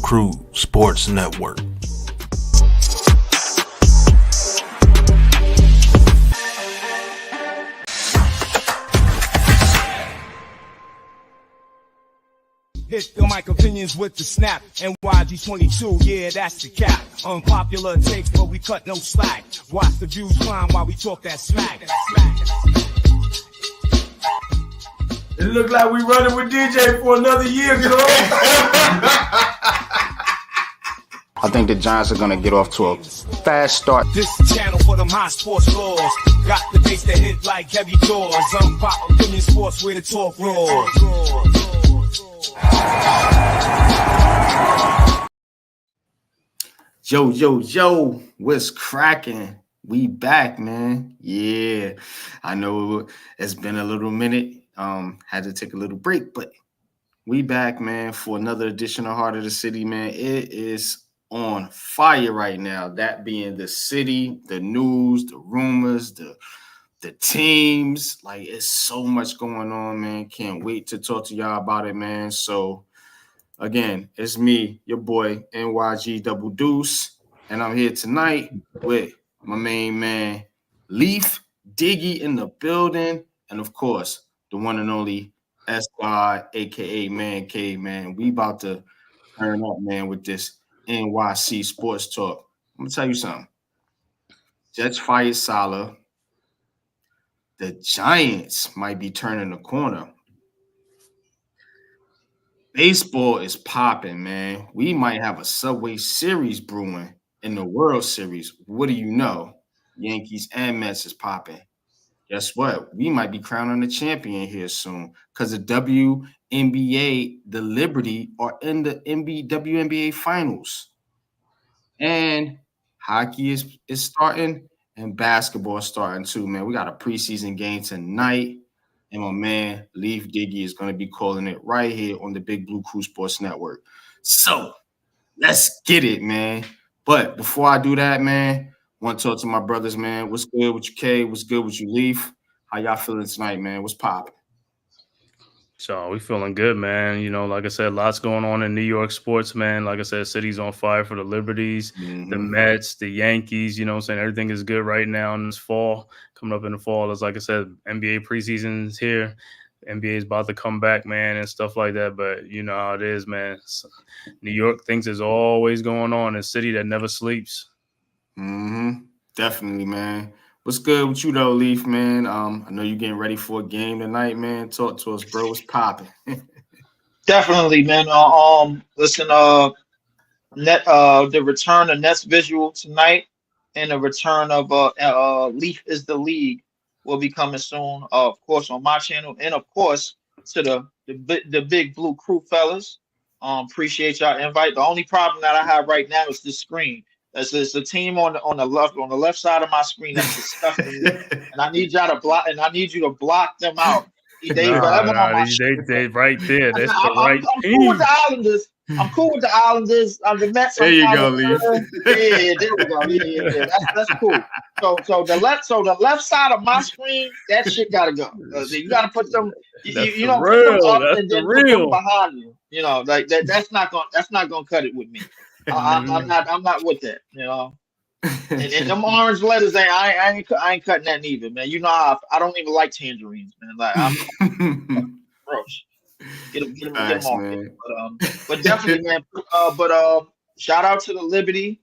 Crew Sports Network. Hit the mic opinions with the snap. NYG22, yeah, that's the cap. Unpopular takes, but we cut no slack. Watch the views climb while we talk that smack. It look like we running with DJ for another year, girl. I think the Giants are going to get off to a fast start. This channel for them high sports laws. Got the bass that hit like heavy doors. Unpopular opinion sports where the talk roars. Yo, what's cracking? We back, man. Yeah, I know it's been a little minute. Had to take a little break, but we back, man, for another edition of Heart of the City, man. It is on fire right now. That being the city, the news, the rumors, the teams. Like, it's so much going on, man. Can't wait to talk to y'all about it, man. So, again, it's me, your boy, NYG Double Deuce, and I'm here tonight with my main man, Leaf Diggy in the building, and, of course, the one and only S.Y., a.k.a. Man-Cave, man. We about to turn up, man, with this NYC sports talk. I'm going to tell you something. Jets fired Saleh. The Giants might be turning the corner. Baseball is popping, man. We might have a Subway Series brewing in the World Series. What do you know? Yankees and Mets is popping. Guess what? We might be crowning a champion here soon because the WNBA, the Liberty, are in the WNBA finals. And hockey is starting and basketball is starting too, man. We got a preseason game tonight. And my man, Leaf Diggy, is going to be calling it right here on the Big Blue Crew Sports Network. So let's get it, man. But before I do that, man, I want to talk to my brothers, man. What's good with you, K? What's good with you, Leaf? How y'all feeling tonight, man? What's popping? So we feeling good, man. You know, like I said, lots going on in New York sports, man. Like I said, city's on fire for the Liberties, the Mets, the Yankees. You know what I'm saying? Everything is good right now in this fall. Coming up in the fall, as like I said, NBA preseason's here. NBA is about to come back, man, and stuff like that. But you know how it is, man. So, New York, things is always going on. A city that never sleeps. Definitely, man. What's good with you though, Leaf, man? I know you're getting ready for a game tonight, man. Talk to us, bro. What's popping? Definitely, man. Listen, the return of Nets Visual tonight and the return of Leaf is the League will be coming soon. Of course, on my channel, and of course to the Big Blue Crew fellas. Appreciate y'all invite. The only problem that I have right now is the screen. There's a team on the left side of my screen that's disgusting, and I need y'all to block, and I need you to block them out. They right there. That's the right team. Cool with the Islanders. I'm cool with the Islanders. The Mets. There you go, Lee. Yeah, there we go. Yeah. That's cool. So the left side of my screen, that shit gotta go. You gotta put them. You don't put them up and then put them behind you. You know, like that. That's not gonna cut it with me. I'm not with that. You know. And them orange letters, I ain't cutting that neither, man. You know, I don't even like tangerines, man. Like I'm gross. Get them off. But definitely, man. Shout out to the Liberty.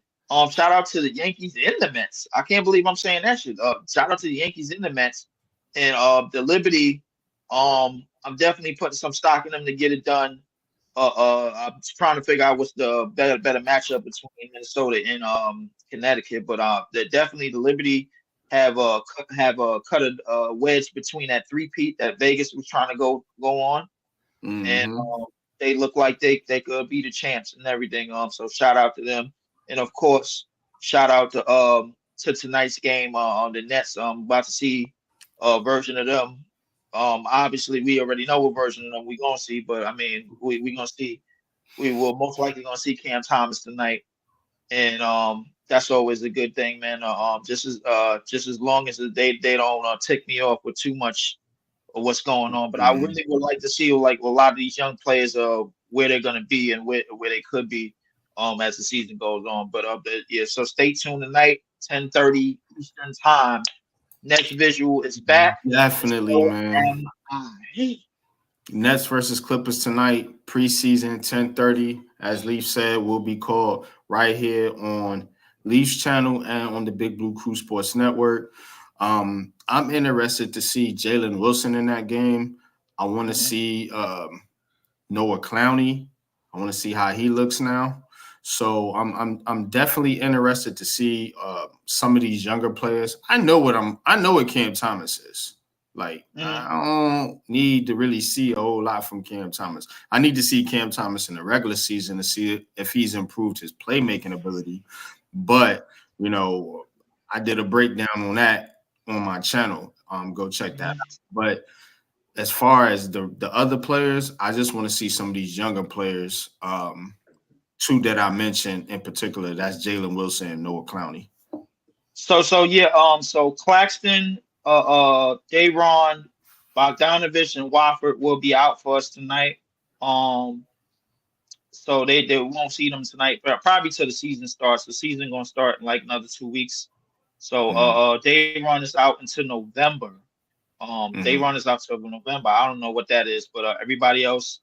Shout out to the Yankees and the Mets. I can't believe I'm saying that shit. Shout out to the Yankees and the Mets and the Liberty. I'm definitely putting some stock in them to get it done. I'm trying to figure out what's the better matchup between Minnesota and Connecticut, but definitely the Liberty have cut a wedge between that three-peat that Vegas was trying to go on, and they look like they could be the champs and everything. So shout out to them, and of course shout out to tonight's game on the Nets. I'm about to see a version of them. Obviously we already know what version of them we're gonna see, but I mean we gonna see. We will most likely gonna see Cam Thomas tonight, and that's always a good thing, man. Just as long as they don't tick me off with too much of what's going on. But I really would like to see like a lot of these young players where they're gonna be and where they could be as the season goes on. But so stay tuned tonight, 10:30 Eastern time. Next visual is back. Definitely, man. MLB. Nets versus Clippers tonight, preseason 10:30. As Leaf said, will be called right here on Leaf's channel and on the Big Blue Crew Sports Network. I'm interested to see Jalen Wilson in that game. I want to see Noah Clowney. I want to see how he looks now. So I'm definitely interested to see some of these younger players. I know what Cam Thomas is. Like, I don't need to really see a whole lot from Cam Thomas. I need to see Cam Thomas in the regular season to see if he's improved his playmaking ability. But, you know, I did a breakdown on that on my channel. Go check that out. But as far as the other players, I just want to see some of these younger players, two that I mentioned in particular. That's Jalen Wilson and Noah Clowney. So Claxton, Dayron, Bogdanovich, and Wofford will be out for us tonight. So they won't see them tonight, but probably till the season starts. The season gonna start in like another 2 weeks. So Dayron is out until November. Dayron is out till November. I don't know what that is, but everybody else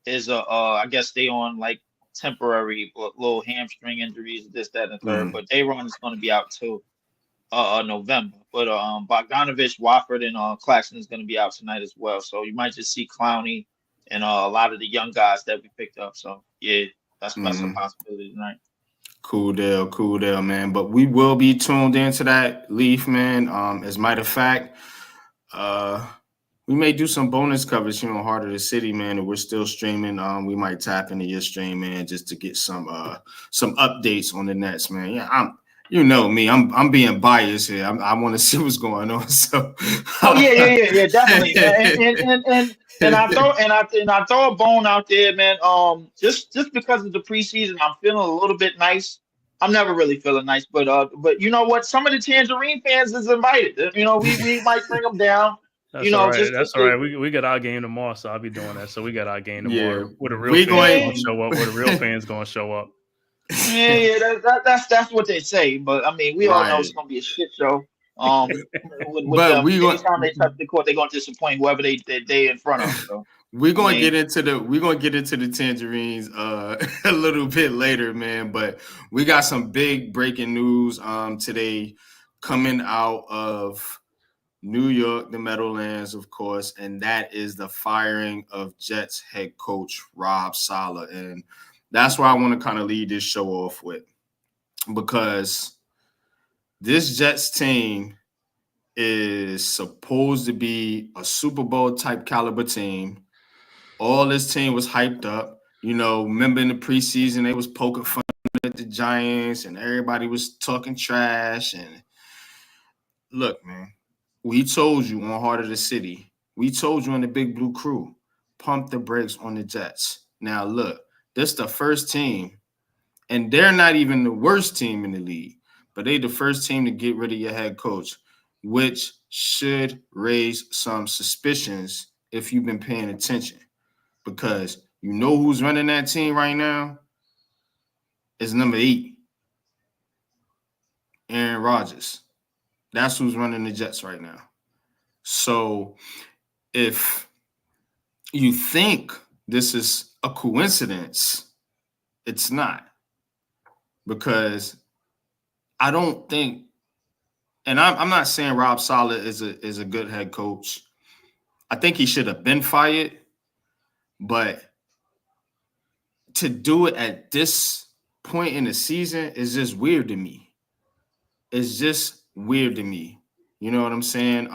is I guess they on like temporary little hamstring injuries, this, that, and the third. But Dayron is gonna be out till November. But Bogdanovich, Wofford, and Claxton is going to be out tonight as well. So you might just see Clowney and a lot of the young guys that we picked up. So yeah, that's a possibility tonight. Cool deal, man. But we will be tuned into that, Leaf, man. As a matter of fact, we may do some bonus coverage here on Heart of the City, man. And we're still streaming. We might tap into your stream, man, just to get some updates on the Nets, man. Yeah, you know me, I'm being biased here. I want to see what's going on. So, yeah, definitely. and I throw a bone out there, man. Just because of the preseason, I'm feeling a little bit nice. I'm never really feeling nice, but you know what? Some of the Tangerine fans is invited. You know, we might bring them down. That's all right. That's all right. We got our game tomorrow, so I'll be doing that. So we got our game tomorrow. Yeah, where the real fans gonna show up. Where the real fans gonna show up. Yeah, that's what they say. But I mean, we all know it's gonna be a shit show. Anytime they touch the court, they're gonna disappoint whoever they in front of. So we're gonna get into the Tangerines a little bit later, man. But we got some big breaking news today coming out of New York, the Meadowlands, of course, and that is the firing of Jets head coach Rob Saleh. And that's why I want to kind of lead this show off with, because this Jets team is supposed to be a Super Bowl type caliber team. All this team was hyped up. You know, remember in the preseason, they was poking fun at the Giants and everybody was talking trash. And look, man, we told you on Heart of the City, we told you on the Big Blue Crew, pump the brakes on the Jets. Now, look, this is the first team, and they're not even the worst team in the league, but they the first team to get rid of your head coach, which should raise some suspicions if you've been paying attention, because you know who's running that team right now? It's number 8, Aaron Rodgers. That's who's running the Jets right now. So if you think this is a coincidence, it's not. Because I don't think, and I'm not saying Rob Saleh is a good head coach. I think he should have been fired, but to do it at this point in the season is just weird to me. It's just weird to me. You know what I'm saying?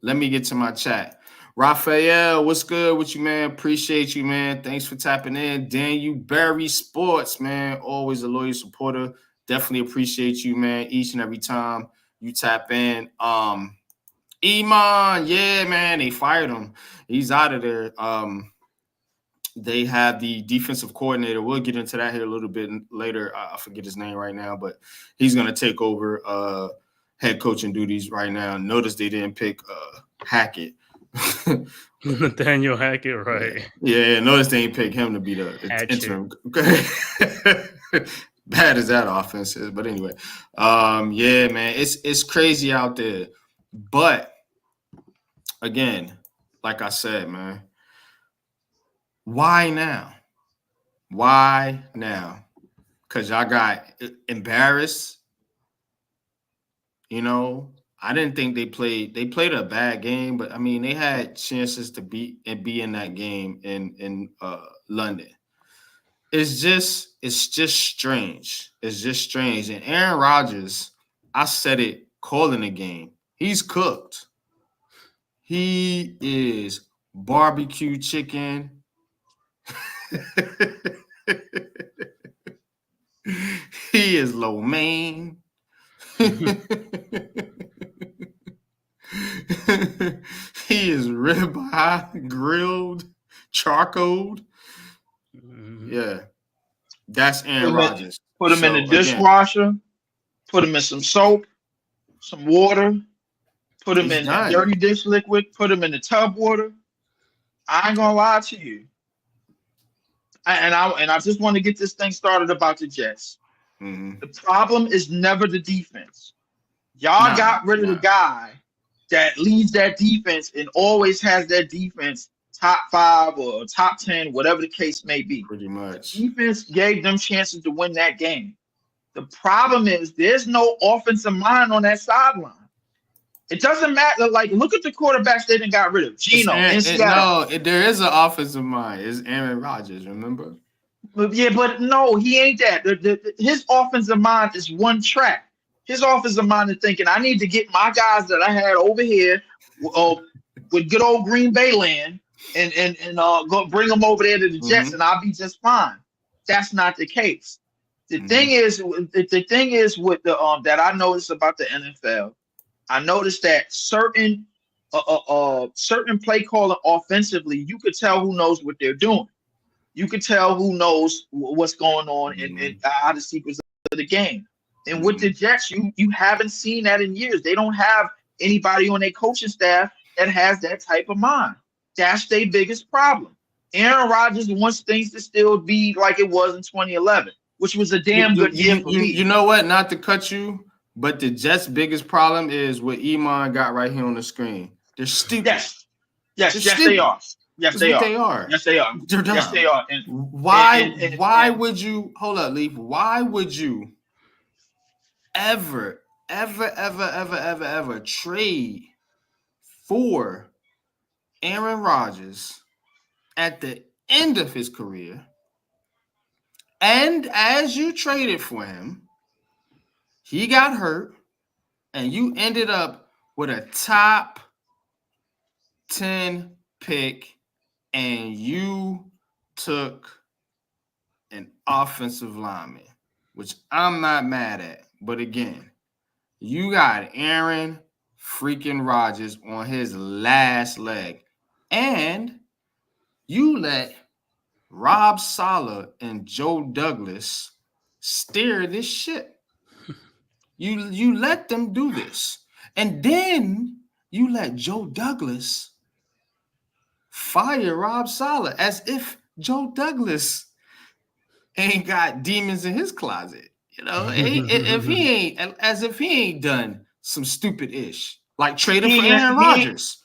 Let me get to my chat. Raphael, what's good with you, man? Appreciate you, man. Thanks for tapping in. Daniel Barry Sports, man. Always a loyal supporter. Definitely appreciate you, man, each and every time you tap in. Iman, yeah, man, they fired him. He's out of there. They have the defensive coordinator. We'll get into that here a little bit later. I forget his name right now, but he's going to take over head coaching duties right now. Notice they didn't pick Hackett. Nathaniel Hackett, right? Yeah, notice they didn't pick him to be the interim. Bad as that offense is, but anyway, yeah, man, it's crazy out there. But again, like I said, man, why now? Why now? Because y'all got embarrassed. You know, I didn't think they played a bad game, but I mean, they had chances to be in that game in London. It's just strange. It's just strange. And Aaron Rodgers, I said it calling the game. He's cooked. He is barbecue chicken. He is lo mein. He is ribeye, grilled, charcoaled. Yeah, that's Aaron Rodgers. Put him in the dishwasher. Put him in some soap, some water. Put him in dirty dish liquid. Put him in the tub water. I ain't gonna lie to you. I just want to get this thing started about the Jets. Mm-hmm. The problem is never the defense. Y'all got rid of the guy that leads that defense and always has that defense top 5 or top 10, whatever the case may be. Pretty much. Defense gave them chances to win that game. The problem is there's no offensive mind on that sideline. It doesn't matter. Like, look at the quarterbacks they didn't got rid of. Geno in Seattle. No, there is an offensive mind. It's Aaron Rodgers, remember? Yeah, but no, he ain't that. His offensive mind is one track. His offensive mind is thinking, I need to get my guys that I had over here with good old Green Bay land and go bring them over there to the Jets, and I'll be just fine. That's not the case. The thing is with the that I noticed about the NFL, I noticed that certain play calling offensively, you could tell who knows what they're doing. You could tell who knows what's going on and how the sequence of the game. And with the Jets, you haven't seen that in years. They don't have anybody on their coaching staff that has that type of mind. That's their biggest problem. Aaron Rodgers wants things to still be like it was in 2011, which was a damn good year for me. You know what? Not to cut you, but the Jets' biggest problem is what Iman got right here on the screen. They're stupid. Yes, they are. Yes, they are. Yes, they are. They're dumb. Yes, they are. And why would you hold up, Leaf? Why would you ever trade for Aaron Rodgers at the end of his career? And as you traded for him, he got hurt, and you ended up with a top 10 pick, and you took an offensive lineman, which I'm not mad at. But again, you got Aaron freaking Rodgers on his last leg, and you let Rob Saleh and Joe Douglas steer this ship. You let them do this. And then you let Joe Douglas fire Rob Saleh as if Joe Douglas ain't got demons in his closet. You know, if he ain't done some stupid ish, like trading for Aaron Rodgers.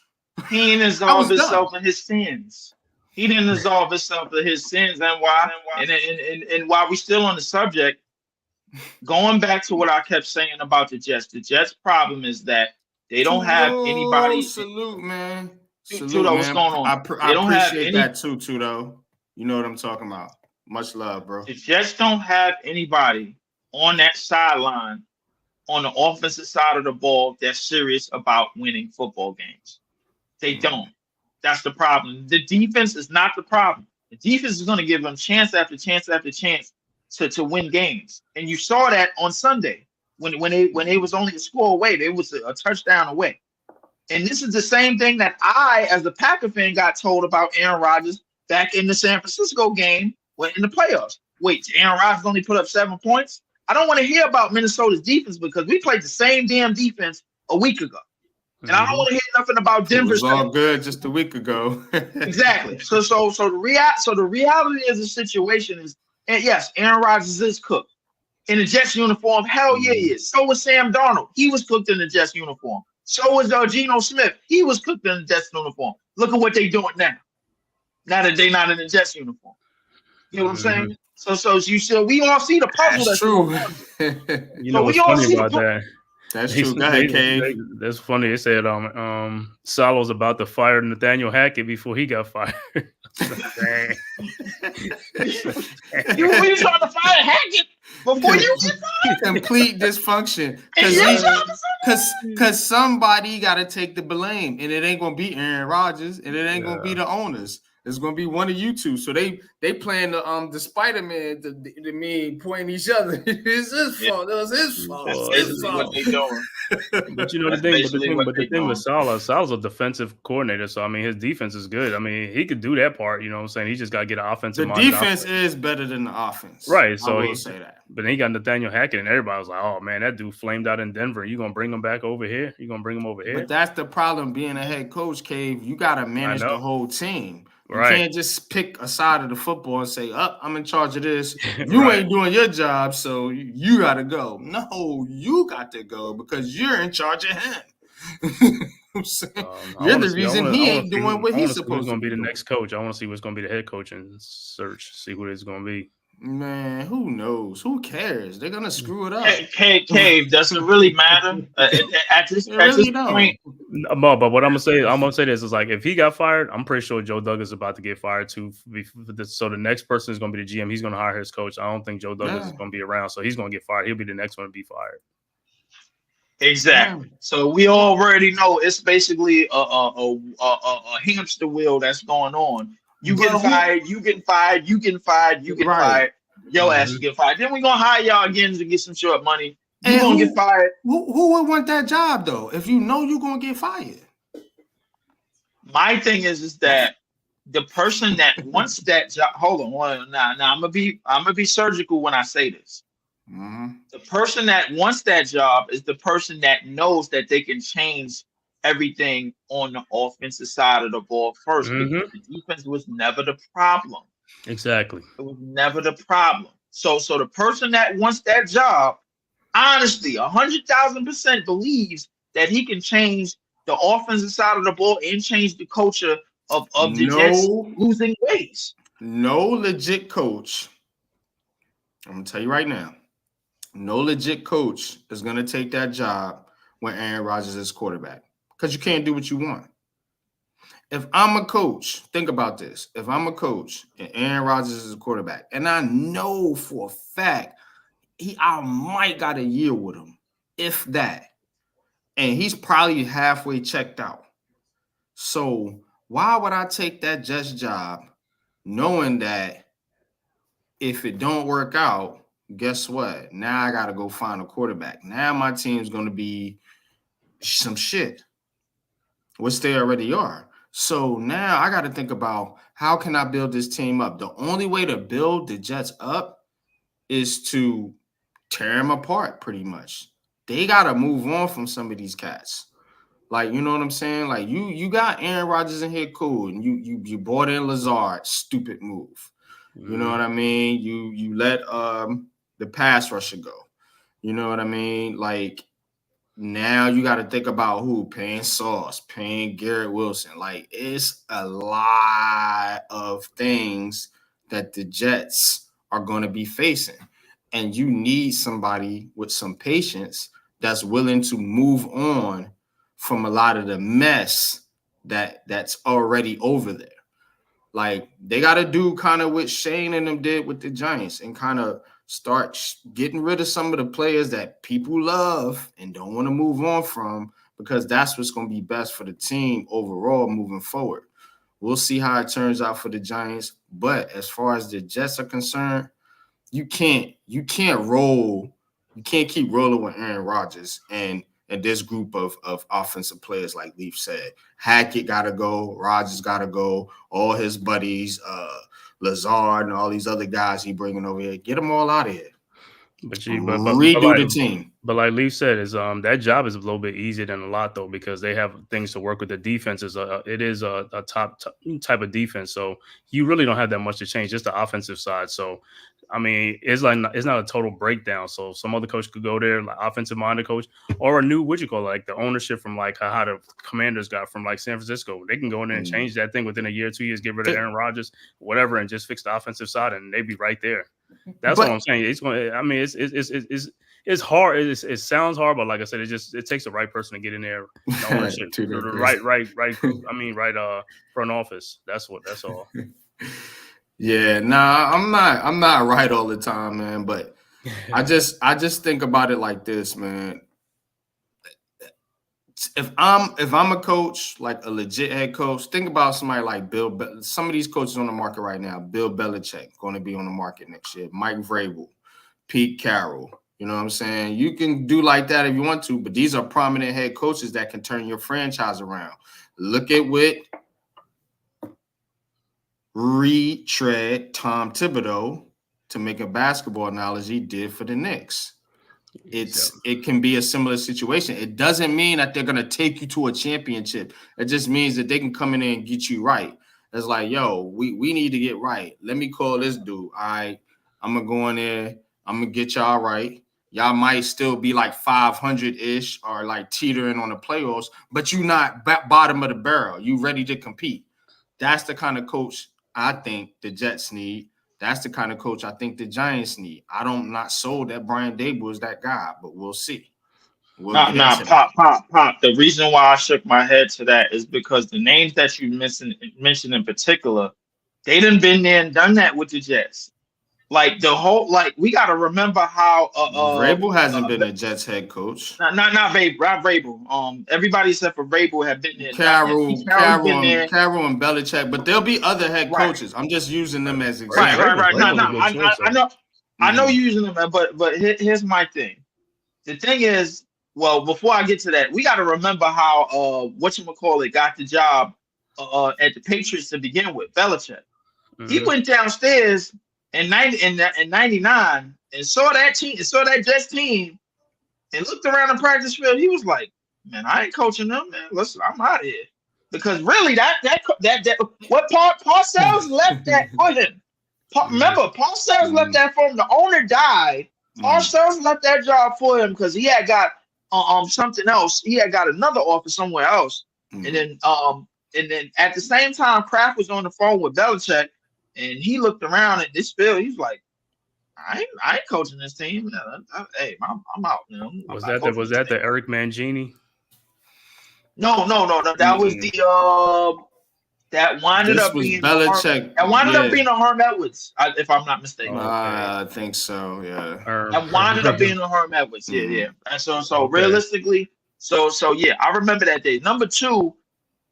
He didn't absolve himself of his sins. He didn't absolve himself of his sins. And while we still on the subject, going back to what I kept saying about the Jets' problem is that they don't have anybody. Salute, man. Tudo, man. What's going on? I appreciate that too, Tudo. You know what I'm talking about. Much love, bro. The Jets don't have anybody on that sideline on the offensive side of the ball that's serious about winning football games. They don't. That's the problem. The defense is not the problem. The defense is going to give them chance after chance after chance to win games. And you saw that on Sunday when they was only a score away. They was a touchdown away. And this is the same thing that I, as a Packer fan, got told about Aaron Rodgers back in the San Francisco game in the playoffs. Wait, Aaron Rodgers only put up 7 points? I don't want to hear about Minnesota's defense because we played the same damn defense a week ago. And I don't want to hear nothing about Denver's. It was all good just a week ago. Exactly. So the reality is the situation is And yes, Aaron Rodgers is cooked. In the Jets uniform, hell yeah, he is. So was Sam Darnold. He was cooked in the Jets uniform. So was Geno Smith. He was cooked in the Jets uniform. Look at what they're doing now. Now that they're not in the Jets uniform. You know what I'm saying? So you still we all see the puzzle That's true. You know what's funny about that? That's true. Go ahead, Cave. That's funny. They said Saleh was about to fire Nathaniel Hackett before he got fired. Dang. You were trying to fire Hackett before you get fired? Complete dysfunction. Because somebody got to take the blame, and it ain't gonna be Aaron Rodgers, and it ain't gonna be the owners. It's gonna be one of you two. So they playing the Spider-Man the me pointing each other. It's his fault. That was his fault. That's basically what they doing. But you know the thing with Saleh's a defensive coordinator. So I mean his defense is good. I mean he could do that part. You know what I'm saying? He just got to get an offensive. The defense is better than the offense, right? So I will say that. But then he got Nathaniel Hackett, and everybody was like, "Oh man, that dude flamed out in Denver. You gonna bring him back over here? You gonna bring him over here?" But that's the problem. Being a head coach, Cave, you got to manage the whole team. You can't just pick a side of the football and say, I'm in charge of this. You ain't doing your job, so you got to go. No, you got to go because you're in charge of him. You're the reason he ain't doing what he's supposed to do. Who's going to be the next coach? I want to see what's going to be the head coaching search, see who it's going to be. Man, who knows? Who cares? They're gonna screw it up. Cave, does it really matter at this point? But what I'm gonna say this is like if he got fired, I'm pretty sure Joe Douglas is about to get fired too. So the next person is gonna be the GM. He's gonna hire his coach. I don't think Joe Douglas is gonna be around, so he's gonna get fired. He'll be the next one to be fired. Exactly. So we already know it's basically a hamster wheel that's going on. You getting fired, you getting fired, you getting fired, you getting fired. Your ass will get fired. Then we gonna hire y'all again to get some short money. You gonna get fired. Who would want that job though? If you know you're gonna get fired. My thing is that the person that wants that job. Hold on. Now I'm gonna be surgical when I say this. Mm-hmm. The person that wants that job is the person that knows that they can change everything on the offensive side of the ball first. Because the defense was never the problem. Exactly. It was never the problem. So the person that wants that job, honestly, 100,000% believes that he can change the offensive side of the ball and change the culture of the Jets losing ways. No legit coach. I'm gonna tell you right now. No legit coach is gonna take that job when Aaron Rodgers is quarterback. Because you can't do what you want. If I'm a coach, think about this. If I'm a coach and Aaron Rodgers is a quarterback, and I know for a fact I might got a year with him, if that. And he's probably halfway checked out. So why would I take that Jets job knowing that if it don't work out, guess what? Now I got to go find a quarterback. Now my team's going to be some shit, which they already are. So now I got to think about how can I build this team up? The only way to build the Jets up is to tear them apart pretty much. They got to move on from some of these cats. Like, you know what I'm saying? Like, you got Aaron Rodgers in here, cool, and you brought in Lazard, stupid move. You know what I mean? You let the pass rusher go. You know what I mean? Like, now you got to think about who? Paying Sauce, paying Garrett Wilson. Like, it's a lot of things that the Jets are going to be facing. And you need somebody with some patience that's willing to move on from a lot of the mess that's already over there. Like, they got to do kind of what Shane and them did with the Giants and kind of start getting rid of some of the players that people love and don't want to move on from, because that's what's going to be best for the team overall moving forward. We'll see how it turns out for the Giants. But as far as the Jets are concerned, you can't roll. You can't keep rolling with Aaron Rodgers and this group of offensive players, like Leaf said. Hackett got to go. Rodgers got to go. All his buddies, Lazard and all these other guys he bringing over here. Get them all out of here. But redo the team. But like Leaf said, is that job is a little bit easier than a lot though, because they have things to work with. The defense is it is a top type of defense, so you really don't have that much to change, just the offensive side. So I mean, it's not a total breakdown. So some other coach could go there, like offensive minded coach, or a new like the ownership from like how the Commanders got from like San Francisco. They can go in there and change that thing within a year, 2 years, get rid of Aaron Rodgers, whatever, and just fix the offensive side, and they'd be right there. What I'm saying. It's going. I mean, it's hard. It sounds hard, but like I said, it takes the right person to get in there. Ownership, right. I mean, right. Front office. That's all. Yeah, nah, I'm not right all the time, man. But I just think about it like this, man. If I'm a coach, like a legit head coach, think about somebody like some of these coaches on the market right now. Bill Belichick going to be on the market next year. Mike Vrabel, Pete Carroll. You know what I'm saying? You can do like that if you want to, but these are prominent head coaches that can turn your franchise around. Look at what retread Tom Thibodeau, to make a basketball analogy, did for the Knicks. It can be a similar situation. It doesn't mean that they're going to take you to a championship. It just means that they can come in there and get you right. It's like, yo, we need to get right. Let me call this dude. All right, I'm going to go in there. I'm going to get y'all right. Y'all might still be like 500-ish or like teetering on the playoffs, but you're not bottom of the barrel. You ready to compete. That's the kind of coach I think the Jets need. That's the kind of coach I think the Giants need. I'm not sold that Brian Daboll is that guy, but we'll see. Pop. The reason why I shook my head to that is because the names that you mentioned in particular, they done been there and done that with the Jets. Like the whole, like we got to remember how Vrabel hasn't been a Jets head coach. Not Vrabel. Everybody except for Vrabel have been there. Carroll and Belichick, but there'll be other head coaches. I'm just using them as examples. Right. I know you're using them, but here's my thing. The thing is, well, before I get to that, we got to remember how whatchamacallit got the job at the Patriots to begin with. Belichick. Mm-hmm. He went downstairs in 99 and saw that Jets team and looked around the practice field. He was like, man, I ain't coaching them, man. Listen, I'm out of here. Because really that what Paul Saleh left that for him. Remember, Paul Saleh left that for him. The owner died. Paul Saleh left that job for him because he had got something else. He had got another offer somewhere else. And then at the same time, Kraft was on the phone with Belichick. And he looked around at this field. He's like, I ain't coaching this team. Hey, I'm out. You know, was that the Eric Mangini? No. That was the that winded up being Belichick. That winded up being a Herm Edwards, if I'm not mistaken. I think so. Yeah. That winded up being a Herm Edwards. Yeah. And so realistically, so yeah, I remember that day. Number two,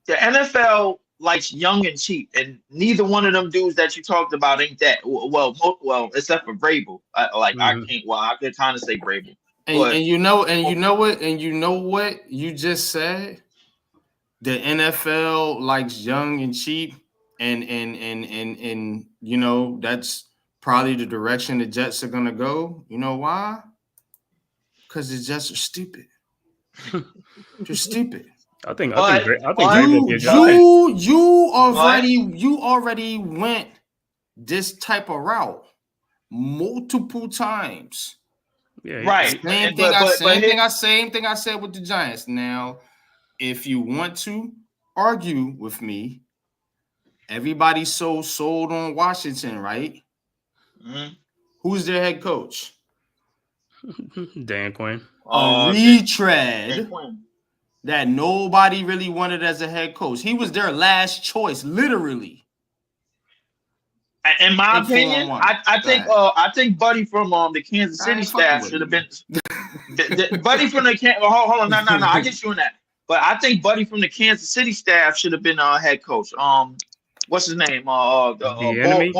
the NFL likes young and cheap, and neither one of them dudes that you talked about ain't that. Well, except for Vrabel. I can't. Well, I could kind of say Vrabel. And you know what you just said. The NFL likes young and cheap, and you know that's probably the direction the Jets are gonna go. You know why? Because the Jets are stupid. They're stupid. I think you already went this type of route multiple times. Yeah, right. Same thing I said with the Giants. Now, if you want to argue with me, everybody's so sold on Washington, right? Mm-hmm. Who's their head coach? Dan Quinn. A retread that nobody really wanted as a head coach. He was their last choice, literally. In my opinion, I think Buddy from the Kansas City staff should have been. Buddy from the hold on, no, I get you on that. But I think Buddy from the Kansas City staff should have been head coach. What's his name? Bieniemy.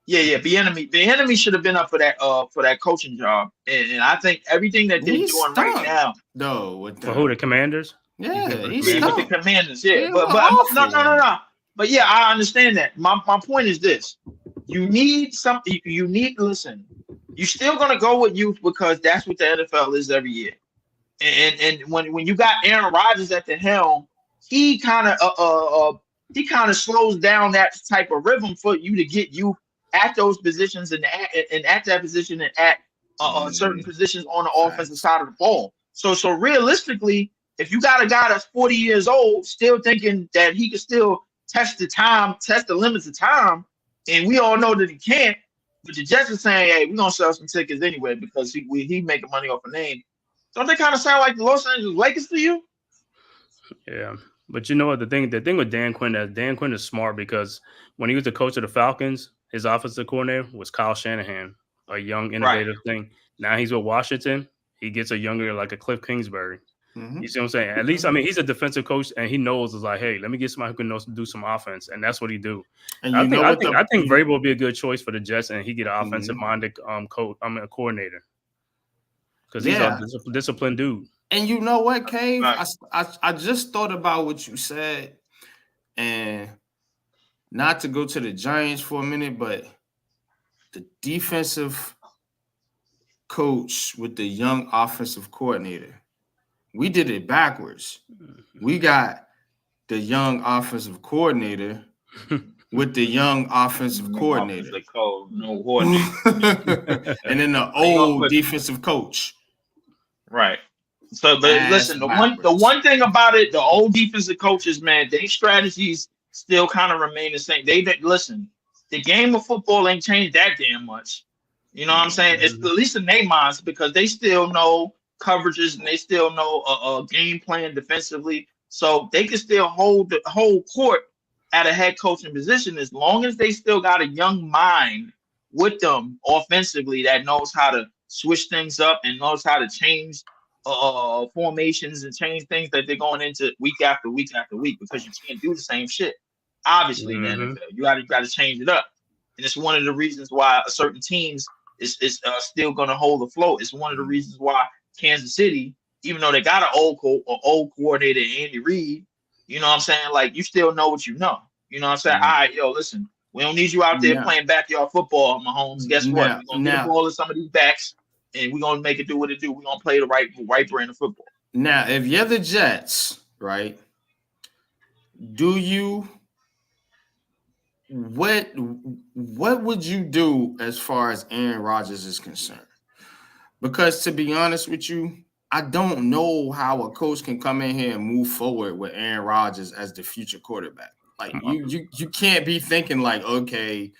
Bieniemy should have been up for that coaching job. And I think everything that they're doing right now. No, for who, the Commanders? Yeah, with the Commanders. Yeah, but no. But yeah, I understand that. My point is this: you need something. Listen. you're still gonna go with youth because that's what the NFL is every year. And when you got Aaron Rodgers at the helm, he kind of slows down that type of rhythm for you to get you at those positions and at that position and at certain positions on the offensive side of the ball. So realistically, if you got a guy that's 40 years old still thinking that he can still test the limits of time, and we all know that he can't, but the Jets are saying, hey, we're gonna sell some tickets anyway because he making money off a name. Don't they kind of sound like the Los Angeles Lakers to you? Yeah. But you know what? The thing with Dan Quinn is smart because when he was the coach of the Falcons, his offensive coordinator was Kyle Shanahan, a young, innovative thing. Now he's with Washington. He gets a younger, like a Cliff Kingsbury. You see what I'm saying? At least, I mean, he's a defensive coach, and he knows it's like, hey, let me get somebody who can do some offense, and that's what he do. And I think Vrabel would be a good choice for the Jets, and he get an offensive-minded coordinator because he's a disciplined dude. And you know what, Cave? I just thought about what you said, and not to go to the Giants for a minute, but the defensive coach with the young offensive coordinator. We did it backwards. We got the young offensive coordinator with the young offensive coordinator. And then the old defensive coach. Right. So, but listen, the one thing about it, the old defensive coaches, man, their strategies still kind of remain the same. Listen, the game of football ain't changed that damn much. You know what I'm saying? It's at least in their minds because they still know coverages and they still know a game plan defensively, so they can still hold the whole court at a head coaching position as long as they still got a young mind with them offensively that knows how to switch things up and knows how to change formations and change things that they're going into week after week after week because you can't do the same shit. Obviously, in the NFL, you got to change it up, and it's one of the reasons why certain teams is still going to hold afloat. It's one of the reasons why Kansas City, even though they got an old coordinator, Andy Reid, you know what I'm saying? Like, you still know what you know. You know what I'm saying? All right, yo, listen, we don't need you out there playing backyard football, Mahomes. Guess what? We're going to get the ball to some of these backs, and we're going to make it do what it do. We're going to play the right brand of football. Now, if you're the Jets, right, what would you do as far as Aaron Rodgers is concerned? Because to be honest with you, I don't know how a coach can come in here and move forward with Aaron Rodgers as the future quarterback. Like you can't be thinking like, okay,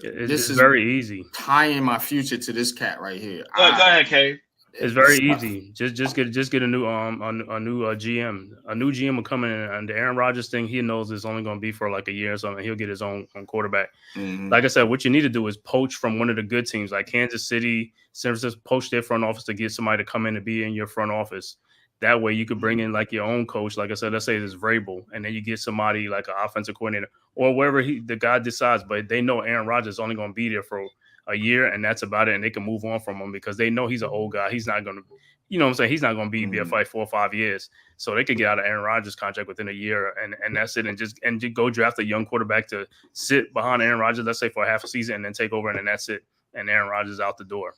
this is very easy tying my future to this cat right here. Go ahead, Kay. It's very easy. Just get a new GM. A new GM will come in, and the Aaron Rodgers thing, he knows it's only going to be for like a year or something. He'll get his own quarterback. Like I said, what you need to do is poach from one of the good teams, like Kansas City, San Francisco. Poach their front office to get somebody to come in and be in your front office. That way, you could bring in like your own coach. Like I said, let's say it's Vrabel, and then you get somebody like an offensive coordinator or wherever the guy decides. But they know Aaron Rodgers is only going to be there for a year, and that's about it, and they can move on from him because they know he's an old guy. He's not going to, you know what I'm saying? He's not going to be a fight 4 or 5 years. So they could get out of Aaron Rodgers' contract within a year, and that's it, and just go draft a young quarterback to sit behind Aaron Rodgers, let's say for half a season, and then take over, and then that's it, and Aaron Rodgers out the door.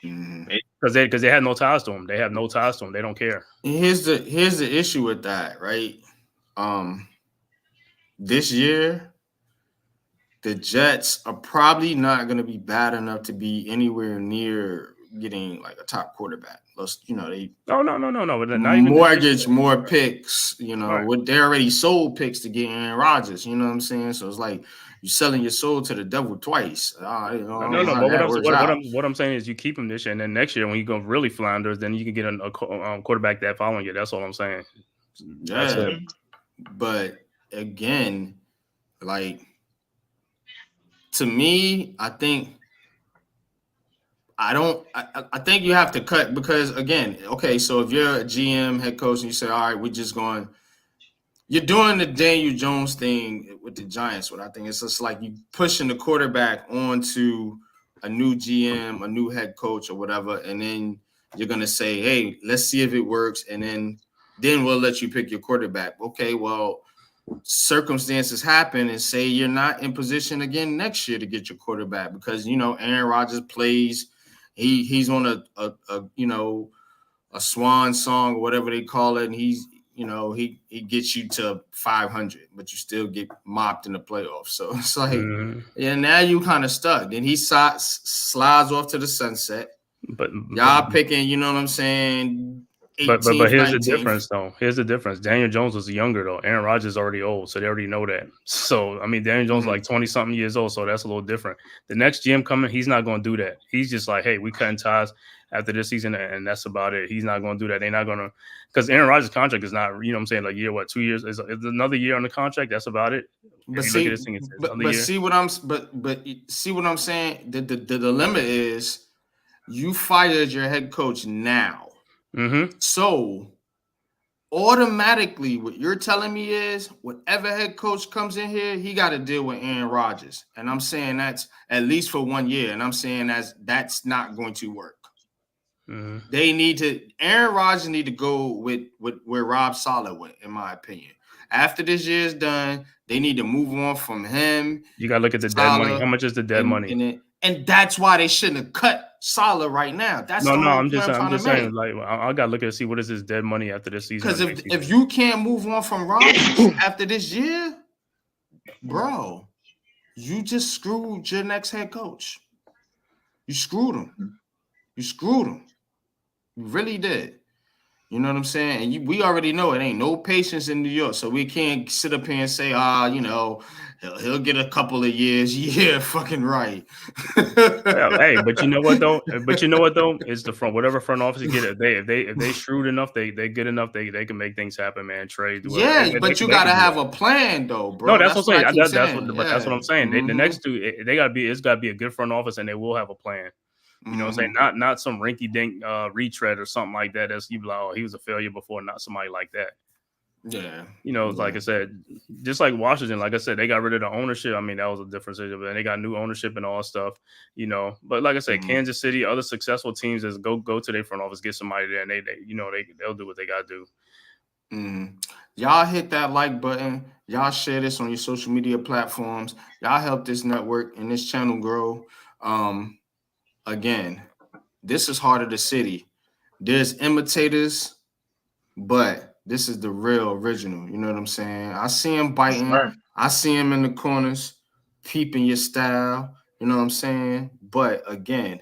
Because they had no ties to him. They have no ties to him. They don't care. Here's the issue with that, right? This year, the Jets are probably not going to be bad enough to be anywhere near getting like a top quarterback. You know, they mortgage more picks. You know, they already sold picks to get Aaron Rodgers. You know what I'm saying? So it's like you're selling your soul to the devil twice. What I'm saying is you keep him this year, and then next year when you go really flounders, then you can get a quarterback that following year. That's all I'm saying. That's it. But again, like, to me, I think you have to cut because, again, okay, so if you're a GM, head coach, and you say, all right, you're doing the Daniel Jones thing with the Giants. What I think it's just like you pushing the quarterback onto a new GM, a new head coach or whatever, and then you're going to say, hey, let's see if it works, and then we'll let you pick your quarterback. Okay, well, circumstances happen and say you're not in position again next year to get your quarterback because Aaron Rodgers plays, he's on a swan song or whatever they call it, and he gets you to 500, but you still get mopped in the playoffs. So it's like, yeah, now you kind of stuck. Then he slides off to the sunset. But y'all picking, you know what I'm saying? 18th, but here's 19th. the difference, though. Here's the difference. Daniel Jones was younger, though. Aaron Rodgers is already old, so they already know that. So, I mean, Daniel Jones is like 20-something years old, so that's a little different. The next GM coming, he's not going to do that. He's just like, hey, we cutting ties after this season, and that's about it. He's not going to do that. They're not going to – because Aaron Rodgers' contract is not, you know what I'm saying, like 2 years? Is another year on the contract? That's about it. But see, see what I'm saying? The dilemma is you fired your head coach now. So automatically what you're telling me is whatever head coach comes in here, he got to deal with Aaron Rodgers. And I'm saying that's at least for 1 year. And I'm saying that's not going to work. Aaron Rodgers need to go with where Rob Saleh went, in my opinion. After this year's done, they need to move on from him. You got to look at the dead money. How much is the dead money? And that's why they shouldn't have cut Saleh right now. That's I'm just saying, like, I got to look at see what is his dead money after this season. Because if you can't move on from Rodgers after this year, bro, you just screwed your next head coach. You screwed him. You really did. You know what I'm saying? And we already know it ain't no patience in New York, so we can't sit up here and say, he'll get a couple of years. Yeah, fucking right. Hey, but you know what though? It's the front, whatever front office you get. If they shrewd enough, they good enough, they can make things happen, man. Trade. But you gotta have a plan, though, bro. No, that's what I'm saying. That's what I'm saying. The next two, it's gotta be a good front office, and they will have a plan. You know what I'm saying? Not some rinky-dink retread or something like that. That's you be like, oh, he was a failure before, not somebody like that. Yeah. Like I said, just like Washington, like I said, they got rid of the ownership. I mean, that was a different situation, but they got new ownership and all stuff, But like I said, Kansas City, other successful teams is go to their front office, get somebody there, and they'll do what they gotta do. Y'all hit that like button. Y'all share this on your social media platforms. Y'all help this network and this channel grow. Again, this is Heart of the City. There's imitators, but this is the real original. You know what I'm saying? I see him biting. I see him in the corners, peeping your style. You know what I'm saying? But again,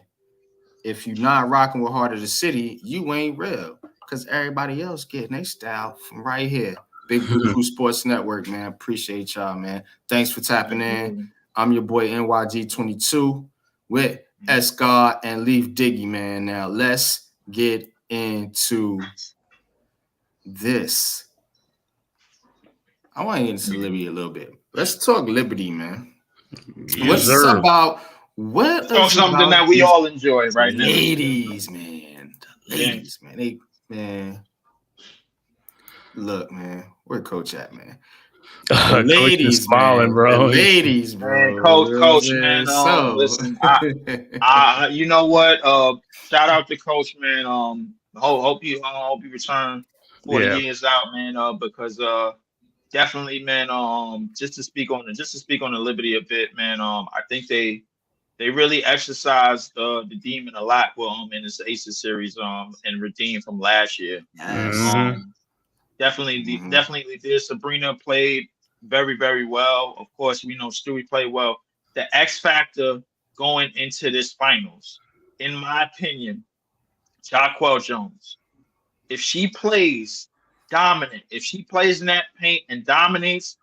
if you're not rocking with Heart of the City, you ain't real because everybody else getting their style from right here. Big Blue Crew Sports Network, man. Appreciate y'all, man. Thanks for tapping in. I'm your boy NYG22 with Escott and Leaf Diggy, man. Now let's get into this. I want to get into Liberty a little bit. Let's talk Liberty, man. What's about something that we all enjoy right now? Ladies, man. The ladies, man. Look, man. Where Coach at, man? Ladies, smiling, bro. Ladies, bro. Man, Coach, man. Listen, you know what? Shout out to Coach, man. Hope you return 40 years out, man. Because definitely, man. Just to speak on the Liberty a bit, man. I think they really exercised the demon a lot. In this Aces series, and redeemed from last year. Definitely did. Sabrina played very, very well. Of course, we know Stewie played well. The X factor going into this finals, in my opinion, Jaquel Jones. If she plays dominant, if she plays in that paint and dominates,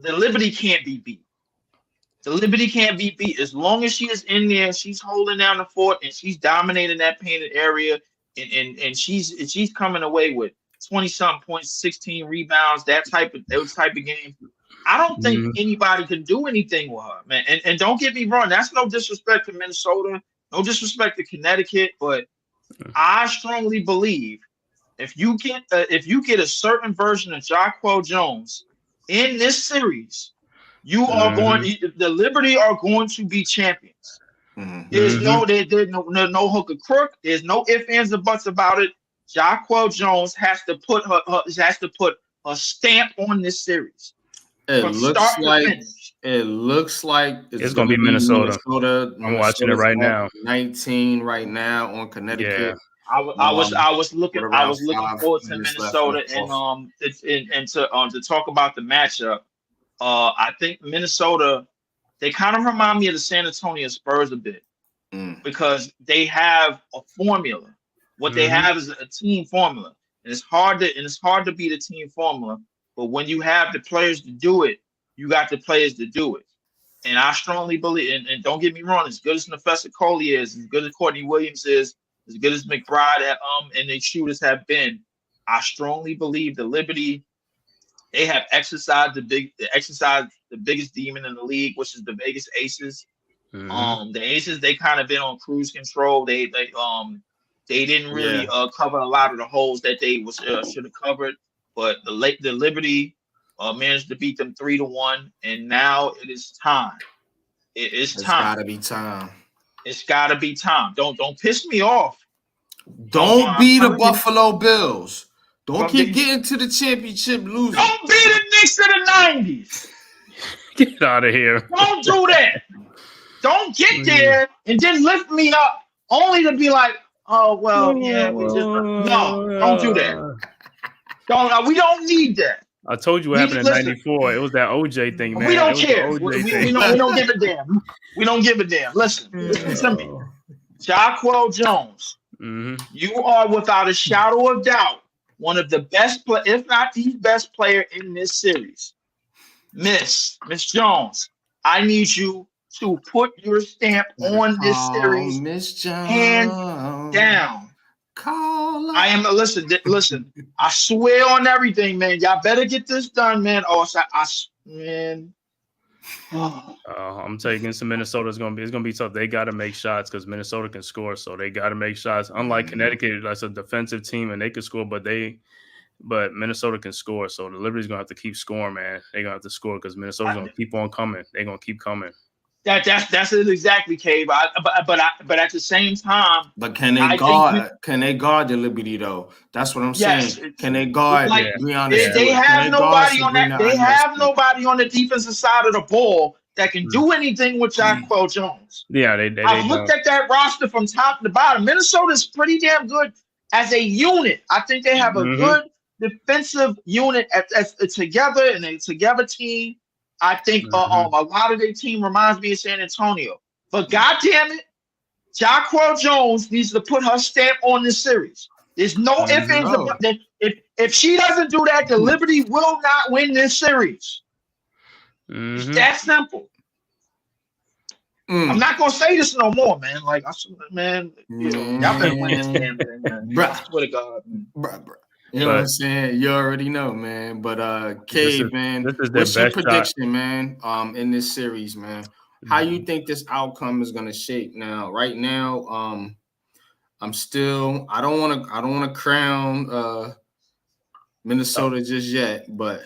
the Liberty can't be beat. The Liberty can't be beat. As long as she is in there, she's holding down the fort and she's dominating that painted area, and she's coming away with 20-something points, 16 rebounds, those type of game. I don't think anybody can do anything with her, man. And don't get me wrong, that's no disrespect to Minnesota, no disrespect to Connecticut, but I strongly believe if you get a certain version of Jaquel Jones in this series, you are the Liberty are going to be champions. There's no hook or crook. There's no ifs, ands, or buts about it. Jaquel Jones has to put a stamp on this series. It from looks start to like finish. it's gonna gonna be be Minnesota. Minnesota. I'm watching it Minnesota's right up now. 19 right now on Yeah. Connecticut. I was looking With around forward 5 to minutes left in Minnesota the fourth. and to talk about the matchup. I think Minnesota, they kind of remind me of the San Antonio Spurs a bit because they have a formula. What they have is a team formula, and it's hard to beat a team formula. But when you have the players to do it, you got the players to do it. And I strongly believe, and don't get me wrong, as good as Nafessa Coley is, as good as Courtney Williams is, as good as McBride and the shooters have been, I strongly believe the Liberty, they have exercised the biggest demon in the league, which is the Vegas Aces. The Aces, they kind of been on cruise control. They didn't really cover a lot of the holes that they should have covered, but the Liberty managed to beat them 3-1, and now it is time. It's time. Gotta be time. It's gotta be time. Don't piss me off. Don't be the Buffalo Bills. Don't keep getting to the championship losing. Don't be the Knicks of the 90s. Get out of here. Don't do that. Don't get there and then lift me up only to be like, oh, well, yeah, we just no, don't do that. We don't need that. I told you what happened in '94. It was that OJ thing, man. We don't care. We don't give a damn. We don't give a damn. Listen to me. Jaquel Jones, you are without a shadow of doubt one of the best, if not the best player in this series. Miss Jones, I need you to put your stamp on this series, Miss Jones, hands down. I am listen. I swear on everything, man. Y'all better get this done, man. Man. I'm taking some Minnesota. It's gonna be tough. They got to make shots because Minnesota can score, so they got to make shots. Unlike Connecticut, that's a defensive team and they can score, but Minnesota can score. So the Liberty's gonna have to keep scoring, man. They're gonna have to score because Minnesota's gonna keep on coming. They're gonna keep coming. That's it exactly, Cave. But at the same time, but can they guard the Liberty though? That's what I'm saying. Can they guard? Like, they have nobody on that. They have nobody on the defensive side of the ball that can do anything with Jaquel Jones. Yeah, I looked at that roster from top to bottom. Minnesota's pretty damn good as a unit. I think they have a good defensive unit as together and a together team. I think a lot of their team reminds me of San Antonio. But goddamn it, Jaquel Jones needs to put her stamp on this series. There's no ifs, ands, about that. If she doesn't do that, the Liberty will not win this series. It's that simple. I'm not gonna say this no more, man. Like, y'all better win this damn thing, man. I swear to God, bruh. You know what I'm saying? You already know, man. But Cave, man, what's your prediction, man? In this series, man, how you think this outcome is gonna shape now? Right now, I don't want to crown Minnesota just yet, but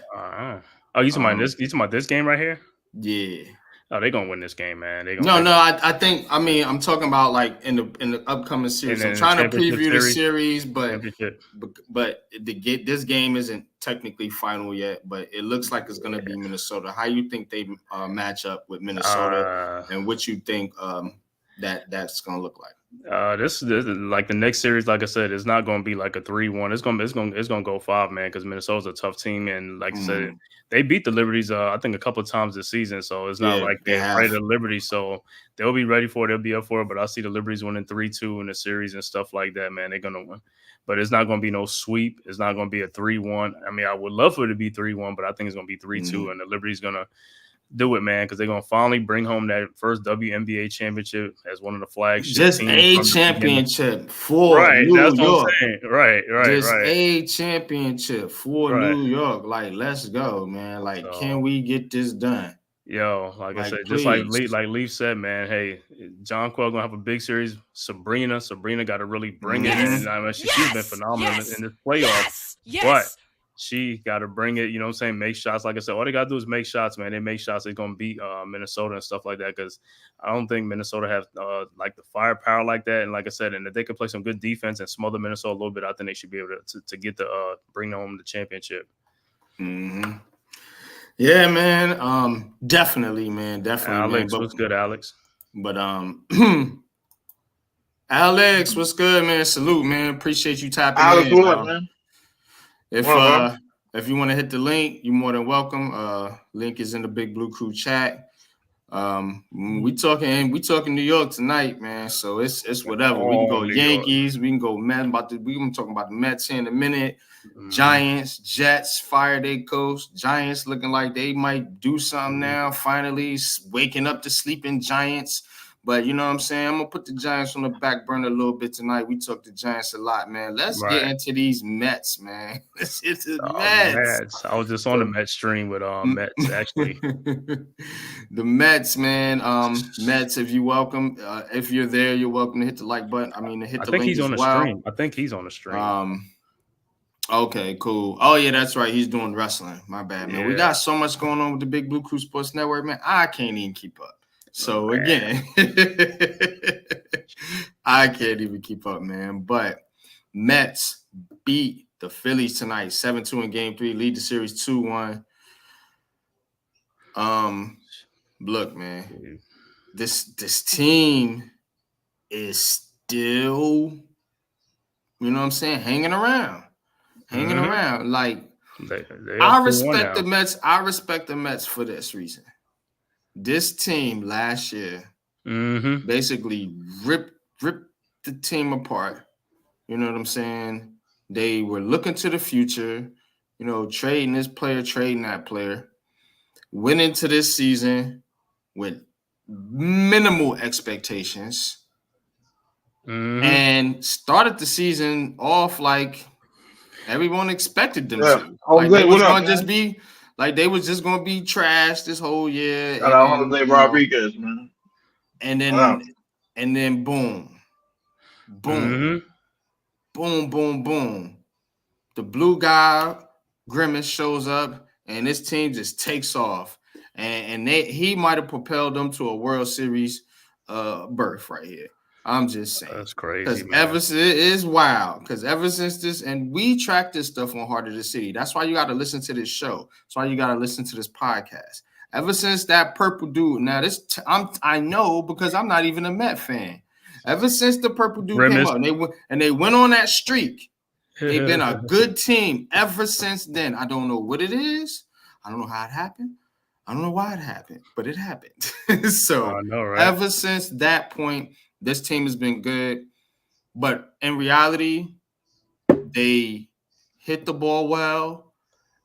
you talking about this game right here? Yeah. Oh, they're gonna win this game, man. I'm talking about like in the upcoming series. I'm trying to preview the series, but this game isn't technically final yet. But it looks like it's gonna be Minnesota. How you think they match up with Minnesota, and what you think that's gonna look like? This like the next series, like I said, it's not going to be like a 3-1. It's going to go 5, man, because Minnesota's a tough team, and like I said, they beat the Liberties I think a couple of times this season, so it's not like they're afraid of the Liberty, so they'll be ready for it. They'll be up for it, but I see the Liberties winning 3-2 in the series and stuff like that, man. They're going to win, but it's not going to be no sweep. It's not going to be a 3-1. I mean, I would love for it to be 3-1, but I think it's going to be 3-2, and the Liberty's going to do it, man, because they're gonna finally bring home that first WNBA championship as one of the flagship just teams. A championship for New York. What I'm saying. Right. Just a championship for New York. Like, let's go, man. Like, can we get this done? Yo, like I said, please. Just like Leaf said, man. Hey, Jonquel gonna have a big series. Sabrina got to really bring it in. I mean, she's been phenomenal in this playoff. But she got to bring it, you know what I'm saying, make shots. Like I said, all they got to do is make shots, man. They make shots, they're going to beat Minnesota and stuff like that, because I don't think Minnesota has like the firepower like that. And like I said, and if they can play some good defense and smother Minnesota a little bit, I think they should be able to get bring home the championship. Yeah, man. Definitely, man. Alex, what's good, Alex? But Alex, what's good, man? Salute, man. Appreciate you tapping Alex, in. what up, man? If you want to hit the link, you're more than welcome. Link is in the Big Blue Crew chat. We talking New York tonight, man. So it's whatever. We can go Yankees, we can go Mets. We gonna talk about the Mets here in a minute. Giants, Jets, fire their coach. Giants looking like they might do something now. Finally, waking up the sleeping Giants. But you know what I'm saying? I'm gonna put the Giants on the back burner a little bit tonight. We talk the Giants a lot, man. Let's get into these Mets, man. Let's get to the Mets. I was just on the Mets stream with Mets actually. The Mets, man. Mets, if you're welcome, if you're there, you're welcome to hit the like button. I mean, to hit the link he's as on the well. stream. I think he's on the stream. Okay, cool. Oh yeah, that's right. He's doing wrestling. My bad, man. Yeah. We got so much going on with the Big Blue Crew Sports Network, man. I can't even keep up. So again, I can't even keep up, man. But Mets beat the Phillies tonight, 7-2 in Game 3, lead the series 2-1. Look, man, this team is still, you know what I'm saying, hanging around. Like, I respect the Mets. I respect the Mets for this reason. This team last year basically ripped the team apart. You know what I'm saying? They were looking to the future, you know, trading this player, trading that player. Went into this season with minimal expectations and started the season off like everyone expected them to. Like they was going to just be like they was just going to be trash this whole year. Rodriguez, man. And then boom. Boom, boom, boom. The blue guy, Grimace, shows up, and this team just takes off. And he might have propelled them to a World Series berth right here. I'm just saying. That's crazy, because man. It is wild. Because ever since this, and we track this stuff on Heart of the City. That's why you got to listen to this show. That's why you got to listen to this podcast. Ever since that purple dude, now I know because I'm not even a Met fan. Ever since the purple dude came up, and they went on that streak. They've been a good team ever since then. I don't know what it is. I don't know how it happened. I don't know why it happened, but it happened. So I know, right? Ever since that point, this team has been good. But in reality, they hit the ball well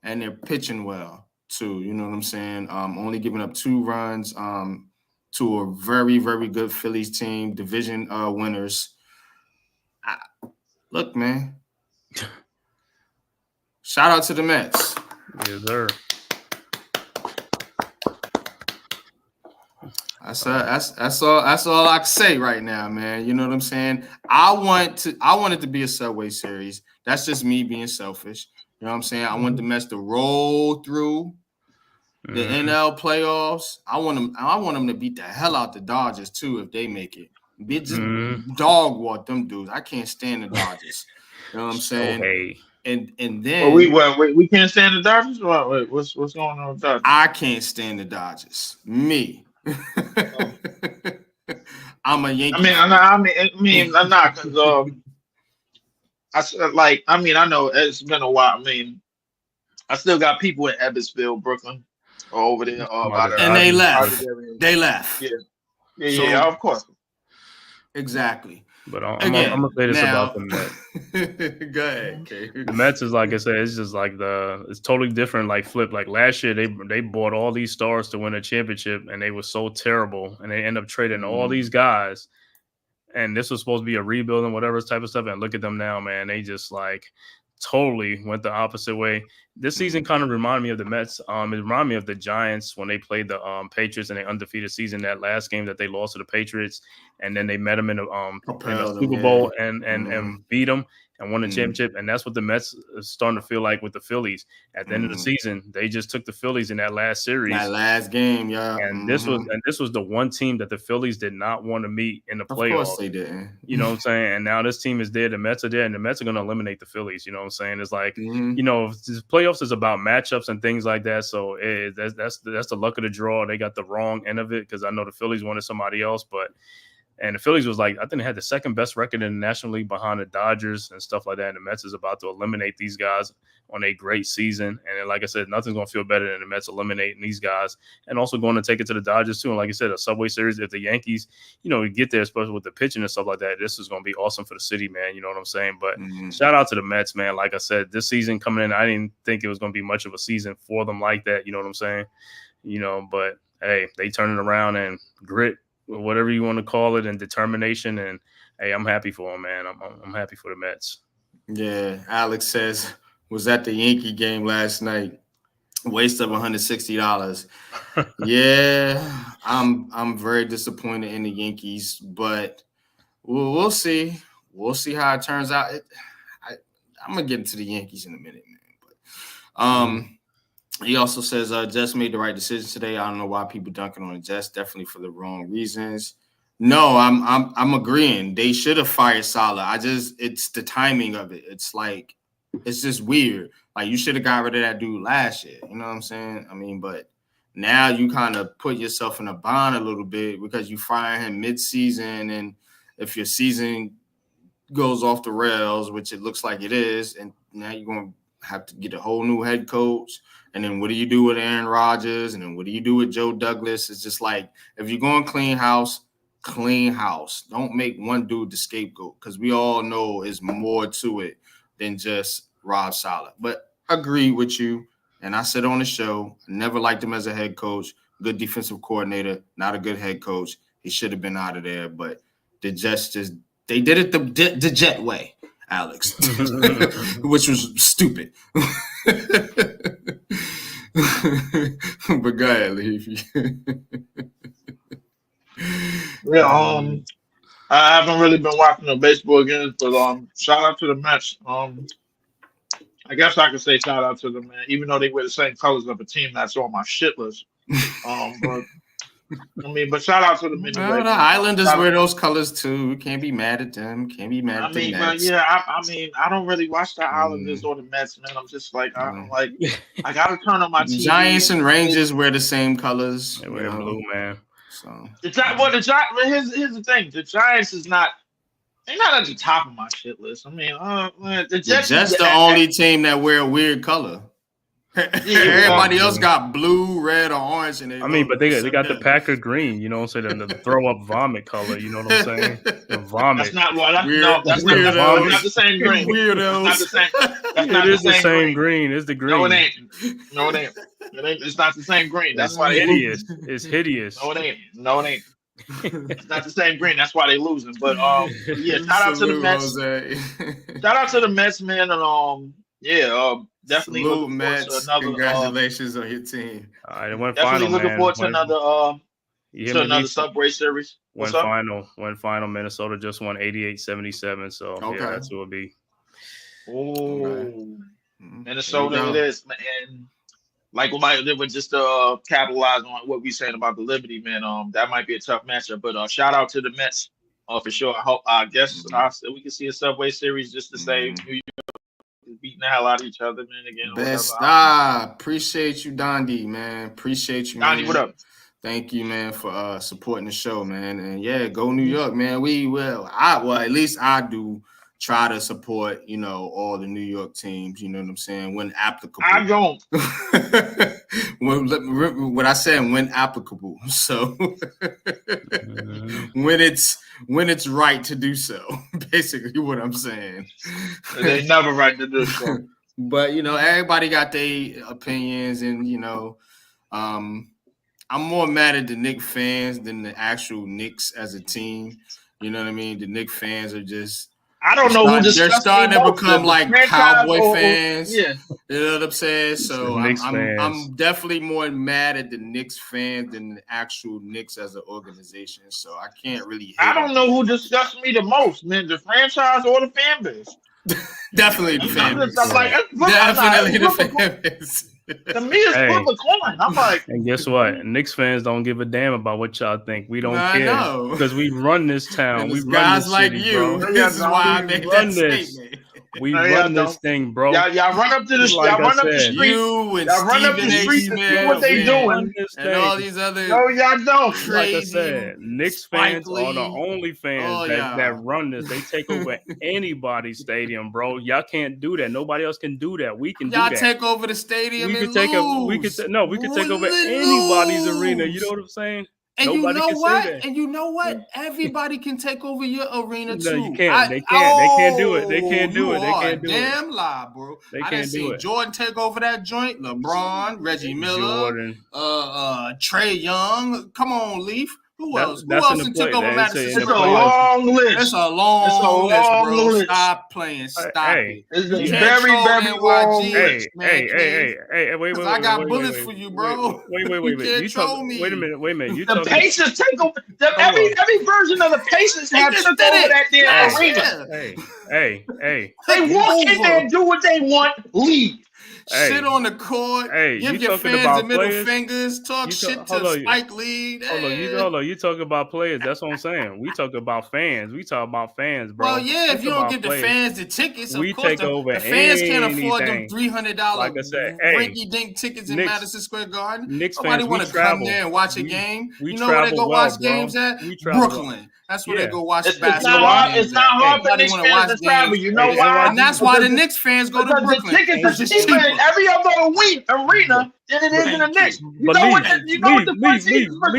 and they're pitching well too. You know what I'm saying? Only giving up 2 runs to a very, very good Phillies team, division winners. Look, man. Shout out to the Mets. Yes, sir. That's all I can say right now, man. You know what I'm saying? I want it to be a Subway Series. That's just me being selfish. You know what I'm saying? I want the Mets to roll through the NL playoffs. I want them to beat the hell out the Dodgers too if they make it. Just dog walk them dudes. I can't stand the Dodgers. You know what I'm saying? Okay. And then we can't stand the Dodgers. Wait, what's going on with Dodgers? I can't stand the Dodgers. Me. I'm a Yankee. I'm not because I know it's been a while. I mean, I still got people in Ebbsville, Brooklyn, or over there. And they left. They left. Yeah, of course. Exactly. But I'm gonna say this about the Mets. Go ahead, okay. The Mets is like I said, it's just like it's totally different. Like flip, like last year they bought all these stars to win a championship, and they were so terrible, and they end up trading all these guys. And this was supposed to be a rebuild and whatever type of stuff. And look at them now, man. They just like totally went the opposite way. This season kind of reminded me of the Mets. It reminded me of the Giants when they played the Patriots in an undefeated season. That last game that they lost to the Patriots, and then they met them in the Super Bowl and beat them. and won the championship. And that's what the Mets is starting to feel like with the Phillies. At the end of the season, they just took the Phillies in that last series. That last game, yeah. And this was the one team that the Phillies did not want to meet in the playoffs. Of course they didn't. You know what I'm saying? And now this team is there. The Mets are there, and the Mets are going to eliminate the Phillies. You know what I'm saying? It's like, you know, this playoffs is about matchups and things like that. So that's the luck of the draw. They got the wrong end of it because I know the Phillies wanted somebody else, and the Phillies was like, I think they had the second best record in the National League behind the Dodgers and stuff like that. And the Mets is about to eliminate these guys on a great season. And then, like I said, nothing's going to feel better than the Mets eliminating these guys and also going to take it to the Dodgers too. And like I said, a Subway Series, if the Yankees, you know, get there, especially with the pitching and stuff like that, this is going to be awesome for the city, man. You know what I'm saying? But shout out to the Mets, man. Like I said, this season coming in, I didn't think it was going to be much of a season for them like that. You know what I'm saying? You know, but hey, they turn it around and grit, whatever you want to call it, and determination. And hey, I'm happy for them, man. I'm happy for the Mets. Yeah, Alex says, was at the Yankee game last night. Waste of $160. Yeah, I'm very disappointed in the Yankees, but we'll see. We'll see how it turns out. I'm gonna get into the Yankees in a minute, man. But he also says Jets made the right decision today. I don't know why people dunking on the Jets. Definitely for the wrong reasons. No, I'm agreeing. They should have fired Saleh. It's the timing of it. It's like, it's just weird. Like, you should have got rid of that dude last year. You know what I'm saying? I mean, but now you kind of put yourself in a bind a little bit because you fire him mid-season, and if your season goes off the rails, which it looks like it is, and now you're going to have to get a whole new head coach. And then what do you do with Aaron Rodgers? And then what do you do with Joe Douglas? It's just like, if you're going clean house. Don't make one dude the scapegoat, because we all know there's more to it than just Rob Saleh. But I agree with you. And I said on the show, I never liked him as a head coach. Good defensive coordinator, not a good head coach. He should have been out of there. But the Jets they did it the Jet way, Alex, which was stupid. But go ahead, Leafy. Yeah, I haven't really been watching the baseball games, but shout out to the Mets. I guess I could say shout out to them, man, even though they wear the same colors of a team that's on my shit list. But shout out to them anyway. Well, the Islanders wear those colors too. We can't be mad at them. Can't be mad at the Mets. I don't really watch the Islanders or the Mets, man. I'm just like, I gotta turn on my TV. Giants and Rangers wear the same colors. They wear blue, man. So here's the thing. The Giants they're not at the top of my shit list. I mean, the Jets the only team that wear a weird color. Everybody else got blue, red, or orange. And but they got the Packer green. You know what I'm saying? The throw up vomit color. You know what I'm saying? The vomit. That's not what. That's not the same green. Weirdos. That's not the same. It is the same green. It's the green. No, it ain't. It's not the same green. That's why hideous. It's hideous. No, it ain't. It's not the same green. That's why they losing. But shout out to the Mets. Shout out to the Mets, man, and definitely looking forward to another. Congratulations on your team. All right, it went definitely final, looking forward to another Subway Series. Went final. Minnesota just won 88-77. So yeah, that's who it'll be. Oh, Minnesota it is, man. Like just capitalize on what we saying about the Liberty, man. That might be a tough matchup, but shout out to the Mets for sure. I guess we can see a Subway Series just to say New York is beating the hell out of each other, man. Again, appreciate you, Dondi, man. Appreciate you, Dondi. Man. What up? Thank you, man, for supporting the show, man. And yeah, go New York, man. At least I do try to support, all the New York teams, you know what I'm saying, when applicable. I don't. What I said, when applicable. So when it's right to do so, basically what I'm saying. It ain't never right to do so. But, everybody got their opinions, and, I'm more mad at the Knicks fans than the actual Knicks as a team. You know what I mean? The Knicks fans are just... I don't know who they're starting to become like Cowboy fans. Yeah. You know what I'm saying? So I'm definitely more mad at the Knicks fans than the actual Knicks as an organization. So I can't really. I don't know who disgusts me the most, man, the franchise or the fan base. Definitely the fan base. I'm like, Definitely the fan base. To me, it's flip a coin. I'm like, and guess what? Knicks fans don't give a damn about what y'all think. We don't care because we run this town. We run guys this like city, you. bro. This is why I made that statement. We run this thing, bro. Y'all run up to the like y'all run up the street. You and y'all run up the street to see what they doing. And all these other no, y'all don't. Crazy, like I said, Knicks fans are the only fans that run this. They take over anybody's stadium, bro. Y'all can't do that. Nobody else can do that. We can do that. Y'all take over the stadium we and could take lose. We could take over anybody's arena. You know what I'm saying? And Nobody you know can what? say that. And you know what? Everybody can take over your arena too. No, you can't. They can't do it. They can't do it. They can't do it. Damn lie, bro. I didn't see Jordan take over that joint. LeBron, Reggie Miller, Trey Young. Come on, Leaf. Who else? Who else took over Madison? It's a long list. It's a long list, bro. Stop playing. Stop it. It's a very long list. Hey, wait. I got bullets for you, bro. Wait. You troll me. Wait a minute. The Pacers take over. Every version of the Pacers have took over that damn arena. Hey. They walk in there and do what they want, leave. Sit on the court, give your fans the middle fingers, talk shit to Spike Lee. Hold on, you talking about players. That's what I'm saying. We talk about fans. We talk about fans, bro. Well, yeah, if you don't give the fans the tickets, we of course, take over the fans can't afford anything. them $300 like I said, rinky-dink tickets in Madison Square Garden. Knicks Nobody fans, want to come there and watch a game. You know where they go watch games at? Brooklyn. That's where they go watch basketball. It's not hard for Knicks fans to travel. You know why? And that's why the Knicks fans go to Brooklyn. The tickets are cheaper in every other week arena than it is in the Knicks. You know what the first season for?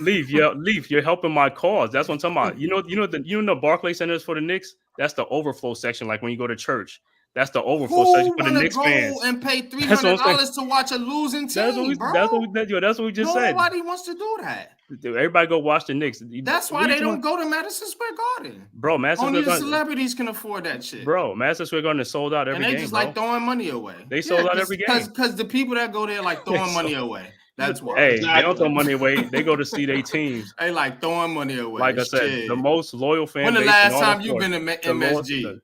Leaf, you're helping my cause. That's what I'm talking about. You know the Barclays Center is for the Knicks? That's the overflow section, like when you go to church. That's the overflow section for the Knicks fans. And pay $300 to watch a losing team, that's what we just said. Nobody wants to do that. Everybody go watch the Knicks. That's why they don't go to Madison Square Garden. Bro, only the celebrities can afford that shit. Bro, Madison Square Garden is sold out every game. And they just like throwing money away. They sold out every game. Because the people that go there like throwing money away. That's why. Hey, they don't throw money away. They go to see their teams. They like throwing money away. Like I said, the most loyal fan base. When the last time you been to MSG?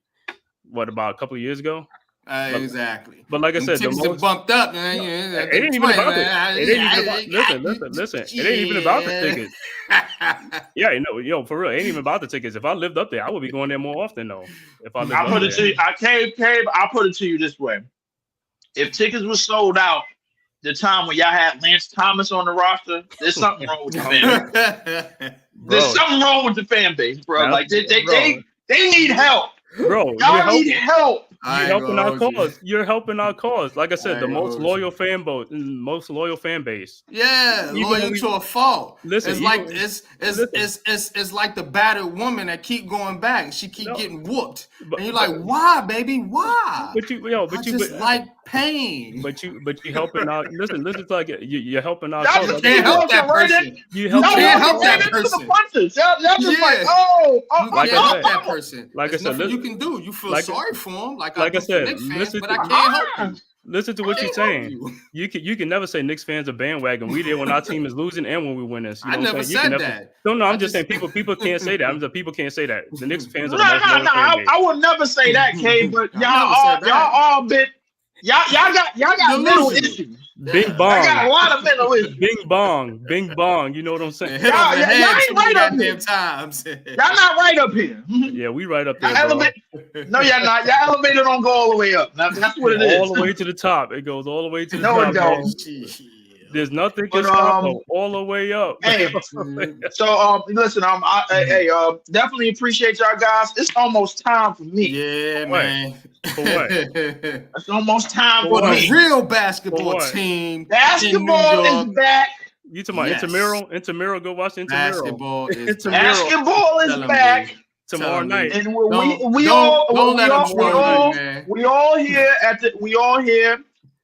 What, about a couple of years ago? Exactly. But like I said, the most bumped up, man. It ain't even about it. It ain't even about. Listen. It ain't even about the tickets. Yeah, for real, it ain't even about the tickets. If I lived up there, I would be going there more often, though. If I lived up there. To you, Cave. I'll put it to you this way: if tickets were sold out the time when y'all had Lance Thomas on the roster, there's something wrong with the fan base. There's something wrong with the fan base, bro. Like they need help. Bro, y'all need help. You're helping our cause. You're helping our cause. Like I said, the most loyal fan base. Yeah, loyal to a fault. Listen, it's like the battered woman that keep going back. She keep getting whooped, and you're like, why, baby? Why? But you like pain. But you helping out. Listen. Like you're helping out. Y'all can't help that person. You can't help that person. Y'all just like, you can't help that person. Like I said, you can do. You feel sorry for him. Like I said, listen, but I can't help you. Listen to what you're saying. You can never say Knicks fans are bandwagon. We there when our team is losing and when we win this. I never said that. No, I'm just saying people can't say that. People can't say that. The Knicks fans are no. I would never say that, Kay. But y'all all been y'all got mental issues. Bing bong. I got a lot of mental issues. Bing bong. You know what I'm saying? Y'all ain't right up here. Times. Y'all not right up here. Yeah, we right up there. No, y'all not. Y'all elevator don't go all the way up. That's what it is. All the way to the top. It goes all the way to the top. No, it don't. There's nothing can stop all the way up. Hey, so listen, definitely appreciate y'all guys. It's almost time for me. Yeah, man. For what? It's almost time for me. The real basketball team. Basketball is back. You talking about Intramural? Go watch Intramural. Basketball is back tomorrow night. And we all here.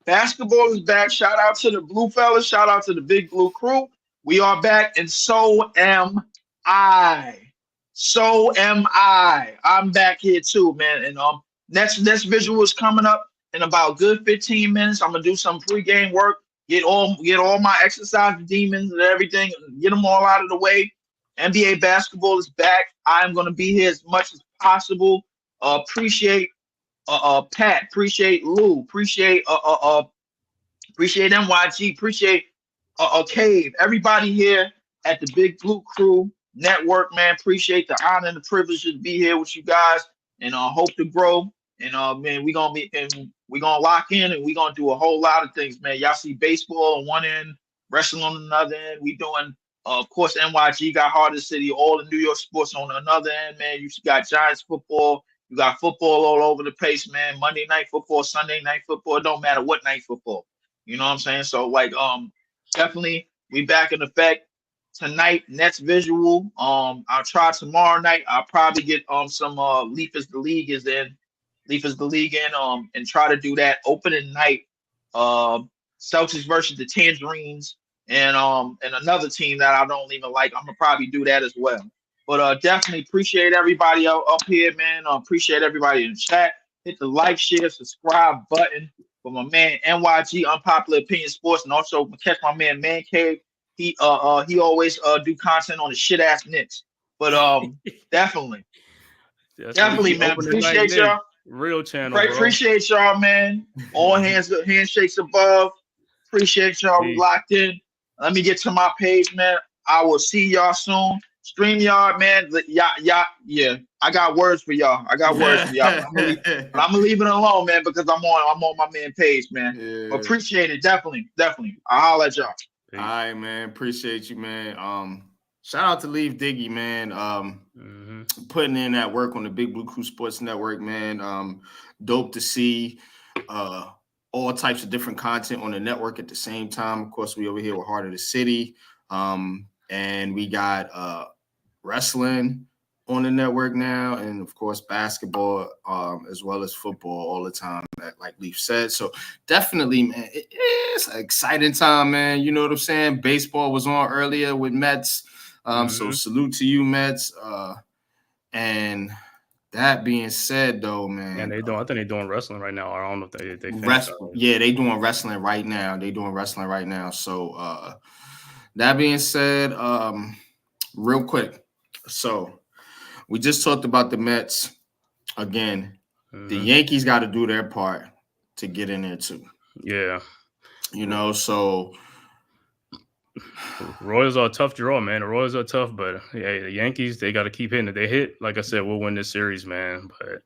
Basketball is back. Shout out to the Blue fellas. Shout out to the Big Blue crew. We are back, and so am I. I'm back here too, man. And next visual is coming up in about good 15 minutes. I'm gonna do some pregame work, get all my exercise demons and everything, get them all out of the way. NBA basketball is back. I'm gonna be here as much as possible. Appreciate Pat. Appreciate Lou. Appreciate MYG. Appreciate Cave. Everybody here at the Big Blue Crew Network, man. Appreciate the honor and the privilege to be here with you guys, and hope to grow. And man, we gonna lock in, and we gonna do a whole lot of things, man. Y'all see baseball on one end, wrestling on another end. We doing, of course, NYG got Heart of the City, all the New York sports on another end, man. You got Giants football. You got football all over the place, man. Monday night football, Sunday night football. It don't matter what night football. You know what I'm saying? So like, definitely we back in effect tonight. Next visual. I'll try tomorrow night. I'll probably get some Leaf is the League is in. Leaf is the League in and try to do that opening night. Celtics versus the Tangerines and another team that I don't even like. I'm gonna probably do that as well. But definitely appreciate everybody up here, man. Appreciate everybody in the chat. Hit the like, share, subscribe button for my man NYG Unpopular Opinion Sports, and also catch my man Man-Cave. He always do content on the shit ass Knicks. But definitely man. Appreciate y'all. Real channel. Great, appreciate y'all, man. All handshakes above. Appreciate y'all. We locked in. Let me get to my page, man. I will see y'all soon. StreamYard, man. Yeah. I got words for y'all. But I'm gonna leave it alone, man, because I'm on my man page, man. Yeah. Appreciate it, definitely. I'll holler at y'all. All right, man. Appreciate you, man. Shout out to Leaf Diggy, man. Putting in that work on the Big Blue Crew Sports Network, man. Dope to see all types of different content on the network at the same time. Of course, we over here with Heart of the City. And we got wrestling on the network now, and of course basketball, as well as football all the time, like Leaf said. So definitely, man, it's an exciting time, man. You know what I'm saying? Baseball was on earlier with Mets. So salute to you, Mets. And that being said, though, man, I think they're doing wrestling right now. I don't know if they they doing wrestling right now. So that being said, real quick, so we just talked about the Mets again. The Yankees got to do their part to get in there too. Yeah, you know, so Royals are a tough draw, man. The Royals are tough, but yeah, the Yankees, they got to keep hitting it. They hit, like I said, we'll win this series, man. But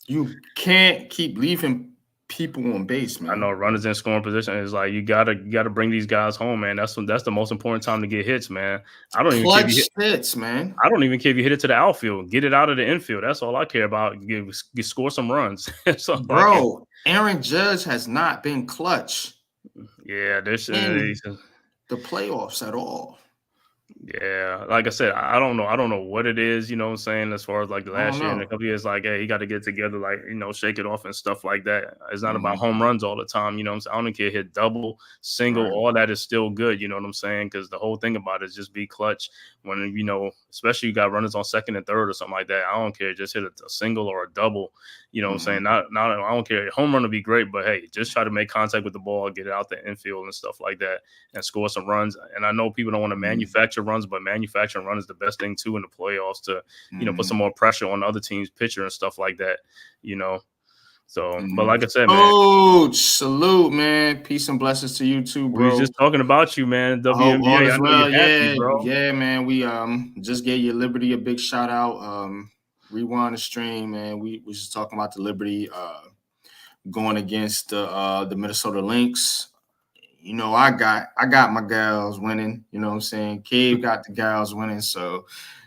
you can't keep leaving people on base, man. I know runners in scoring position is like you gotta bring these guys home, man. That's the most important time to get hits, man. I don't even care if you hits, man. I don't even care if you hit it to the outfield, get it out of the infield. That's all I care about. You score some runs. Bro, Aaron Judge has not been clutch. Yeah, this is the playoffs at all. Yeah, like I said, I don't know what it is, you know what I'm saying, as far as like the last year and a couple years, like, hey, he got to get together, like, you know, shake it off and stuff like that. It's not about home runs all the time, you know what I'm saying? I don't care, hit double, single, all that is still good, you know what I'm saying? Because the whole thing about it is just be clutch when, you know, especially you got runners on second and third or something like that. I don't care, just hit a single or a double, you know what I'm saying? Not I don't care. Home run would be great, but hey, just try to make contact with the ball, get it out the infield and stuff like that, and score some runs. And I know people don't want to manufacture runs, but manufacturing run is the best thing too in the playoffs to, you know, put some more pressure on the other team's pitcher and stuff like that, you know. So, but like I said, man, salute, man. Peace and blessings to you too, bro. We just talking about you, man. WNBA, happy, bro. Yeah, man. We just gave you Liberty a big shout out. Rewind the stream, man. We just talking about the Liberty going against the Minnesota Lynx. You know, I got my gals winning. You know what I'm saying? Cave got the gals winning. So,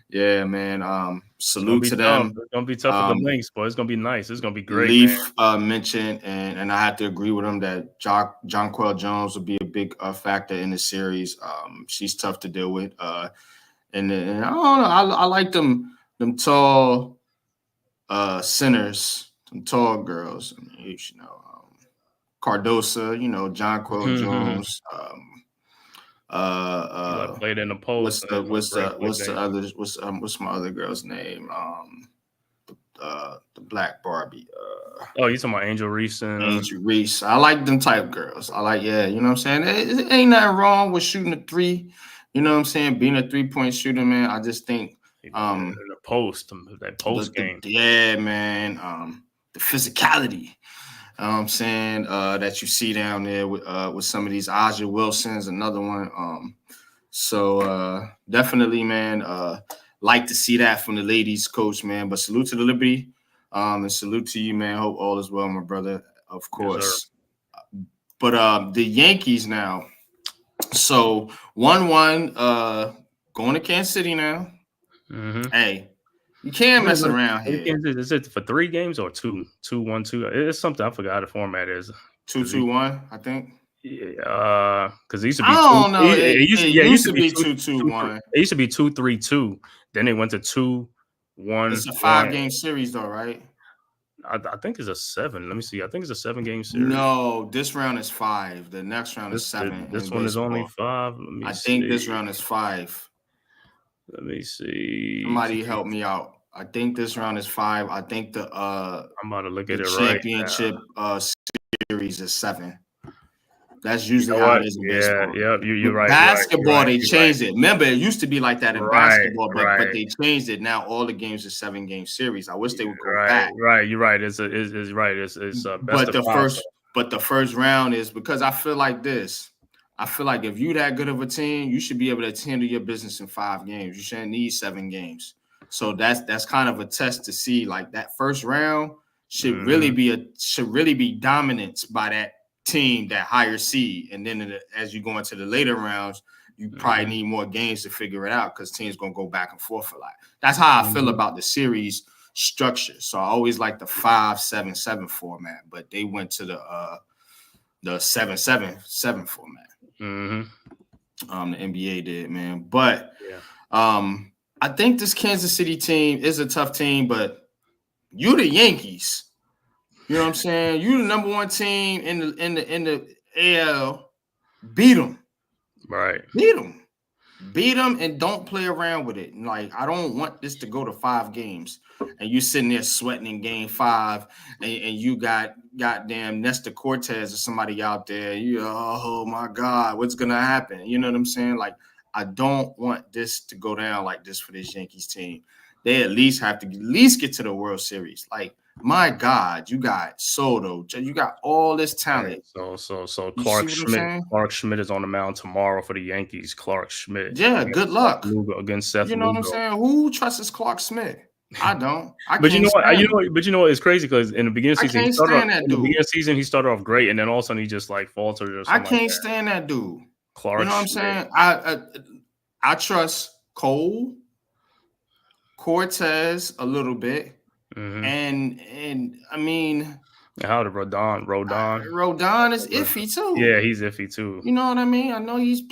yeah, man. Salute to them. It's gonna be tough for the Lynx, but it's gonna be nice. It's gonna be great. Leaf mentioned, and I have to agree with him that Jonquel Jones will be a big factor in the series. She's tough to deal with. And I don't know. I like them tall centers, some tall girls. I mean, you know. Cardosa, you know, Jonquel Jones. Played in the post. What's my other girl's name? The Black Barbie. You talking about Angel Reese? Angel Reese. I like them type girls. You know what I'm saying? It ain't nothing wrong with shooting a three. You know what I'm saying? Being a 3-point shooter, man. I just think in the post game. Yeah, man. The physicality. I'm saying that you see down there with some of these Aja Wilsons, another one. So definitely, man. Like to see that from the ladies coach, man. But salute to the Liberty, and salute to you, man. Hope all is well, my brother. Of course. Yes, but the Yankees now. So 1-1, going to Kansas City now. Mm-hmm. Hey, you can't mess around here. Is it for 3 games or 2? 2-1-2. It's something I forgot the format is. 2-2-1, I think. Yeah, because it used to be. I don't know. It used to be 2-2-1. It used to be 2-3-2. Then it went to 2-1. It's a 5-game series, though, right? I think it's a 7. Let me see. I think it's a 7-game series. No, this round is 5. The next round is 7. This one is only 5. I think this round is 5. Let me see. Somebody help me out. I think this round is 5. I think the I'm about to look at it championship series is 7. That's usually how it is in baseball. Yeah, you're right. Basketball, they changed it. Remember, it used to be like that in basketball, but they changed it. Now all the games are 7-game series. I wish they would go back. Right, you're right. It's right. It's best but the first round is because I feel like this. I feel like if you that good of a team, you should be able to handle your business in 5 games. You shouldn't need 7 games. So that's kind of a test to see like that first round should really be dominance by that team, that higher seed, and then as you go into the later rounds, you probably need more games to figure it out because teams gonna go back and forth a lot. That's how I feel about the series structure. So I always like the 5-7-7 format, but they went to the 7-7-7 format. The NBA did, man. But I think this Kansas City team is a tough team, but you the Yankees. You know what I'm saying? You the number 1 team in the AL. Beat them. Right. Beat them and don't play around with it. Like, I don't want this to go to 5 games. And you sitting there sweating in game 5 and you got goddamn Nestor Cortez or somebody out there. Oh my God, what's gonna happen? You know what I'm saying? Like, I don't want this to go down like this for this Yankees team. They at least have to get to the World Series. Like, my God, you got Soto, you got all this talent. So Clark Schmidt is on the mound tomorrow for the Yankees. Clark Schmidt. Yeah, good luck against Seth. You know what I'm saying? Who trusts Clark Schmidt? I don't. But you know what? It's crazy because in the beginning of the season, he started off great, and then all of a sudden he just like faltered or something. I can't stand that dude. Clark. You know what I'm saying? I trust Cole, Cortez a little bit. And I mean, how did Rodon? Rodon is iffy too. Yeah, he's iffy too. You know what I mean? I know he's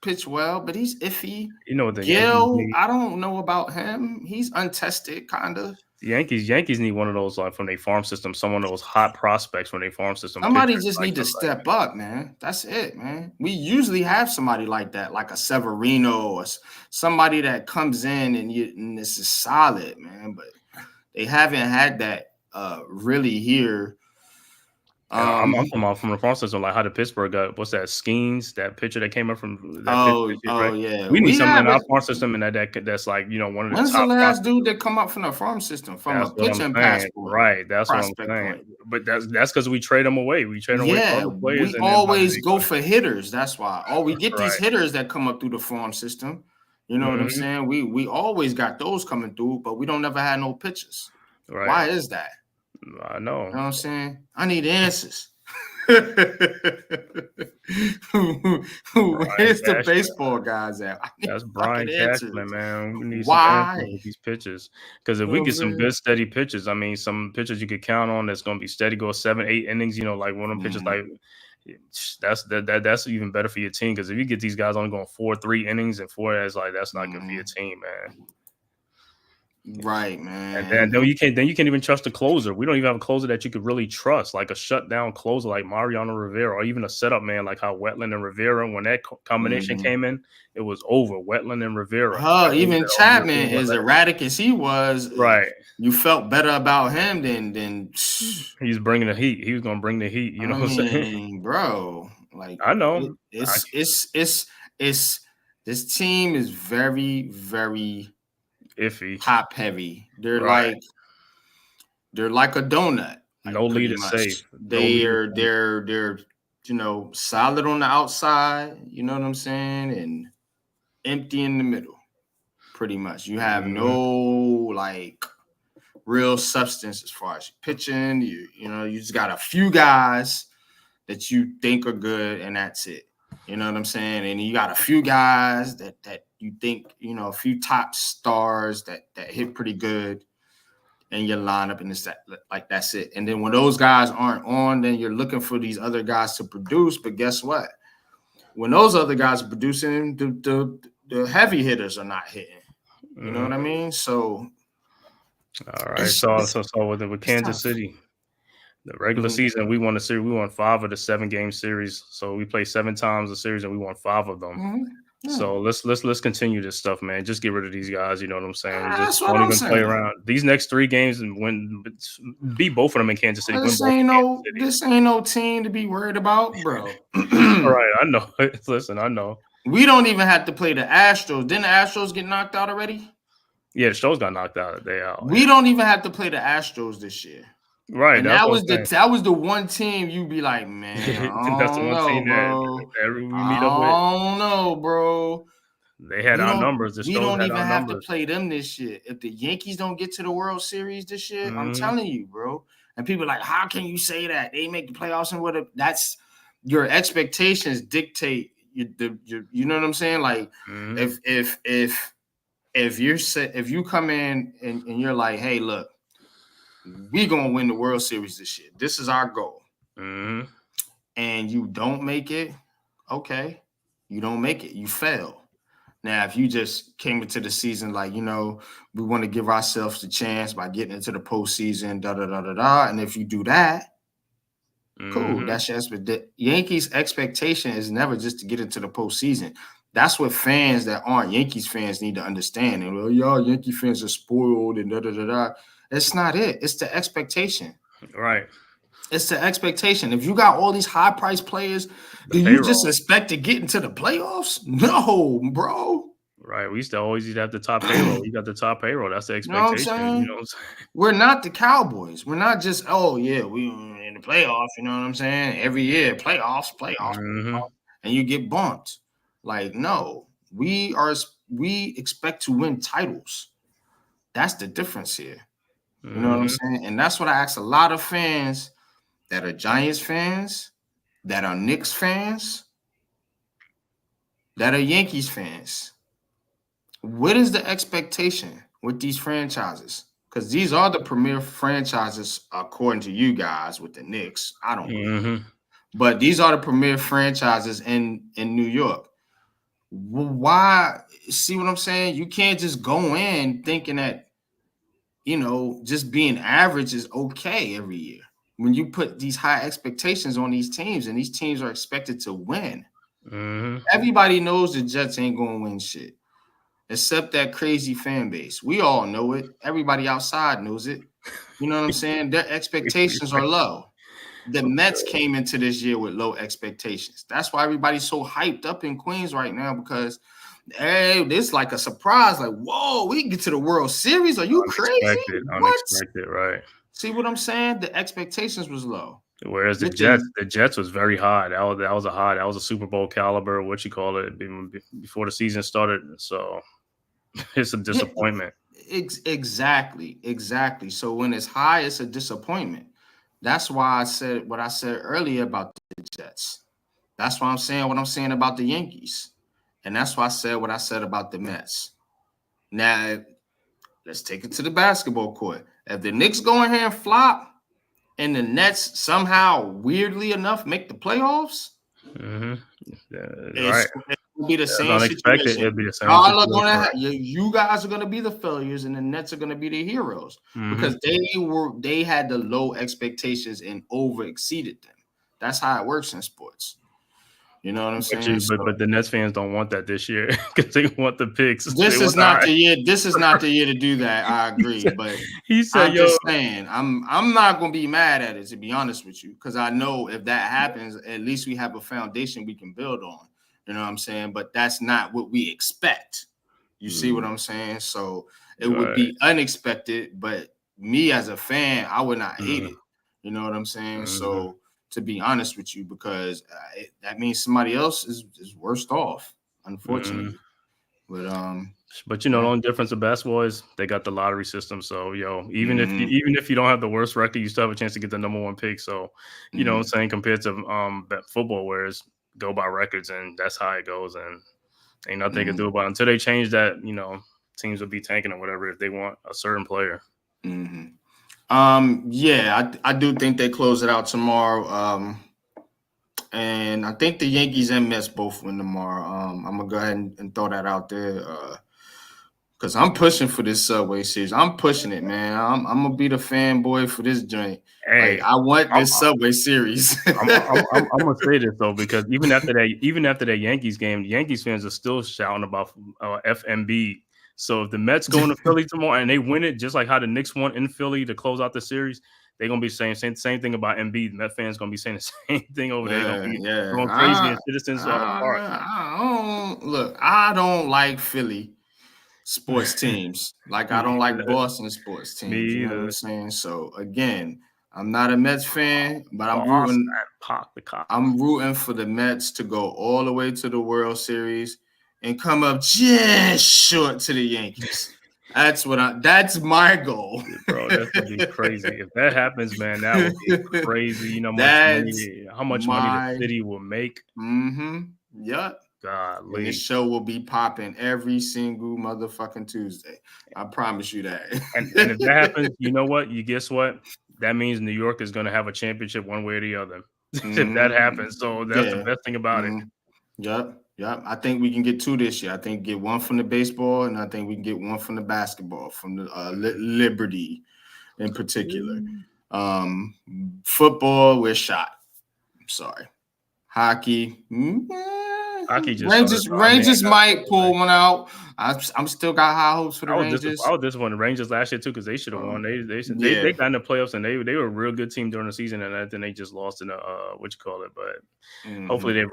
pitched well, but he's iffy. You know what the Gil, I don't know about him. He's untested, kind of. The Yankees need one of those like from their farm system, someone of those hot prospects from their farm system. Somebody just need to step up, man. That's it, man. We usually have somebody like that, like a Severino or somebody that comes in and this is solid, man. But they haven't had that really here. I'm from the farm system. Like how did Pittsburgh got what's that Skeens, that pitcher that came up from that right? Yeah. We need something in our farm system and that's like one of the when's top the last dude that come up from the farm system from a pitching passport? Right, that's what I'm saying. But that's because we trade them away. We trade them away for other players. We always go for hitters. That's why. We get these hitters that come up through the farm system. You know what I'm saying? We always got those coming through, but we don't never had no pitchers. Right. Why is that? I know. You know what I'm saying? I need answers. Where's the baseball guys at? That's Brian Cashman, man. We need some answers with these pitches. Because if we get some good, steady pitches, I mean, some pitchers you could count on that's going to be steady, go 7-8 innings, like one of them pitchers, like that's even better for your team. Because if you get these guys only going 4-3 innings and 4, that's not good for your team, man. Right, man. And then you can't even trust the closer. We don't even have a closer that you could really trust, like a shutdown closer like Mariano Rivera, or even a setup man like how Wetland and Rivera, when that combination came in, it was over. Wetland and Rivera. Even Chapman, as erratic as he was, right? You felt better about him than he's bringing the heat. He was gonna bring the heat. You know what I'm saying, bro? Like I know it's this team is very, very iffy, top heavy. They're like a donut. No lead is safe. They're solid on the outside. You know what I'm saying, and empty in the middle. Pretty much, you have no like real substance as far as pitching. You just got a few guys that you think are good, and that's it. You know what I'm saying? And you got a few guys that you think, a few top stars that hit pretty good, and your lineup, and that's it. And then when those guys aren't on, then you're looking for these other guys to produce. But guess what? When those other guys are producing, the heavy hitters are not hitting. You know what I mean? So, all right. So with Kansas City, the regular season, we won a series. We won 5 of the 7-game series. So we played 7 times the series, and we won 5 of them. Yeah. So let's continue this stuff, man. Just get rid of these guys. You know what I'm saying? Just don't even play around. These next 3 games and beat both of them in Kansas City. This ain't no team to be worried about, bro. All right, I know. Listen, I know. We don't even have to play the Astros. Didn't the Astros get knocked out already? Yeah, the Astros got knocked out. They out. We don't even have to play the Astros this year. Right. And that was the one team you'd be like, man, that's the one team bro. I don't know, bro. They had our numbers. We don't even have to play them this year. If the Yankees don't get to the World Series this year, I'm telling you, bro. And people are like, how can you say that? They make the playoffs and whatever. That's your expectations dictate you know what I'm saying? Like if you come in and you're like, hey, look, we gonna win the World Series this year. This is our goal. And you don't make it, okay. You don't make it. You fail. Now, if you just came into the season like, we want to give ourselves a chance by getting into the postseason, and if you do that, cool. That's your the Yankees' expectation is never just to get into the postseason. That's what fans that aren't Yankees fans need to understand. And well, y'all Yankee fans are spoiled and It's not it. It's the expectation. Right. It's the expectation. If you got all these high-priced players, do you just expect to get into the playoffs? No, bro. Right. We used to always have the top payroll. You got the top payroll. That's the expectation. You know what I'm saying? We're not the Cowboys. We're not just, we in the playoffs. You know what I'm saying? Every year, playoffs, and you get bumped. Like, no, we expect to win titles. That's the difference here. You know what I'm saying? And that's what I ask a lot of fans that are Giants fans, that are Knicks fans, that are Yankees fans. What is the expectation with these franchises? Because these are the premier franchises, according to you guys, with the Knicks. I don't know. But these are the premier franchises in New York. Why? See what I'm saying? You can't just go in thinking that, just being average is okay every year. When you put these high expectations on these teams, and these teams are expected to win. Everybody knows the Jets ain't going to win shit, except that crazy fan base. We all know it. Everybody outside knows it. You know what I'm saying? Their expectations are low. The Mets came into this year with low expectations. That's why everybody's so hyped up in Queens right now, because this like a surprise. Like, whoa, we can get to the World Series. Are you crazy? Unexpected, right? See what I'm saying? The expectations was low. Whereas the Jets was very high. That was a Super Bowl caliber, what you call it, before the season started. So it's a disappointment. Exactly. So when it's high, it's a disappointment. That's why I said what I said earlier about the Jets. That's why I'm saying what I'm saying about the Yankees. And that's why I said what I said about the Mets. Now, let's take it to the basketball court. If the Knicks go in here and flop, and the Nets somehow, weirdly enough, make the playoffs, right. It'll be the same situation. It'll be the same you guys are going to be the failures, and the Nets are going to be the heroes, because they had the low expectations and over exceeded them. That's how it works in sports. You know what I'm saying? But the Nets fans don't want that this year, because they want the picks. This is not the year. This is not the year to do that. I agree, but he said, I'm just saying, I'm not gonna be mad at it, to be honest with you, because I know if that happens, at least we have a foundation we can build on. You know what I'm saying? But that's not what we expect. You see what I'm saying? So it would Right. be unexpected, but me as a fan, I would not hate it. You know what I'm saying? So to be honest with you, because that means somebody else is worse off, unfortunately. But you know, the only difference of basketball is they got the lottery system. So even if you don't have the worst record, you still have a chance to get the number one pick. So you know what I'm saying, compared to football, where it's go by records and that's how it goes, and ain't nothing they can do about it until they change that. You know, teams will be tanking or whatever if they want a certain player. Yeah, I do think they close it out tomorrow. And I think the Yankees and Mets both win tomorrow. I'm gonna go ahead and throw that out there. Because I'm pushing for this Subway Series. I'm pushing it, man. I'm gonna be the fanboy for this joint. Hey, like, I want this Subway Series. I'm gonna say this though, because even after that Yankees game, the Yankees fans are still shouting about FMB. So if the Mets go into Philly tomorrow and they win it, just like how the Knicks won in Philly to close out the series, they're gonna be saying same thing about MB. The Met fans gonna be saying the same thing over there. They're gonna be going crazy and Citizens Park. I don't like Philly sports teams. Like, I don't like Boston sports teams. You know what I'm saying? So again, I'm not a Mets fan, but I'm rooting for the Mets to go all the way to the World Series and come up just short to the Yankees. That's my goal. Bro, that's gonna be crazy. If that happens, man, that would be crazy. You know how much money the city will make. Yep. Golly. This show will be popping every single motherfucking Tuesday. I promise you that. and if that happens, you know what? Guess what? That means New York is going to have a championship one way or the other. If that happens. So that's the best thing about it. Yep. I think we can get two this year. I think get one from the baseball, and I think we can get one from the basketball, from the Liberty in particular. Football, we're shot. I'm sorry. Hockey. Rangers might pull one out. I'm still got high hopes for the Rangers. I was disappointed Rangers last year too, because they should have won. They got in the playoffs, and they were a real good team during the season, and then they just lost in the but hopefully they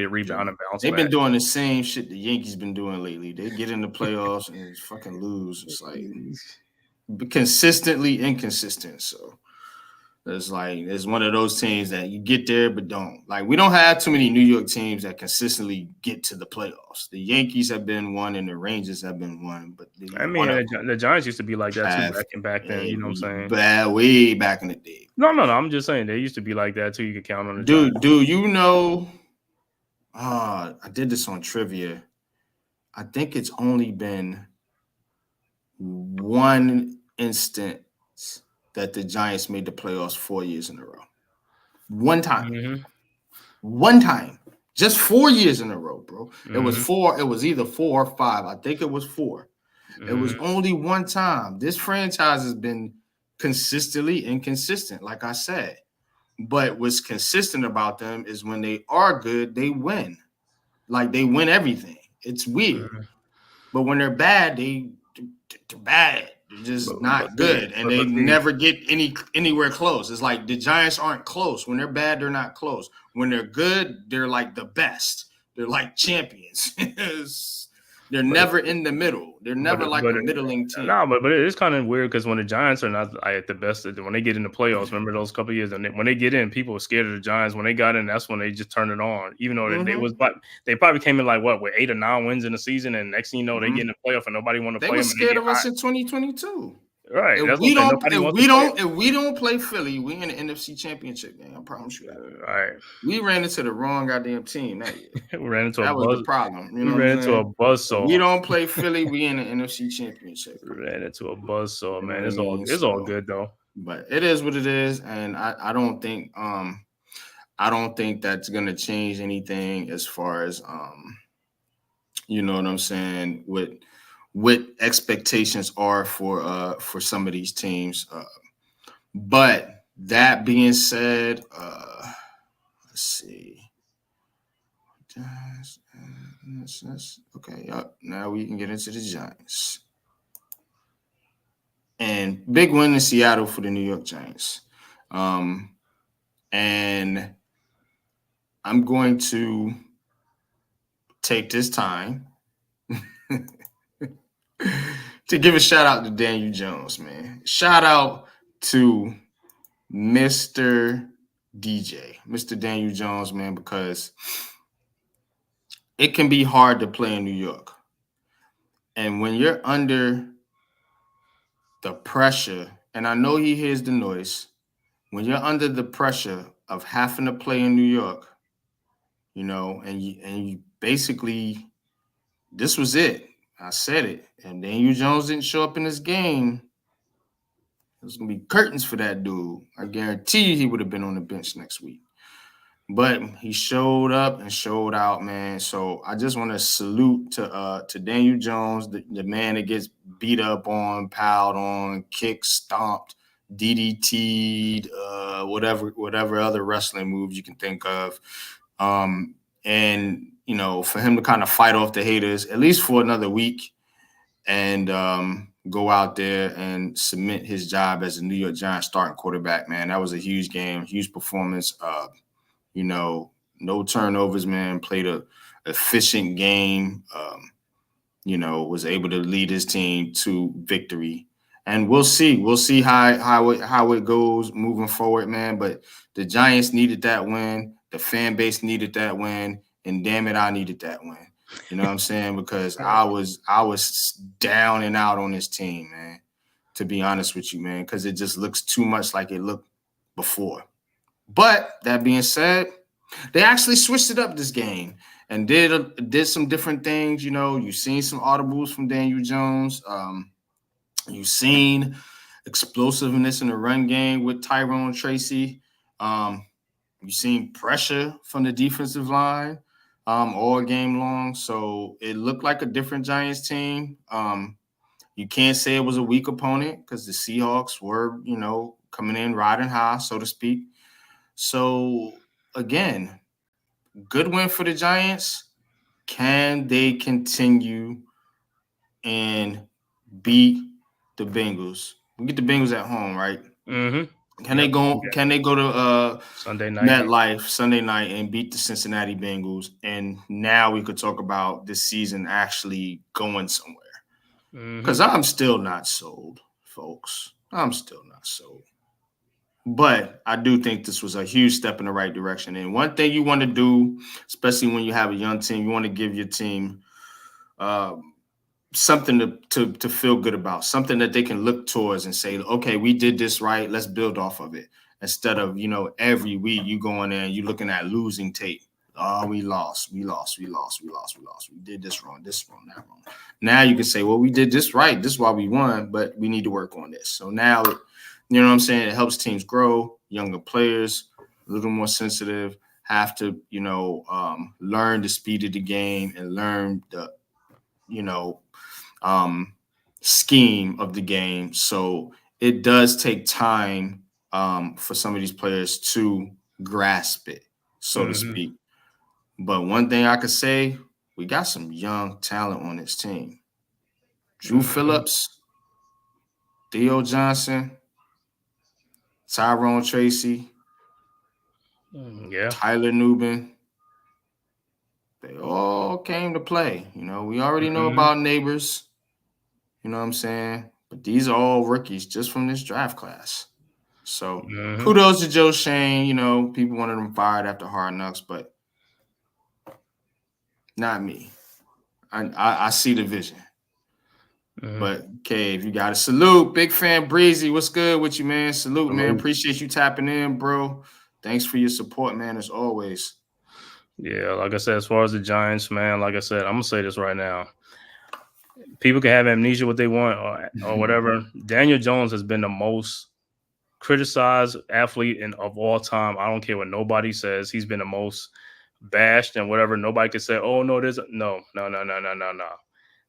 rebound and bounce. They've been doing the same shit the Yankees been doing lately. They get in the playoffs and fucking lose. It's like consistently inconsistent. So it's one of those teams that you get there but don't. Like, we don't have too many New York teams that consistently get to the playoffs. The Yankees have been one and the Rangers have been one. But the Giants used to be like that too back then. You know what I'm Way saying? back in the day. No. I'm just saying they used to be like that too. You could count on the Giants. Dude, you know? I did this on trivia. I think it's only been one instance that the Giants made the playoffs 4 years in a row. One time. One time. Just 4 years in a row, bro. It was 4. It was either 4 or 5. I think it was 4. It was only one time. This franchise has been consistently inconsistent, like I said. But what's consistent about them is when they are good, they win. Like, they win everything. It's weird. But when they're bad, they're bad. They're just not good, and they never get anywhere close. It's like the Giants aren't close. When they're bad, they're not close. When they're good, they're like the best. They're like champions. They're never in the middle. They're never a middling team. No, but it is kind of weird because when the Giants are not at the best, when they get in the playoffs, remember those couple of years, and when they get in, people were scared of the Giants. When they got in, that's when they just turned it on. Even though they probably came in with 8 or 9 wins in the season, and next thing you know, they get in the playoff and nobody wanted to play them. They were scared of us in 2022. Right. If we don't play Philly, we in the NFC Championship game. I promise you that. All right. We ran into the wrong goddamn team that year. That was the problem. We ran into a buzzsaw. We don't play Philly. We in the NFC Championship. We ran into a buzzsaw, man. It's all good though. But it is what it is, and I don't think that's gonna change anything as far as you know what I'm saying, what expectations are for some of these teams. But that being said, let's see. Okay, now we can get into the Giants. And big win in Seattle for the New York Giants. And I'm going to take this time to give a shout out to Daniel Jones, man. Shout out to Mr. DJ, Mr. Daniel Jones, man, because it can be hard to play in New York. And when you're under the pressure, and I know he hears the noise, when you're under the pressure of having to play in New York, you know, and you basically, this was it. I said it. And Daniel Jones didn't show up in this game. There's going to be curtains for that dude. I guarantee you he would have been on the bench next week. But he showed up and showed out, man. So I just want to salute to Daniel Jones, the man that gets beat up on, piled on, kicked, stomped, DDT'd, whatever other wrestling moves you can think of. And, you know, for him to kind of fight off the haters, at least for another week, and go out there and submit his job as a New York Giants starting quarterback, man. That was a huge game, huge performance. You know, no turnovers, man. Played a efficient game. You know, was able to lead his team to victory. And we'll see. We'll see how it goes moving forward, man. But the Giants needed that win. The fan base needed that win. And damn it, I needed that win. You know what I'm saying? Because I was down and out on this team, man. To be honest with you, man, because it just looks too much like it looked before. But that being said, they actually switched it up this game and did some different things. You know, you've seen some audibles from Daniel Jones. You've seen explosiveness in the run game with Tyrone Tracy. You've seen pressure from the defensive line all game long. So it looked like a different Giants team. You can't say it was a weak opponent because the Seahawks were, you know, coming in riding high, so to speak. So, again, good win for the Giants. Can they continue and beat the Bengals? We get the Bengals at home, right? Mm-hmm. Can they go to Sunday night MetLife Sunday night and beat the Cincinnati Bengals? And now we could talk about this season actually going somewhere. Because I'm still not sold, folks. I'm still not sold. But I do think this was a huge step in the right direction. And one thing you want to do, especially when you have a young team, you want to give your team something to feel good about, something that they can look towards and say, okay, we did this right. Let's build off of it. Instead of, you know, every week you go in there and you're looking at losing tape. Oh, we lost. We did this wrong, that wrong. Now you can say, well, we did this right. This is why we won, but we need to work on this. So now, you know what I'm saying? It helps teams grow, younger players, a little more sensitive, have to, you know, learn the speed of the game and learn the, you know, scheme of the game. So it does take time for some of these players to grasp it, so to speak. But one thing I could say, we got some young talent on this team. Drew Phillips, Theo Johnson, Tyrone Tracy, Tyler Nubin. They all came to play. You know, we already know about neighbors. You know what I'm saying? But these are all rookies just from this draft class. So kudos to Joe Shane. You know, people wanted him fired after Hard Knocks, but not me. I see the vision. But Cave, you got to salute. Big fan Breezy. What's good with you, man? Salute, man. Appreciate you tapping in, bro. Thanks for your support, man, as always. Yeah, like I said, as far as the Giants, man, like I said, I'm going to say this right now. People can have amnesia what they want or whatever. Daniel Jones has been the most criticized athlete of all time. I don't care what nobody says. He's been the most bashed and whatever. Nobody can say, oh, no, no.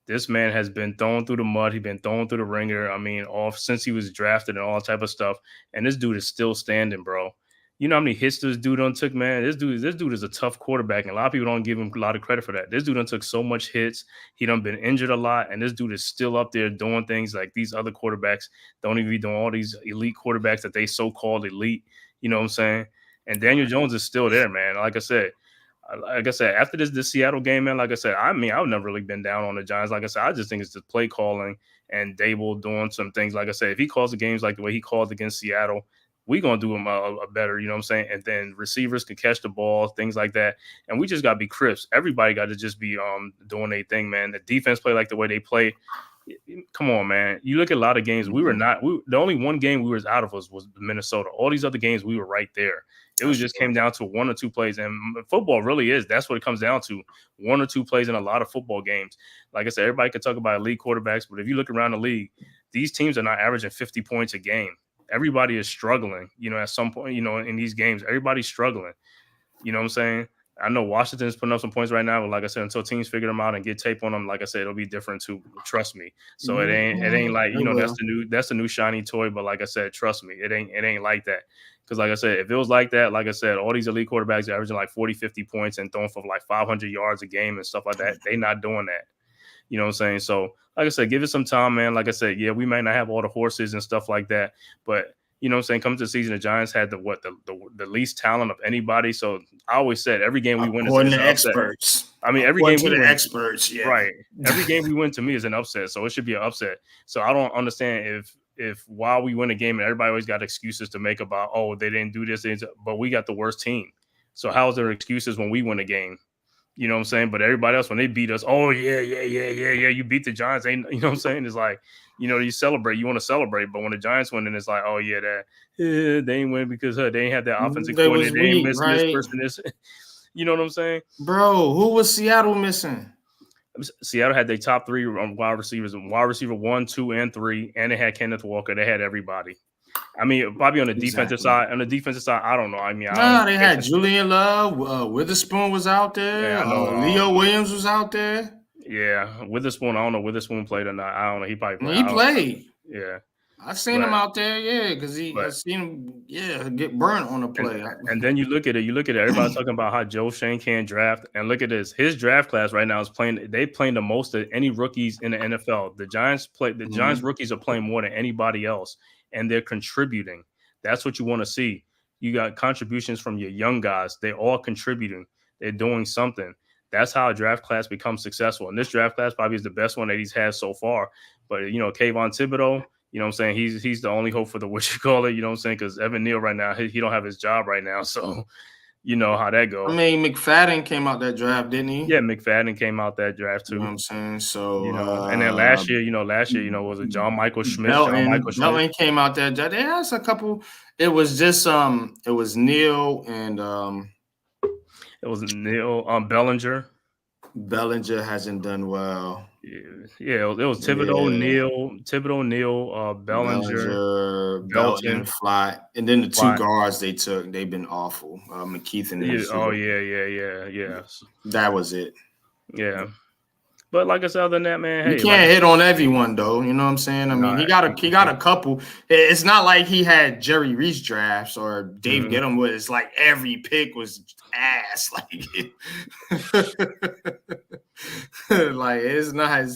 This man has been thrown through the mud. He's been thrown through the ringer. I mean, since he was drafted and all type of stuff. And this dude is still standing, bro. You know how many hits this dude done took, man? This dude is a tough quarterback, and a lot of people don't give him a lot of credit for that. This dude done took so much hits. He done been injured a lot, and this dude is still up there doing things like these other quarterbacks don't even be doing, all these elite quarterbacks that they so-called elite. You know what I'm saying? And Daniel Jones is still there, man. Like I said, like I said, after this Seattle game, man, like I said, I mean, I've never really been down on the Giants. Like I said, I just think it's the play calling and Dable doing some things. Like I said, if he calls the games like the way he called against Seattle, we're going to do him a better, you know what I'm saying? And then receivers can catch the ball, things like that. And we just got to be crisp. Everybody got to just be doing their thing, man. The defense play like the way they play. Come on, man. You look at a lot of games. The only one game we was out of was Minnesota. All these other games, we were right there. It was just came down to 1 or 2 plays. And football really is. That's what it comes down to. 1 or 2 plays in a lot of football games. Like I said, everybody can talk about elite quarterbacks, but if you look around the league, these teams are not averaging 50 points a game. Everybody is struggling, at some point, in these games. Everybody's struggling. You know what I'm saying? I know Washington's putting up some points right now, but like I said, until teams figure them out and get tape on them, like I said, it'll be different too. Trust me. So it ain't like, that's the new shiny toy. But like I said, trust me, it ain't like that. Because like I said, if it was like that, like I said, all these elite quarterbacks are averaging like 40, 50 points and throwing for like 500 yards a game and stuff like that. They not doing that. You know what I'm saying? So like I said, give it some time, man. Like I said, yeah, we might not have all the horses and stuff like that, but you know what I'm saying? Comes to the season, the Giants had the least talent of anybody. So I always said every game we win is an experts. I mean, every game we win, experts, yeah. Right. Every game we win to me is an upset. So it should be an upset. So I don't understand if while we win a game and everybody always got excuses to make about, oh, they didn't do this, but we got the worst team. So how is there excuses when we win a game? You know what I'm saying? But everybody else, when they beat us, oh, yeah, you beat the Giants. You know what I'm saying? It's like, you celebrate. You want to celebrate. But when the Giants win, then it's like, oh, yeah, they ain't win because they ain't had that offensive coordinator. They ain't missing this person. This. You know what I'm saying? Bro, who was Seattle missing? Seattle had their top 3 wide receivers, wide receiver 1, 2, and 3, and they had Kenneth Walker. They had everybody. I mean, probably on the defensive side. On the defensive side, I don't know. I mean, they had Julian Love. Witherspoon was out there. Yeah, Leo Williams was out there. Yeah, Witherspoon. I don't know if Witherspoon played or not. I don't know. He probably he played. Yeah, I seen him out there. Yeah, because I seen him. Yeah, get burnt on the play. And then you look at it. Everybody's talking about how Joe Shane can't draft. And look at this. His draft class right now is playing. They playing the most of any rookies in the NFL. The Giants play. The Giants rookies are playing more than anybody else. And they're contributing. That's what you want to see. You got contributions from your young guys. They're all contributing. They're doing something. That's how a draft class becomes successful. And this draft class probably is the best one that he's had so far. But, Kayvon Thibodeau, you know what I'm saying? He's the only hope for the what you call it, you know what I'm saying? Because Evan Neal right now, he don't have his job right now. So, you know how that goes. I mean, McFadden came out that draft, didn't he? Yeah, McFadden came out that draft too. You know what I'm saying? So, and then last year, was it John Michael Schmidt? Melton came out that draft. They had a couple. It was just it was Neal and it was Neal Bellinger. Bellinger hasn't done well. Yeah, it was Thibodeau, Neal, Bellinger, Belton, Fly, and then the 2 guards they took, they've been awful. McKeith and yeah. That was it. Yeah, but like I said, other than that, man, you can't hit on everyone though. You know what I'm saying? I mean, he got a couple. It's not like he had Jerry Reese drafts or Dave Get'em where it's like every pick was ass. Like it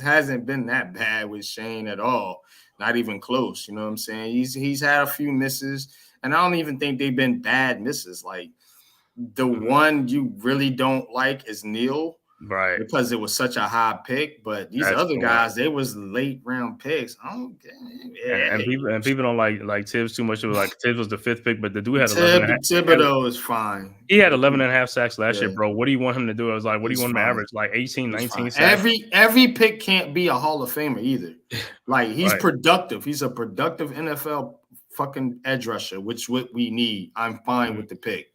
hasn't been that bad with Shane at all. Not even close. You know what I'm saying? He's had a few misses, and I don't even think they've been bad misses. Like the one you really don't like is Neal. Right, because it was such a high pick, but these other guys, they was late round picks. I don't get it. And people don't like Tibbs too much. It was like Tibbs was the 5th pick, but the dude had 11. Thibodeau is fine. He had 11.5 sacks last year, bro. What do you want him to do? I was like, what do you want him to average? Like 18, 19 sacks? Every pick can't be a Hall of Famer either. Like he's productive. He's a productive NFL fucking edge rusher, which what we need. I'm fine with the pick.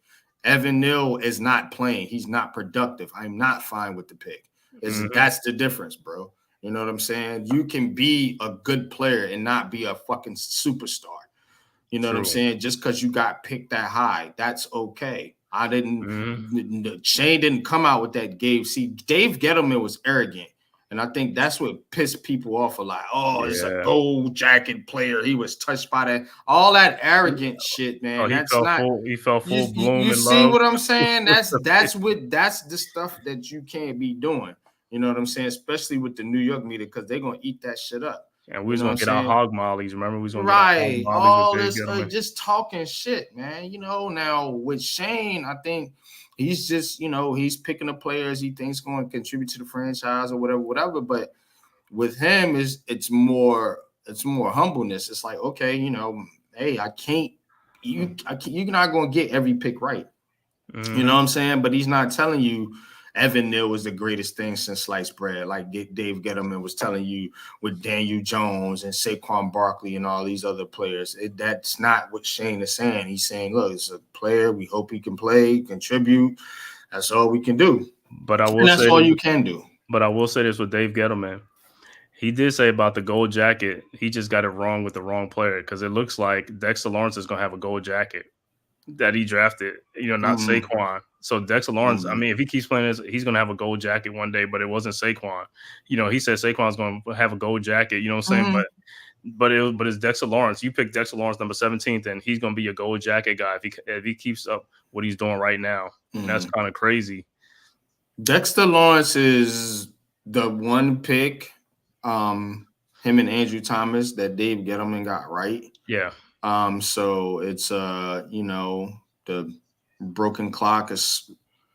Evan Neal is not playing. He's not productive. I'm not fine with the pick. That's the difference, bro. You know what I'm saying? You can be a good player and not be a fucking superstar. You know what I'm saying? Just because you got picked that high, that's okay. I didn't. Shane didn't come out with that. Dave Gettleman was arrogant. And I think that's what pissed people off a lot. Oh, it's a gold jacket player. He was touched by that. All that arrogant shit, man. He fell full bloom in love. You see what I'm saying? That's the stuff that you can't be doing. You know what I'm saying? Especially with the New York media, because they're gonna eat that shit up. And we was gonna get our hog mollies. Remember, we was gonna get our hog mollies all with this just talking shit, man. Now with Shane, I think he's just he's picking the players he thinks going to contribute to the franchise or whatever. But with him, it's more humbleness. It's like, okay, hey, I can't. You're not gonna get every pick right. Mm-hmm. You know what I'm saying? But he's not telling you Evan Neal was the greatest thing since sliced bread, like Dave Gettleman was telling you with Daniel Jones and Saquon Barkley and all these other players. That's not what Shane is saying. He's saying, look, it's a player. We hope he can play, contribute. That's all we can do. But I will say that's all you can do. But I will say this with Dave Gettleman. He did say about the gold jacket, he just got it wrong with the wrong player because it looks like Dexter Lawrence is going to have a gold jacket that he drafted, not Saquon. So Dexter Lawrence, I mean, if he keeps playing this, he's going to have a gold jacket one day, but it wasn't Saquon. He said Saquon's going to have a gold jacket, you know what I'm saying? But it's Dexter Lawrence. You pick Dexter Lawrence number 17th, and he's going to be a gold jacket guy if he keeps up what he's doing right now. And that's kind of crazy. Dexter Lawrence is the one pick, him and Andrew Thomas, that Dave Gettleman got right. Yeah. So it's the broken clock is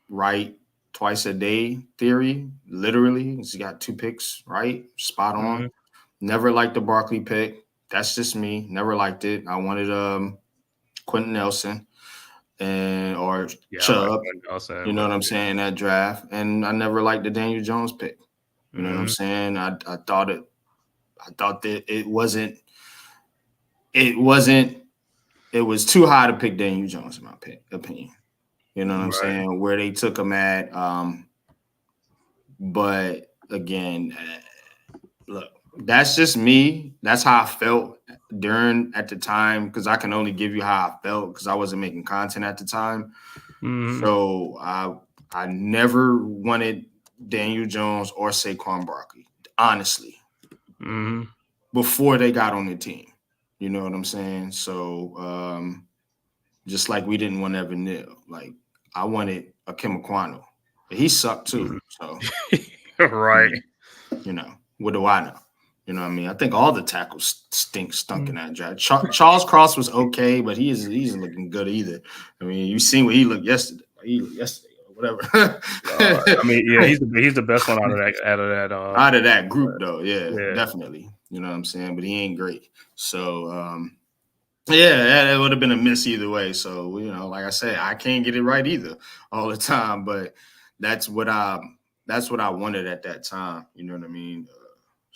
right twice a day theory. Literally, he's got 2 picks right, spot on. Never liked the Barkley pick. That's just me. Never liked it. I wanted Quentin Nelson or Chubb. You know what I'm saying? That draft, and I never liked the Daniel Jones pick. You know what I'm saying? I thought that it wasn't. It was too high to pick Daniel Jones, in my opinion. You know what I'm saying? Where they took him at. But again, look, that's just me. That's how I felt at the time, because I can only give you how I felt because I wasn't making content at the time. So I never wanted Daniel Jones or Saquon Barkley, honestly, before they got on the team. You know what I'm saying? So just like we didn't want Evan Neal. Like, I wanted Akim Ekwonu. He sucked too. So right. What do I know? You know what I mean? I think all the tackles stunk in that draft. Charles Cross was okay, but he isn't looking good either. I mean, you seen what he looked yesterday. Whatever. I mean, yeah, he's the best one out of that group, though. Yeah, definitely. You know what I'm saying? But he ain't great. So it would have been a miss either way. So like I said, I can't get it right either all the time. But that's what I wanted at that time. You know what I mean?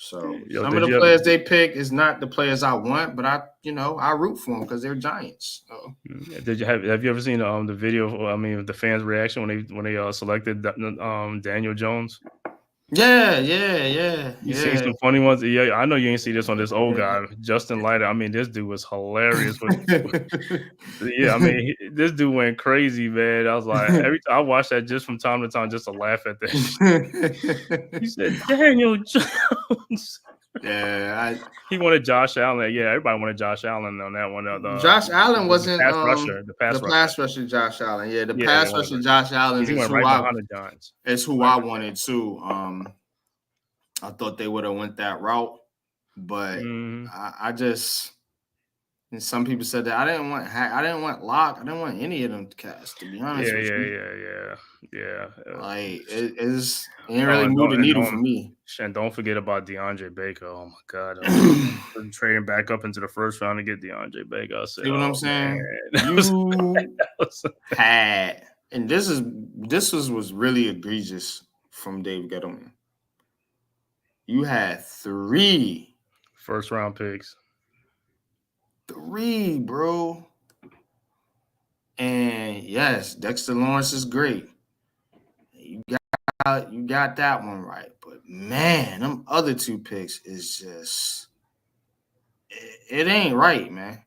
So some of the players they pick is not the players I want, but I root for them because they're Giants. So. Have you ever seen the video? I mean, the fans' reaction when they selected Daniel Jones? Yeah. You seen some funny ones? Yeah, I know you ain't see this on this old guy, Justin Leiter. I mean, this dude was hilarious. I mean, this dude went crazy, man. I was like, I watched that just from time to time just to laugh at that. He said, Daniel Jones. Yeah, he wanted Josh Allen. Yeah, everybody wanted Josh Allen on that one. Josh Allen wasn't the pass rusher. The pass rusher, Josh Allen. Yeah, pass rusher, Josh Allen is who behind the Giants. It's who I wanted too. I thought they would have went that route, but I just. And some people said that I didn't want Locke. I didn't want any of them cast, to be honest with you. Yeah. Like it ain't really moved the needle for me. And don't forget about DeAndre Baker. Oh my God, trading back up into the first round to get DeAndre Baker. See what I'm saying? You had, and this was really egregious from Dave Gettleman. You had 3 first-round picks. 3, bro. And yes, Dexter Lawrence is great. You got that one right. But man, them other 2 picks is just it ain't right, man.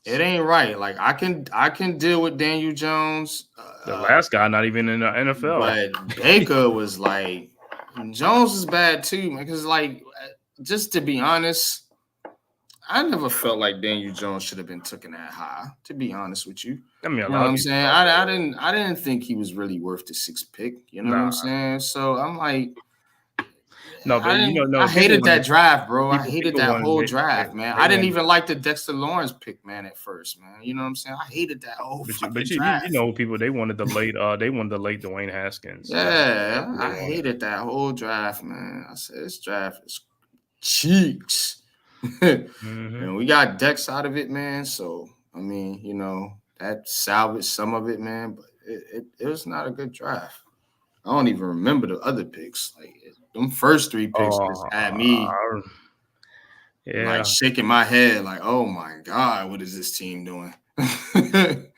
It ain't right. Like I can deal with Daniel Jones. The last guy not even in the NFL. But Baker was like, Jones is bad too, man. Because like, just to be honest, I never felt like Daniel Jones should have been taken that high, to be honest with you. I mean, you know what I'm saying? I didn't think he was really worth the 6th pick. You know what I'm saying? So I'm like, No, but I hated that draft, bro. I hated people that wanted whole it. draft, man. I didn't even like the Dexter Lawrence pick, man, at first, man. You know what I'm saying? I hated that whole But draft. you know people they wanted the late Dwayne Haskins. Yeah, I hated that whole draft, man. I said this draft is cheeks. And we got Dex out of it, man. So I mean, you know, that salvaged some of it, man. But it was not a good draft. I don't even remember the other picks. Like them first 3 picks just had me like shaking my head, like, oh my God, what is this team doing? Then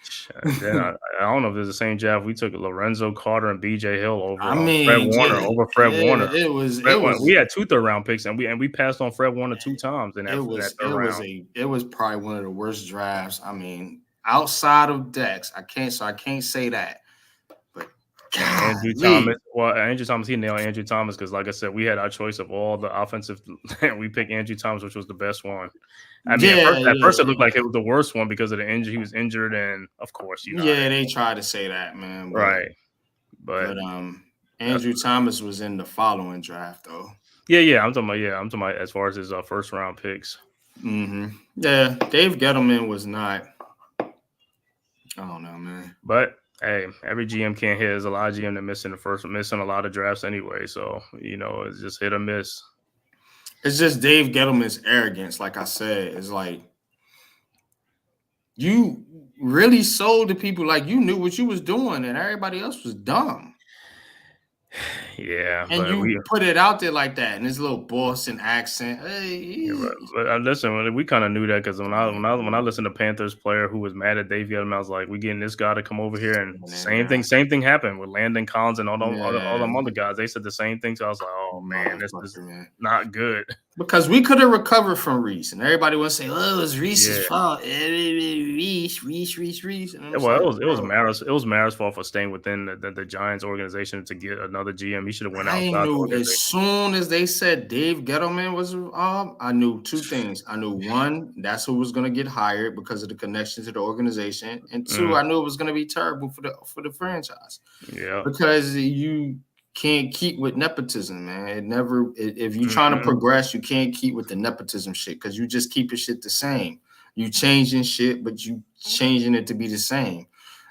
I don't know if it's the same draft. We took Lorenzo Carter and BJ Hill over Fred Warner. It was we had 2 third-round picks and we passed on Fred Warner 2 times in that third round. It was probably one of the worst drafts. I mean, outside of Dex, I can't say that. Andrew Thomas, he nailed Andrew Thomas because, like I said, we had our choice of all the offensive. We picked Andrew Thomas, which was the best one. I mean, at first it looked like it was the worst one because of the injury. He was injured, and of course, you know. Yeah, they tried to say that, man. But Andrew Thomas was in the following draft, though. Yeah. I'm talking about as far as his first round picks. Mm-hmm. Yeah, Dave Gettleman was not. I don't know, man. But hey, every GM can't hit. There's a lot of GM that missing a lot of drafts anyway. So, you know, it's just hit or miss. It's just Dave Gettleman's arrogance. Like I said, it's like you really sold to people like you knew what you was doing and everybody else was dumb. Yeah, and you put it out there like that in his little Boston accent. Hey, but listen, we kind of knew that because when I listened to Panthers player who was mad at Dave Gettleman, I was like, we getting this guy to come over here, and same thing happened with Landon Collins and all them other guys. They said the same thing, so I was like, oh man, this is not good. Because we could have recovered from Reese, and everybody would say, "Oh, it was Reese's fault." Reese. Well, it was Mara's fault for staying within the Giants organization to get another GM. He should have went outside. I knew as soon as they said Dave Gettleman was I knew 2 things. I knew 1, that's who was going to get hired because of the connection to the organization, and 2, I knew it was going to be terrible for the franchise. Yeah, because you can't keep with nepotism, man. If you're trying to progress, you can't keep with the nepotism shit because you just keep your shit the same. You changing shit, but you changing it to be the same.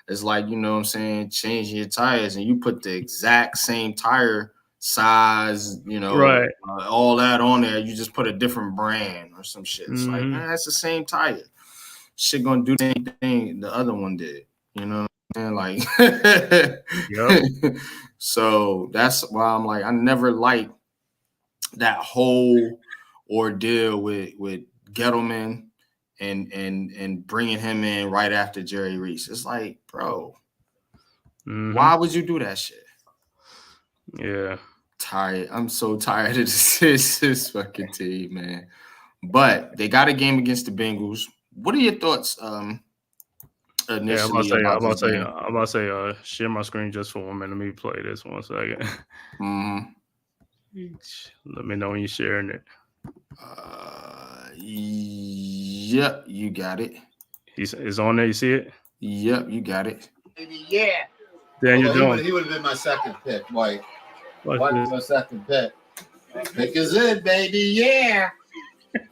It's like, you know what I'm saying, changing your tires and you put the exact same tire size, you know, right. All that on there. You just put a different brand or some shit. It's like, man, that's the same tire. Shit gonna do the same thing the other one did. You know what I'm saying? Like, So that's why I'm like, I never liked that whole ordeal with Gettleman and bringing him in right after Jerry Reese. It's like, bro, why would you do that shit? Yeah. Tired. I'm so tired of this fucking team, man. But they got a game against the Bengals. What are your thoughts? Initially, I'm about to say, share my screen just for 1 minute. Let me play this 1 second. Let me know when you're sharing it. Yep, you got it. It's on there. You see it? Yep, you got it. Yeah. Daniel Jones. He would have been my second pick, Mike. Mike was my second pick. Pick is in, baby. Yeah.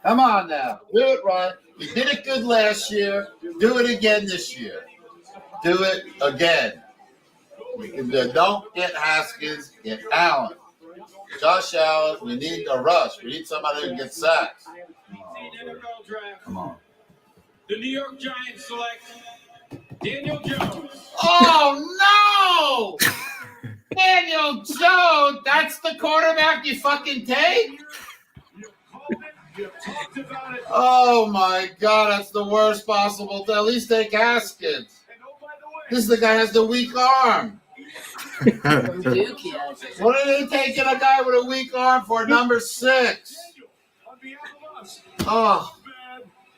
Come on now. Do it right. You did it good last year. Do it again this year. Do it again. Don't get Haskins. Get Allen. Josh Allen. We need a rush. We need somebody who gets sacks. Come on. The New York Giants select Daniel Jones. Oh, no! Daniel Jones, that's the quarterback you fucking take? Oh, my God, that's the worst possible thing. At least take Haskins. This is the guy who has the weak arm. What are they taking a guy with a weak arm for number 6? Oh.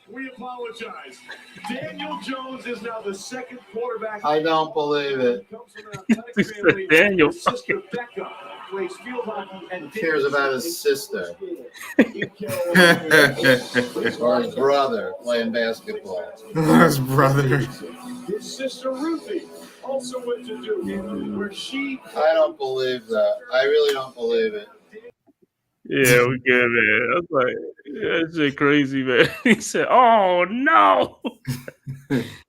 We apologize. Daniel Jones is now the second quarterback. I don't believe it. Daniel. Sister Becca plays field hockey and Who cares about his sister? Or his brother playing basketball. His brother. His sister Ruthie also went to Duke, where she. I don't believe that. I really don't believe it. Yeah, we good, man. I was like, that shit crazy, man. He said, "Oh no,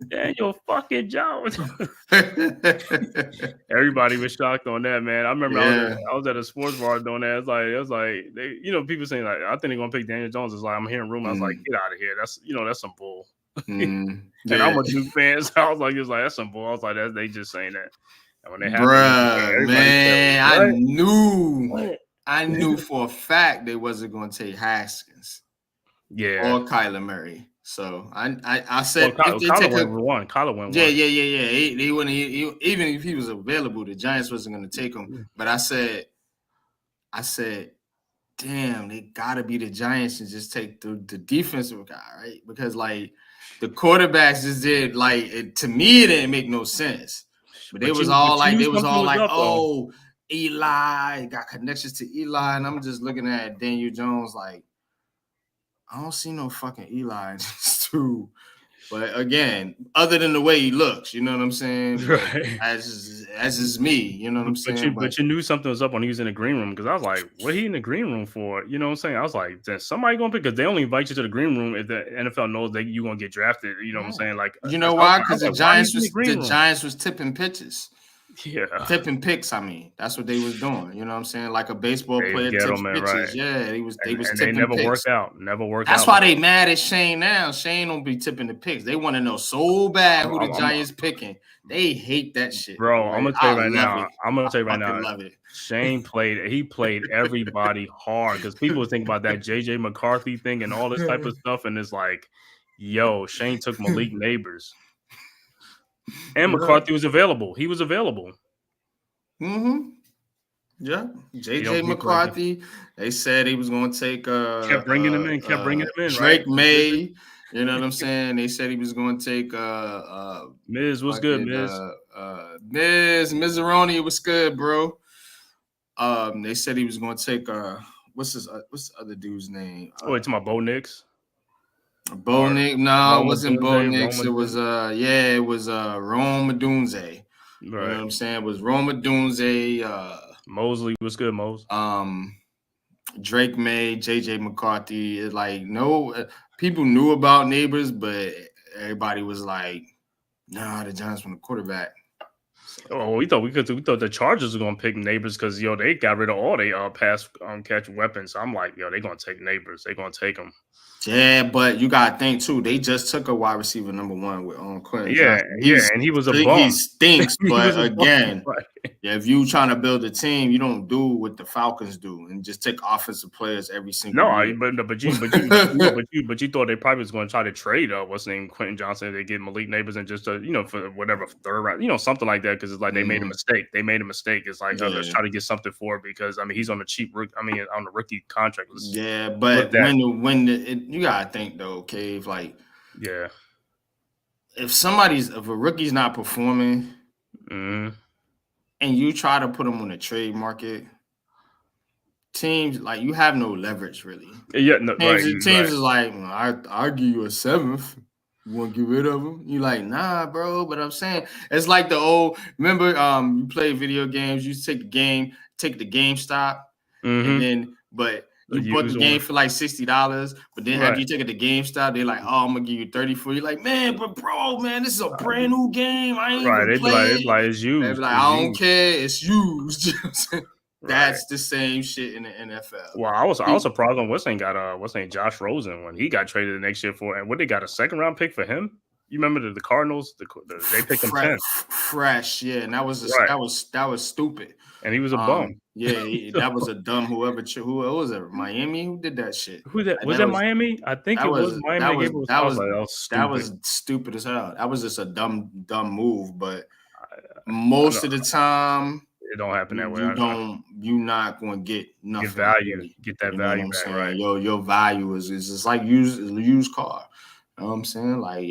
Daniel fucking Jones." Everybody was shocked on that, man. I remember Yeah. I was at a sports bar doing that. It was like they, people saying like, I think they're gonna pick Daniel Jones. It's like I'm hearing rumors. I was like, get out of here. That's some bull. And Yeah. I'm a Duke fan, so I was like, that's some bull. I was like, they just saying that. And when they happened, Bruh, man, said, I knew for a fact they wasn't going to take Haskins, or Kyler Murray. So I said, well, Kyler went one. Kyler went yeah, one. yeah. They wouldn't even if he was available, the Giants wasn't going to take him. But I said, damn, they gotta be the Giants and just take the defensive guy, right? Because like the quarterbacks just did to me it didn't make no sense. But they was all like, oh, Eli got connections to Eli, and I'm just looking at Daniel Jones like, I don't see no fucking Eli in this too. But again, other than the way he looks, you know what I'm saying? Right. As is me, you know what I'm saying? But you knew something was up when he was in the green room, because I was like, what he in the green room for? You know what I'm saying? I was like, is somebody going to pick? Because they only invite you to the green room if the NFL knows that you're going to get drafted. You know what I'm saying? Like, you know why? Because the Giants was tipping pitches. Yeah. Tipping picks, I mean. That's what they was doing. You know what I'm saying? Like a baseball player tips pitches. Right. Yeah, they was tipping picks. They never worked out. Never worked out. That's why they mad at Shane now. Shane don't be tipping the picks. They want to know so bad who the Giants picking. They hate that shit. Bro, I'm going to tell you right now. I love it. Shane played everybody hard, because people think about that JJ McCarthy thing and all this type of stuff, and it's like, yo, Shane took Malik Neighbors. And McCarthy was available. He was available. Mm-hmm. Yeah. JJ McCarthy. They said he was going to take kept bringing him in, Drake right? May. You know what I'm saying? They said he was going to take Miz. What's good, Miz? Mizaroni was good, bro. They said he was going to take what's the other dude's name? It's my Bo Nix. Bo Nix. No, it wasn't Bo Nix. It was it was Rome Odunze. Right. You know what I'm saying? It was Rome Odunze. Mosley was good, Mose. Drake May, JJ McCarthy. It's like people knew about Neighbors, but everybody was like, nah, the Giants want a quarterback. Oh, we thought the Chargers were gonna pick Neighbors because they got rid of all they pass catch weapons. So I'm like, they're gonna take Neighbors. They're gonna take them. Yeah, but you gotta think too. They just took a wide receiver #1 with Quentin. Yeah, and he was a bum. He stinks, but again, if you trying to build a team, you don't do what the Falcons do and just take offensive players every single year. But you thought they probably was going to try to trade what's his name, Quentin Johnson. They get Malik Neighbors and just for whatever third round, something like that, because it's like they made a mistake. It's like let's try to get something for it, because he's on on the rookie contract. But you gotta think though, Cave. Like, if a rookie's not performing, and you try to put them on the trade market, teams like you have no leverage really. Yeah, teams is like, I'll give you a 7th. You want to get rid of them? You like, nah, bro. But I'm saying it's like the old. Remember, you play video games. You take the GameStop, and then you bought the game for like $60, but then after you take it to GameStop, they're like, "Oh, I'm gonna give you 34." You're like, "Man, but bro, this is a brand new game. I ain't even playing." It's used. They're like, "I don't care. It's used." That's the same shit in the NFL. Well, I was surprised when what's name Josh Rosen when he got traded the next year for, and what they got a 2nd-round pick for him. You remember the Cardinals? They picked him 10th. Fresh, yeah, and that was stupid. And he was a bum. Yeah, that was a dumb who was it? Miami? Who did that shit? Was that Miami? I think it was Miami. That was stupid as hell. That was just a dumb move. But most of the time, it don't happen that way. You're not going to get nothing. Get that value back, right? Your value is just like used car. You know what I'm saying? Like,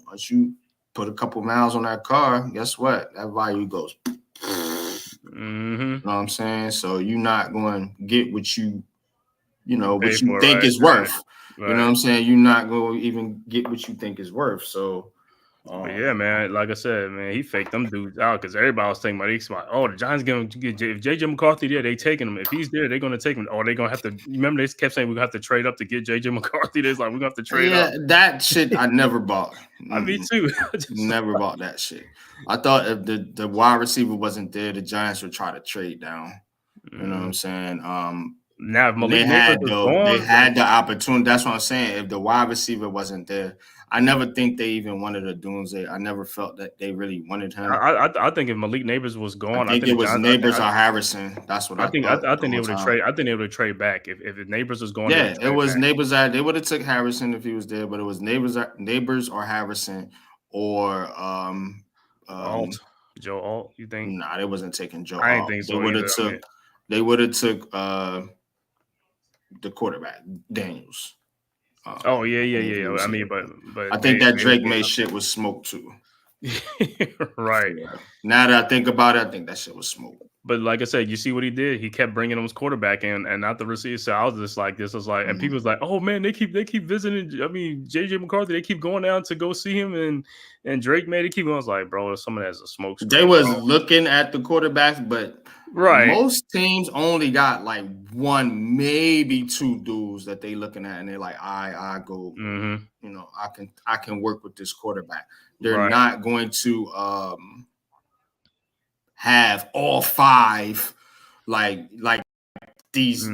once you put a couple miles on that car, guess what? That value goes. Mm-hmm. You know what I'm saying? So you're not going to get what you think is worth. Right. You know what I'm saying? You're not going to even get what you think is worth. So But yeah, man, like I said, man, he faked them dudes out because everybody was thinking about he's like, oh, the Giants going to get if JJ McCarthy there, they taking him. If he's there, they're going to take him. Or they're going to have to. Remember, they kept saying we're going to have to trade up to get JJ McCarthy. They're like, we're going to have to trade up. That shit I never bought. Me too. Never bought that shit. I thought if the wide receiver wasn't there, the Giants would try to trade down. You know what I'm saying? Now, if they had the opportunity. That's what I'm saying. If the wide receiver wasn't there, I never think they even wanted a Doomsday. I never felt that they really wanted him. I think if Malik Neighbors was gone, I think it was Neighbors or Harrison. That's what I thought. I think they would have trade. I think they would have trade back if Neighbors was gone. Yeah, it was Neighbors. They would have took Harrison if he was there, but it was Neighbors or Harrison or Alt. Joe Alt. You think? Nah, they wasn't taking Joe. I didn't think so. They would have took the quarterback Daniels. Yeah. I mean, but I think that Drake May shit was smoke too. Right. Yeah. Now that I think about it, I think that shit was smoke. But like I said, you see what he did. He kept bringing him his quarterback in, and not the receiver. So I was just like, this was like, and people was like, oh man, they keep visiting. I mean, JJ McCarthy, they keep going down to go see him, and Drake May, they keep going. I was like, bro, someone has a smoke screen. They was looking at the quarterbacks, but most teams only got like one, maybe two dudes that they looking at, and they're like, I go, you know, I can work with this quarterback. They're not going to have all five like these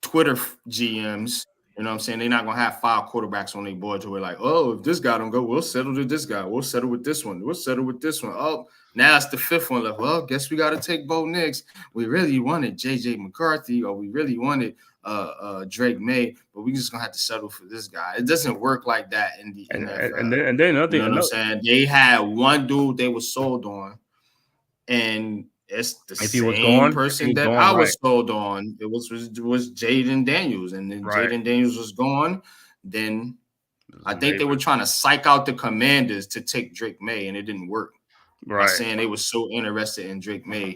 Twitter GMs. You know what I'm saying? They're not gonna have five quarterbacks on their board to where like, oh, if this guy don't go, we'll settle with this guy. We'll settle with this one. We'll settle with this one. Oh, now it's the fifth one left. Well, guess we got to take Bo Nix. We really wanted JJ McCarthy, or we really wanted Drake May, but we just gonna have to settle for this guy. It doesn't work like that in the NFL. And then another thing, you know what I'm saying? They had one dude they were sold on, and it's the same person that I was sold on. It was Jaden Daniels, and then Jaden Daniels was gone. Then I think they were trying to psych out the Commanders to take Drake May, and it didn't work. Right, saying they were so interested in Drake May,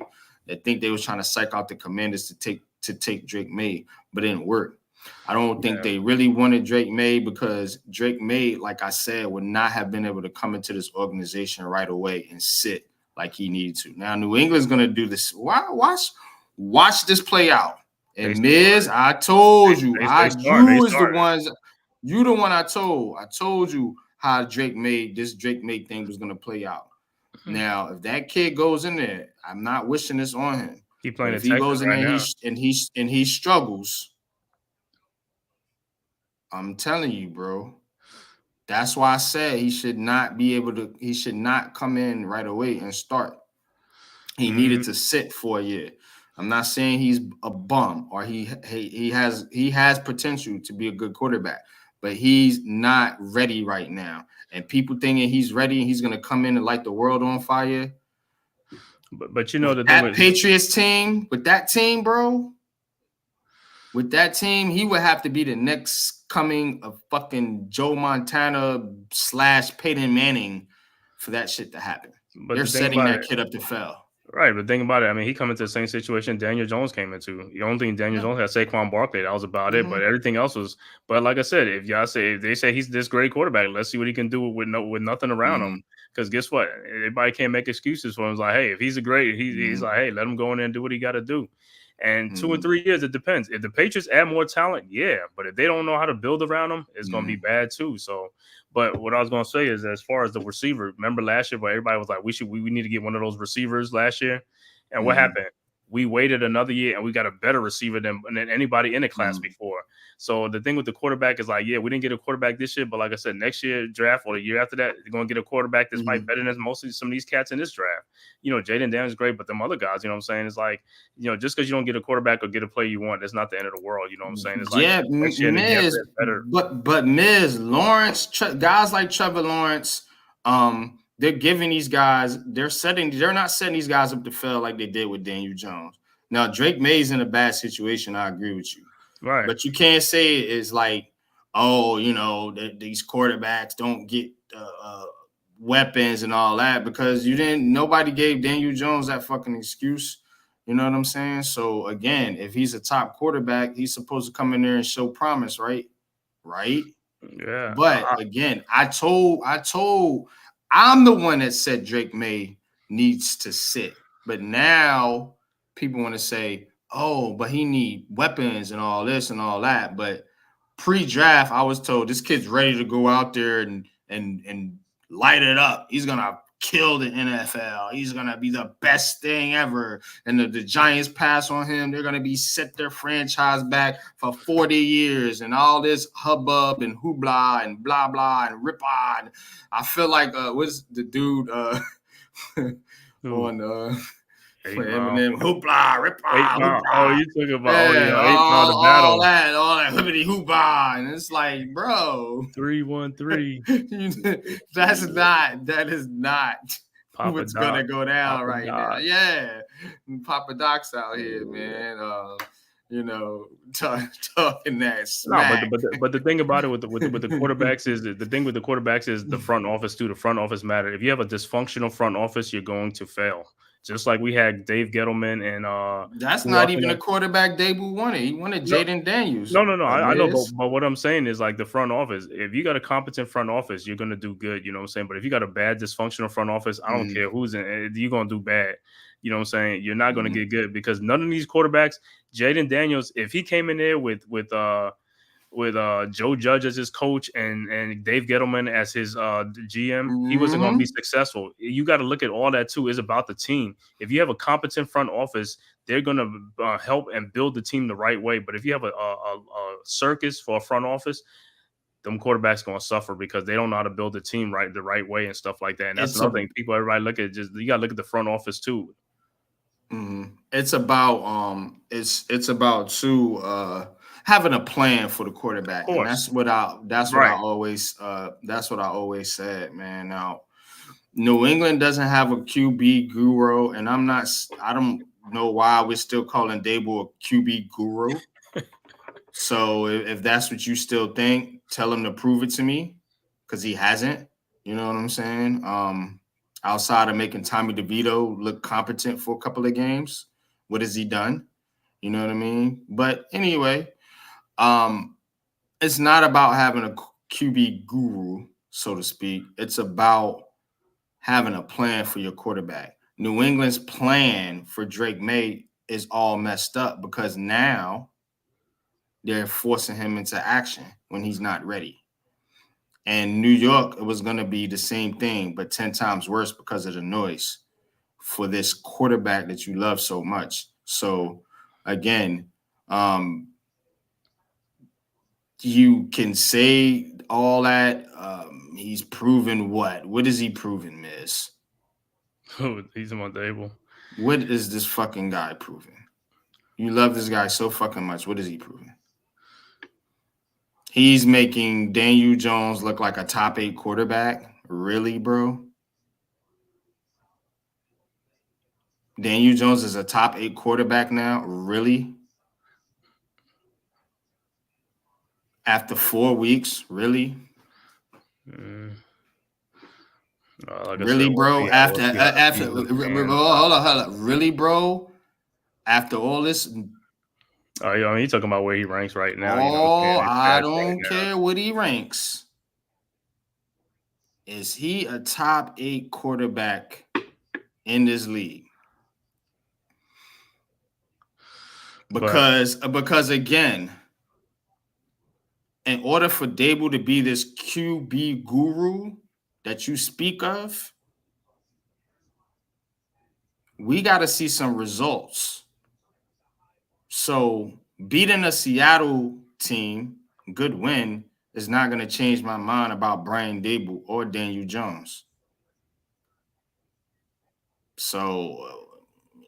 I think they was trying to psych out the Commanders to take Drake May, but it didn't work. I don't think they really wanted Drake May because Drake May, like I said, would not have been able to come into this organization right away and sit like he needed to. Now New England's gonna do this. Watch this play out. And Miz, I told you, you the one I told. I told you how Drake May thing was gonna play out. Now, if that kid goes in there, I'm not wishing this on him. If he goes in there and he struggles, I'm telling you, bro. That's why I said he should not come in right away and start. He needed to sit for a year. I'm not saying he's a bum or he has potential to be a good quarterback, but he's not ready right now. And people thinking he's ready and he's gonna come in and light the world on fire. But you know that Patriots team, with that team, bro. With that team, he would have to be the next coming of fucking Joe Montana / Peyton Manning for that shit to happen. But they're setting that kid up to fail. Right, but think about it. I mean, he come into the same situation Daniel Jones came into. The only thing Daniel Jones had Saquon Barkley. That was about it. But everything else was. But like I said, if they say he's this great quarterback, let's see what he can do with nothing around him. Because guess what? Everybody can't make excuses for him. It's like, hey, if he's he's like, hey, let him go in there and do what he got to do. And 2 or 3 years, it depends. If the Patriots add more talent, yeah. But if they don't know how to build around them, it's going to be bad too. So, but what I was going to say is, as far as the receiver, remember last year where everybody was like, we need to get one of those receivers last year. And what happened? We waited another year and we got a better receiver than anybody in the class before. So the thing with the quarterback is like, yeah, we didn't get a quarterback this year, but like I said, next year draft or the year after that, they're going to get a quarterback that's might better than mostly some of these cats in this draft. You know, Jaden Daniels is great, but them other guys, you know what I'm saying? It's like, you know, just because you don't get a quarterback or get a player you want, that's not the end of the world. You know what I'm saying? It's like, Miz, but Miz, Lawrence, guys like Trevor Lawrence, they're giving these guys, they're not setting these guys up to fail like they did with Daniel Jones. Now, Drake May's in a bad situation. I agree with you. Right. But you can't say it's like, oh, you know, these quarterbacks don't get weapons and all that because nobody gave Daniel Jones that fucking excuse. You know what I'm saying? So, again, if he's a top quarterback, he's supposed to come in there and show promise, right? Right? Yeah. But, again, I told I'm the one that said Drake May needs to sit. But now people want to say, oh, but he need weapons and all this and all that. But pre-draft, I was told this kid's ready to go out there and light it up. He's gonna kill the NFL. He's gonna be the best thing ever. And the Giants pass on him. They're gonna be set their franchise back for 40 years and all this hubbub and hoopla and blah blah and rip on. I feel like what's the dude on Eminem, hoopla, rip on. Oh, you talking about 8 Mile the battle. All that hoopity hoopla, and it's like, bro, 3-1-3. That is not Papa what's Doc. gonna go down Papa right Doc. now. Yeah, Papa Doc's out here, man. Talking that smack. No, but the thing about it with the quarterbacks is the front office too. The front office matter. If you have a dysfunctional front office, you're going to fail. Just like we had Dave Gettleman and that's not even a quarterback Dable wanted. He wanted Jaden Daniels. No. I know, but what I'm saying is like the front office. If you got a competent front office, you're gonna do good. You know what I'm saying? But if you got a bad dysfunctional front office, I don't care who's in it, you're gonna do bad. You know what I'm saying? You're not gonna get good because none of these quarterbacks, Jaden Daniels, if he came in there with Joe Judge as his coach and Dave Gettleman as his GM, he wasn't going to be successful. You got to look at all that too. It's about the team. If you have a competent front office, they're going to help and build the team the right way. But if you have a circus for a front office, them quarterbacks going to suffer because they don't know how to build the team the right way and stuff like that. And that's another thing. Everybody look at you got to look at the front office too. It's about having a plan for the quarterback, and that's what I always said, man. Now, New England doesn't have a QB guru, and I don't know why we're still calling Dable a QB guru. So if that's what you still think, tell him to prove it to me, because he hasn't. You know what I'm saying? Outside of making Tommy DeVito look competent for a couple of games, what has he done? You know what I mean? But anyway. It's not about having a QB guru, so to speak. It's about having a plan for your quarterback. New England's plan for Drake May is all messed up because now they're forcing him into action when he's not ready. And New York, it was going to be the same thing, but 10 times worse because of the noise for this quarterback that you love so much. So, again, you can say all that. He's proven what? What is he proven, Miz? Oh, he's on the table. What is this fucking guy proving? You love this guy so fucking much. What is he proving? He's making Daniel Jones look like a top 8 quarterback. Really, bro? Daniel Jones is a top 8 quarterback now? Really? After 4 weeks? Really? Really, bro? After hold on. Really, bro? After all this? Oh, I mean, he's talking about where he ranks right now. I don't care what he ranks. Is he a top 8 quarterback in this league? Because again, in order for Dable to be this QB guru that you speak of, we got to see some results. So beating a Seattle team, good win, is not going to change my mind about Brian Dable or Daniel Jones. So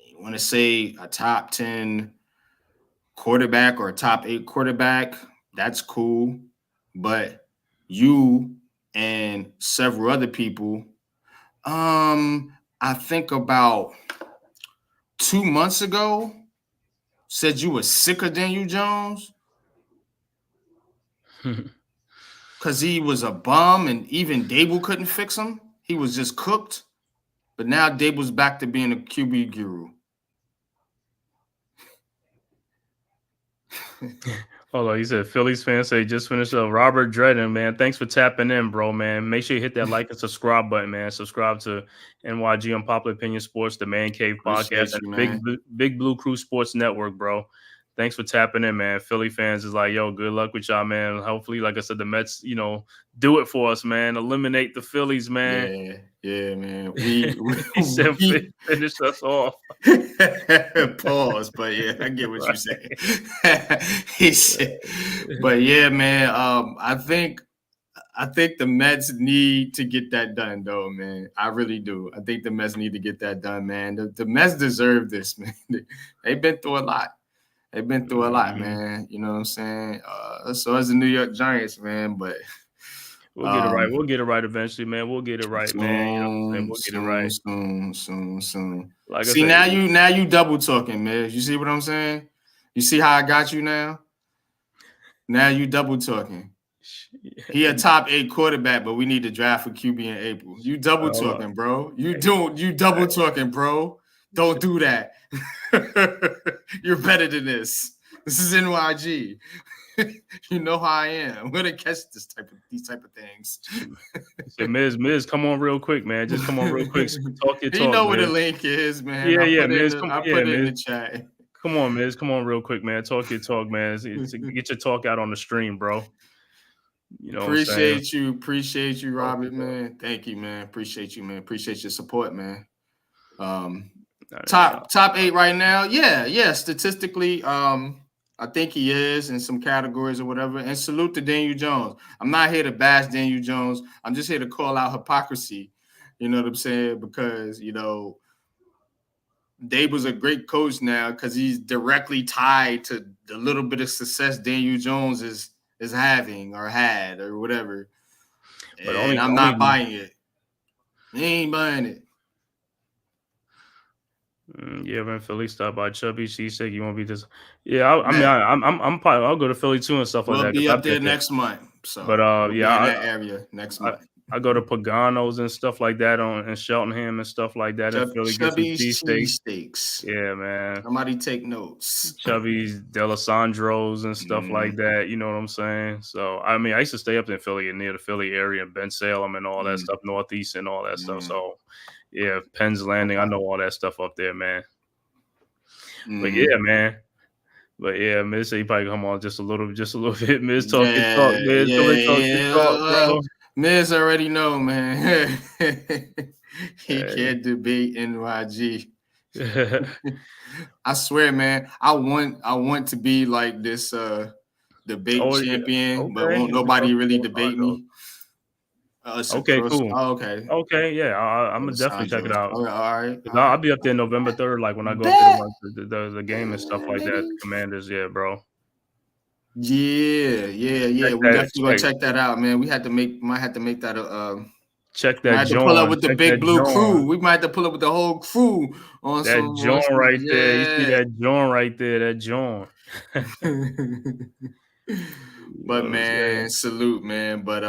you want to say a top 10 quarterback or a top 8 quarterback, that's cool. But you and several other people, I think about 2 months ago, said you were sick of Daniel Jones because he was a bum and even Dable couldn't fix him. He was just cooked. But now Dable's back to being a QB guru. Hold on, he said Phillies fans say just finished up. Robert Dredden, man. Thanks for tapping in, bro, man. Make sure you hit that like and subscribe button, man. Subscribe to NYG Unpopular Opinion Sports, the Man Cave podcast, Appreciate and you, man. Big Blue Crew Sports Network, bro. Thanks for tapping in, man. Philly fans is like, yo, good luck with y'all, man. Hopefully, like I said, the Mets, do it for us, man. Eliminate the Phillies, man. Yeah, man. He said finish us off. Pause, but yeah, I get what you're saying. He said, but yeah, man. I think the Mets need to get that done, though, man. I really do. I think the Mets need to get that done, man. The Mets deserve this, man. They've been through a lot. They've been through a lot, man. You know what I'm saying? So as the New York Giants, man, but we'll get it right. We'll get it right eventually, man. We'll get it right, man. You know what I'm saying? We'll get it right. Soon. Like see, I said, now you double talking, man. You see what I'm saying? You see how I got you now? Now you double talking. He a top 8 quarterback, but we need to draft for QB in April. You double talking, bro. You double talking, bro. Don't do that. You're better than this. This is NYG. You know how I am. I'm gonna catch these type of things. So Miz, come on real quick, man. Just come on real quick. Talk your talk. You know Miz. where the link is, man. Yeah, Miz. I put it in the chat. Come on, Miz. Come on real quick, man. Talk your talk, man. Get your talk out on the stream, bro. You know, appreciate you, Robert, man. Thank you, man. Appreciate you, man. Appreciate your support, man. Top 8 right now. Yeah. Statistically, I think he is in some categories or whatever. And salute to Daniel Jones. I'm not here to bash Daniel Jones. I'm just here to call out hypocrisy. You know what I'm saying? Because, Daboll's a great coach now because he's directly tied to the little bit of success Daniel Jones is having or had or whatever. But I'm not buying it. He ain't buying it. Yeah, man. Philly stopped by Chubby. She said you won't be this. Yeah, I'm probably I'll go to Philly too and stuff like that. We'll be up there next month. So, but we'll be in that area next month. I go to Pagano's and stuff like that in Cheltenham and stuff like that. In Philly, Chubby's cheesesteaks. Yeah, man. Somebody take notes. Chubby's, D'Alessandro's and stuff like that. You know what I'm saying? So, I mean, I used to stay up in Philly and near the Philly area and Ben Salem and all that stuff, Northeast and all that stuff. So, yeah, Penn's Landing. I know all that stuff up there, man. But yeah, man. But yeah, Miz said he probably come on just a little bit. Miz talk, Miz talk, bro. Miz already know, man. He can't debate NYG. I swear, man. I want to be like this debate champion, but won't nobody really debate me. Okay, cool. Oh, okay. Okay, yeah. I'm gonna definitely check it out. All right. I'll be up there November 3rd, like when I go to the game and stuff like that. Commanders, yeah, bro. Yeah. We definitely gonna check that out, man. Might have to make that check that joint. Pull up with the Big Blue crew. We might have to pull up with the whole crew on that joint right there. You see that joint right there, that joint. But man, salute, man. But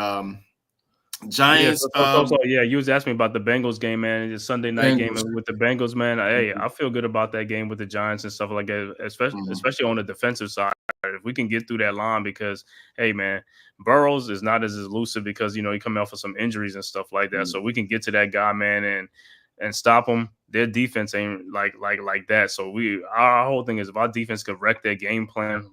Giants. You was asking me about the Bengals game, man. The Sunday night game with the Bengals, man. Hey, I feel good about that game with the Giants and stuff like that, especially on the defensive side. If we can get through that line, because hey, man, Burrows is not as elusive because he coming off of some injuries and stuff like that. So we can get to that guy, man, and stop him. Their defense ain't like that. So our whole thing is if our defense could wreck their game plan,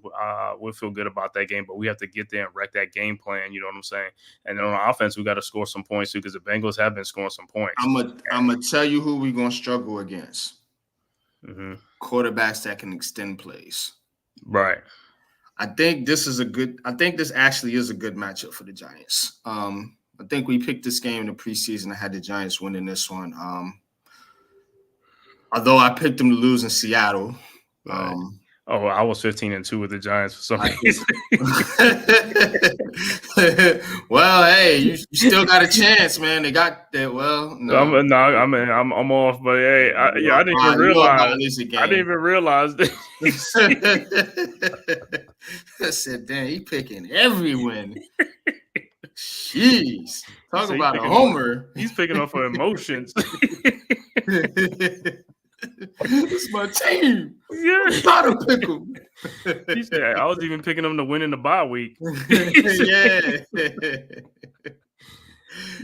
we'll feel good about that game. But we have to get there and wreck that game plan. You know what I'm saying? And then on offense, we got to score some points too because the Bengals have been scoring some points. I'm gonna tell you who we're gonna struggle against. Mm-hmm. Quarterbacks that can extend plays. Right. I think this actually is a good matchup for the Giants. I think we picked this game in the preseason. I had the Giants winning this one. Although I picked them to lose in Seattle. Right. I was 15-2 with the Giants for some reason. Well, hey, you still got a chance, man. They got that. Well, no. I'm off, but hey, I didn't even realize that. I said, "Damn, he picking every win." Jeez, talk about a homer. He's picking up for emotions. It's my team. Yeah. I'm trying to pick him. He said, I was even picking them to win in the bye week. Yeah.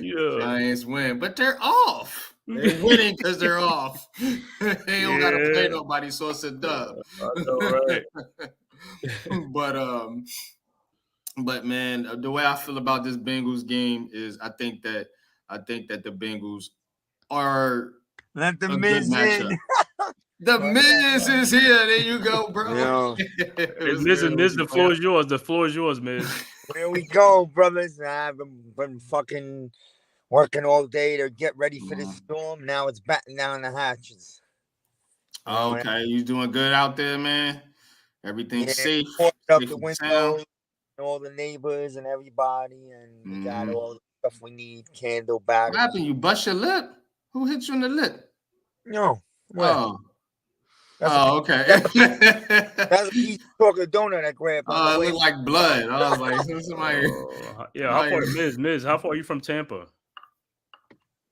Yeah. Giants win, but they're off. They're winning because they're off. They don't gotta play nobody, so it's a dub. I know, right? But man, the way I feel about this Bengals game is I think that the Bengals are Let the a good Miz matchup. in. The Miz is here. There you go, bro. Yo. Miz, the floor is yours. The floor is yours, Miz. Where we go, brothers? I've been fucking working all day to get ready for this storm. Now it's batting down the hatches. Okay, you doing good out there, man? Everything's safe. Up Safe the and windows, sound. all the neighbors and everybody, and we got all the stuff we need. Candle batteries. What happened? You bust your lip? Who hit you in the lip? No. What? Okay. That's a piece of chocolate donut I grabbed. Oh, it looked like blood. I was like, somebody. How far, Miz? How far are you from Tampa?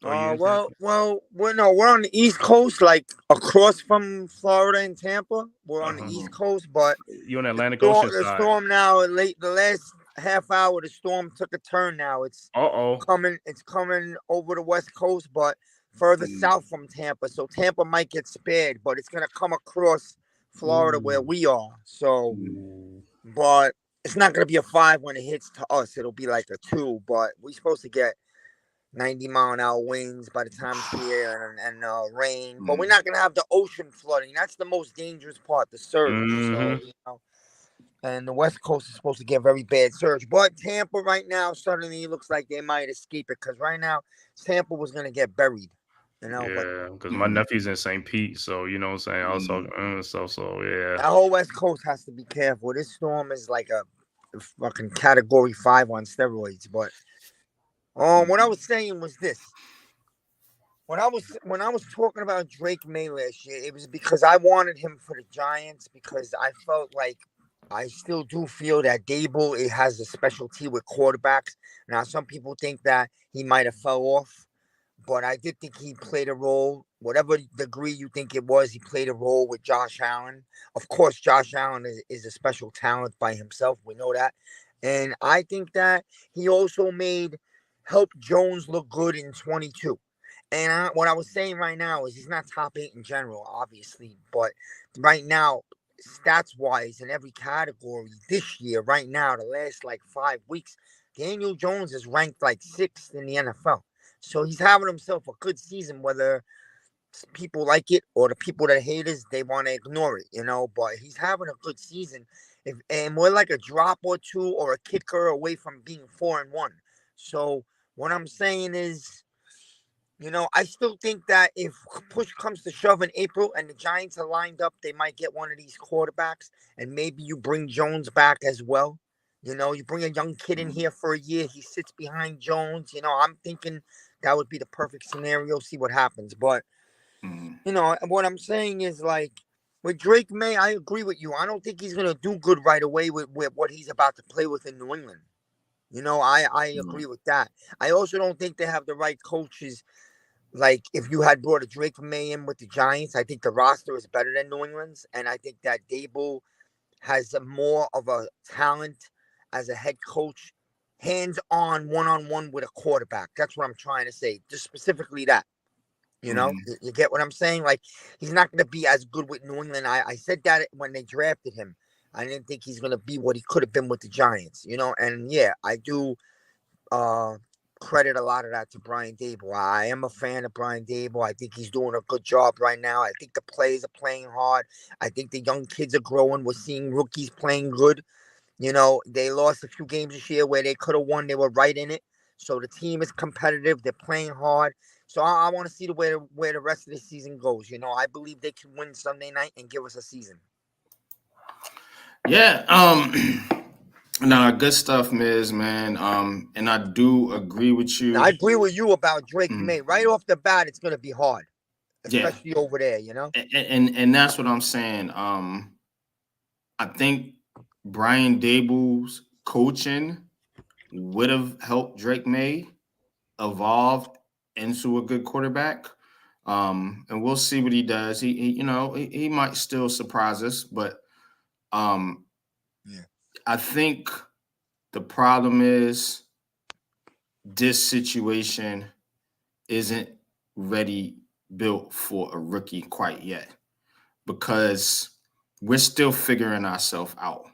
Well, no, we're on the East Coast, like across from Florida and Tampa. We're on the East Coast, but you're on the Atlantic Ocean side. The storm now, the last half hour, the storm took a turn. Now it's coming. It's coming over the West Coast, but further south from Tampa. So Tampa might get spared, but it's gonna come across Florida where we are. So, but it's not gonna be a 5 when it hits to us. It'll be like a 2. But we're supposed to get 90-mile-an-hour winds by the time it's here and rain. But we're not gonna have the ocean flooding. That's the most dangerous part, the surge. So, and the West Coast is supposed to get very bad surge. But Tampa right now suddenly looks like they might escape it because right now Tampa was gonna get buried. Yeah, because my nephew's in St. Pete, so you know what I'm saying. I was talking, so yeah. That whole West Coast has to be careful. This storm is like a fucking category 5 on steroids. But what I was saying was this: when I was talking about Drake May last year, it was because I wanted him for the Giants because I felt like I still do feel that Dable it has a specialty with quarterbacks. Now, some people think that he might have fell off. But I did think he played a role, whatever degree you think it was, he played a role with Josh Allen. Of course, Josh Allen is a special talent by himself. We know that. And I think that he also helped Jones look good in 22. And what I was saying right now is he's not top 8 in general, obviously. But right now, stats-wise, in every category this year, right now, the last like 5 weeks, Daniel Jones is ranked like 6th in the NFL. So he's having himself a good season, whether people like it or the people that hate us, they want to ignore it, but he's having a good season. And we're like a drop or 2 or a kicker away from being 4-1. So what I'm saying is, I still think that if push comes to shove in April and the Giants are lined up, they might get one of these quarterbacks and maybe you bring Jones back as well. You bring a young kid in here for a year. He sits behind Jones. I'm thinking that would be the perfect scenario. See what happens. But, what I'm saying is like with Drake May, I agree with you. I don't think he's going to do good right away with what he's about to play with in New England. I agree with that. I also don't think they have the right coaches. Like if you had brought a Drake May in with the Giants, I think the roster is better than New England's. And I think that Dable has more of a talent as a head coach, hands-on, one-on-one with a quarterback. That's what I'm trying to say. Just specifically that. You get what I'm saying? Like, he's not going to be as good with New England. I said that when they drafted him. I didn't think he's going to be what he could have been with the Giants, And, yeah, I do credit a lot of that to Brian Dable. I am a fan of Brian Dable. I think he's doing a good job right now. I think the players are playing hard. I think the young kids are growing. We're seeing rookies playing good. They lost a few games this year where they could have won. They were right in it. So the team is competitive. They're playing hard. So I want to see where the rest of the season goes. I believe they can win Sunday night and give us a season. Yeah. Good stuff, Miz, man. And I do agree with you. I agree with you about Drake May. Right off the bat, it's going to be hard, especially over there, And that's what I'm saying. I think Brian Dable's coaching would have helped Drake May evolve into a good quarterback. And we'll see what he does. He might still surprise us, but I think the problem is this situation isn't ready built for a rookie quite yet, because we're still figuring ourselves out.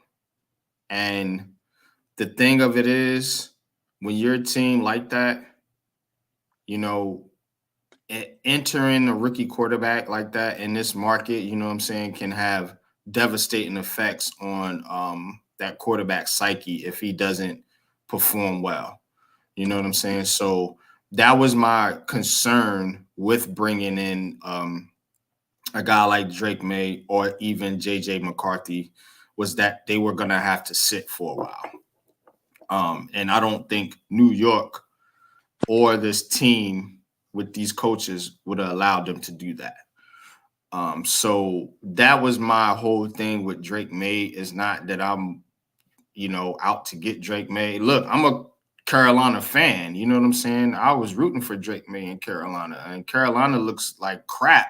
And the thing of it is, when you're a team like that, entering a rookie quarterback like that in this market, can have devastating effects on that quarterback psyche if he doesn't perform well. You know what I'm saying? So that was my concern with bringing in a guy like Drake May or even JJ McCarthy, was that they were going to have to sit for a while. And I don't think New York or this team with these coaches would have allowed them to do that. So that was my whole thing with Drake May. Is not that I'm, out to get Drake May. Look, I'm a Carolina fan. You know what I'm saying? I was rooting for Drake May in Carolina, and Carolina looks like crap.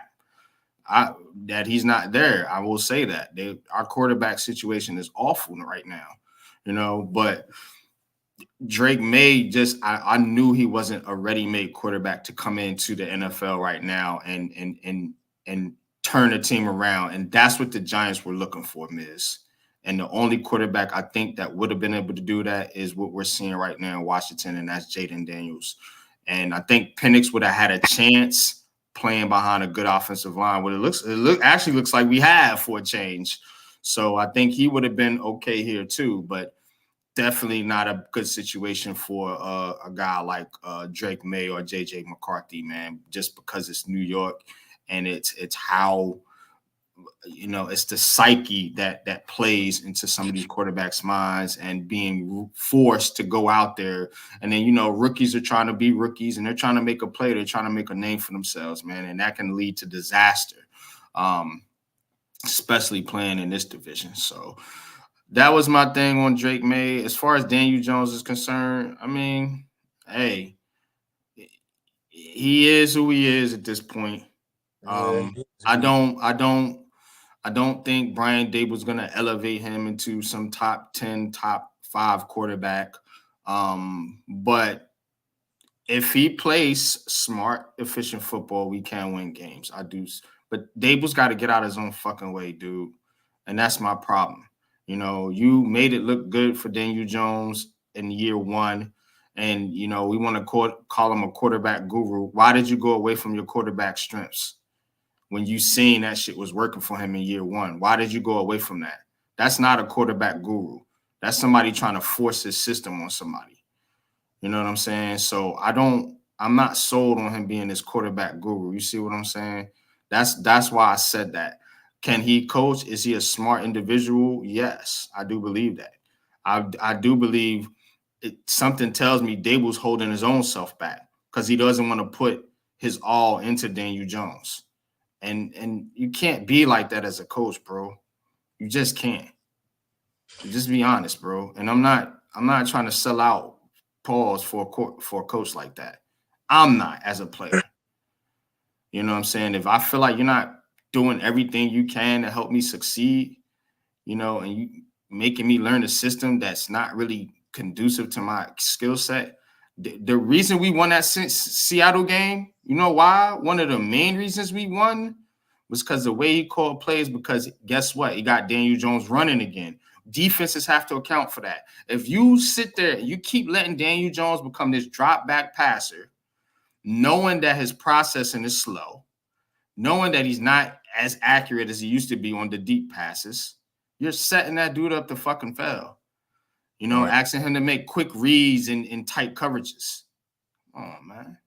That he's not there. I will say that our quarterback situation is awful right now, but Drake May I knew he wasn't a ready-made quarterback to come into the NFL right now and turn the team around. And that's what the Giants were looking for, Miz. And the only quarterback I think that would have been able to do that is what we're seeing right now in Washington, and that's Jaden Daniels. And I think Penix would have had a chance playing behind a good offensive line. What it actually looks like we have for a change. So I think he would have been okay here too, but definitely not a good situation for a guy like Drake May or JJ McCarthy, man, just because it's New York, and it's how, it's the psyche that plays into some of these quarterbacks' minds, and being forced to go out there. And then, rookies are trying to be rookies, and they're trying to make a play. They're trying to make a name for themselves, man. And that can lead to disaster, especially playing in this division. So that was my thing on Drake May. As far as Daniel Jones is concerned, I mean, hey, he is who he is at this point. I don't think Brian Dable's going to elevate him into some top 10, top 5 quarterback. But if he plays smart, efficient football, we can win games. I do. But Dable's got to get out of his own fucking way, dude. And that's my problem. You made it look good for Daniel Jones in year 1. And, we want to call him a quarterback guru. Why did you go away from your quarterback strengths when you seen that shit was working for him in year 1? Why did you go away from that? That's not a quarterback guru. That's somebody trying to force his system on somebody. You know what I'm saying? So I'm not sold on him being this quarterback guru. You see what I'm saying? That's why I said that. Can he coach? Is he a smart individual? Yes, I do believe that. I do believe something tells me Dable's holding his own self back because he doesn't want to put his all into Daniel Jones. And you can't be like that as a coach, bro. You just can't. Just be honest, bro. And I'm not trying to sell out pause for a coach like that. I'm not, as a player. You know what I'm saying? If I feel like you're not doing everything you can to help me succeed, and you making me learn a system that's not really conducive to my skill set. The reason we won that Seattle game, you know why? One of the main reasons we won was because the way he called plays, because guess what? He got Daniel Jones running again. Defenses have to account for that. If you sit there and you keep letting Daniel Jones become this drop back passer, knowing that his processing is slow, knowing that he's not as accurate as he used to be on the deep passes, you're setting that dude up to fucking fail. Right. Asking him to make quick reads in tight coverages. Oh, man.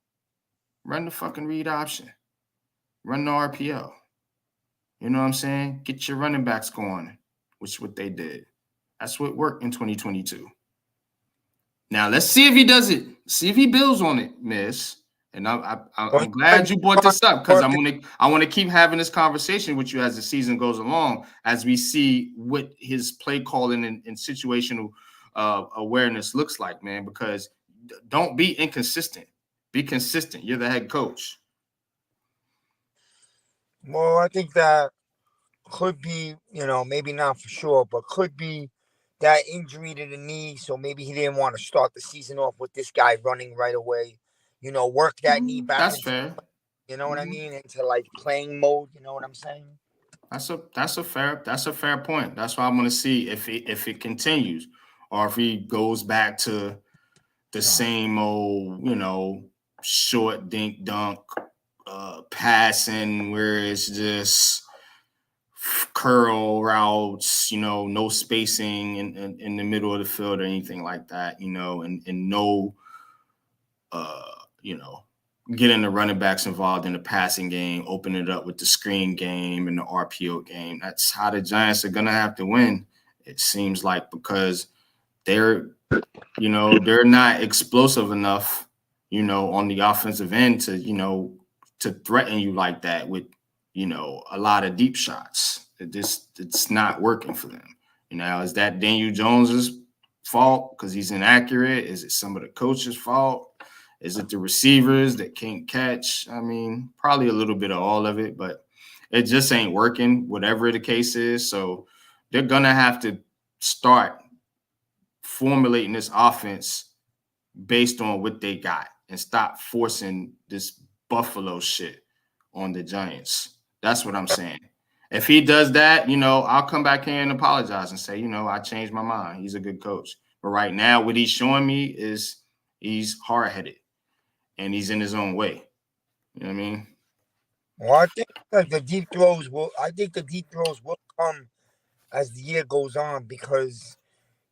Run the fucking read option. Run the RPO. You know what I'm saying? Get your running backs going, which is what they did. That's what worked in 2022. Now, let's see if he does it. See if he builds on it, Miss. And I'm glad you brought this up, because I want to keep having this conversation with you as the season goes along, as we see what his play calling and situational awareness looks like, man. Because don't be inconsistent. Be consistent. You're the head coach. Well, I think that could be, maybe not for sure, but could be that injury to the knee. So maybe he didn't want to start the season off with this guy running right away. Work that knee back That's into, fair. you know what I mean, into like playing mode. You know what I'm saying? That's a fair point. That's why I'm gonna see if it continues or if he goes back to the same old, short dink dunk passing where it's just curl routes, no spacing in the middle of the field or anything like that, and no getting the running backs involved in the passing game, open it up with the screen game and the RPO game. That's how the Giants are gonna have to win, it seems like, because they're not explosive enough, on the offensive end to threaten you like that with, a lot of deep shots. It's not working for them. Is that Daniel Jones's fault because he's inaccurate? Is it some of the coaches' fault? Is it the receivers that can't catch? I mean, probably a little bit of all of it, but it just ain't working, whatever the case is. So they're going to have to start formulating this offense based on what they got and stop forcing this Buffalo shit on the Giants. That's what I'm saying. If he does that, I'll come back here and apologize and say, I changed my mind. He's a good coach. But right now, what he's showing me is he's hard-headed and he's in his own way. You know what I mean? Well, I think that the deep throws will come as the year goes on because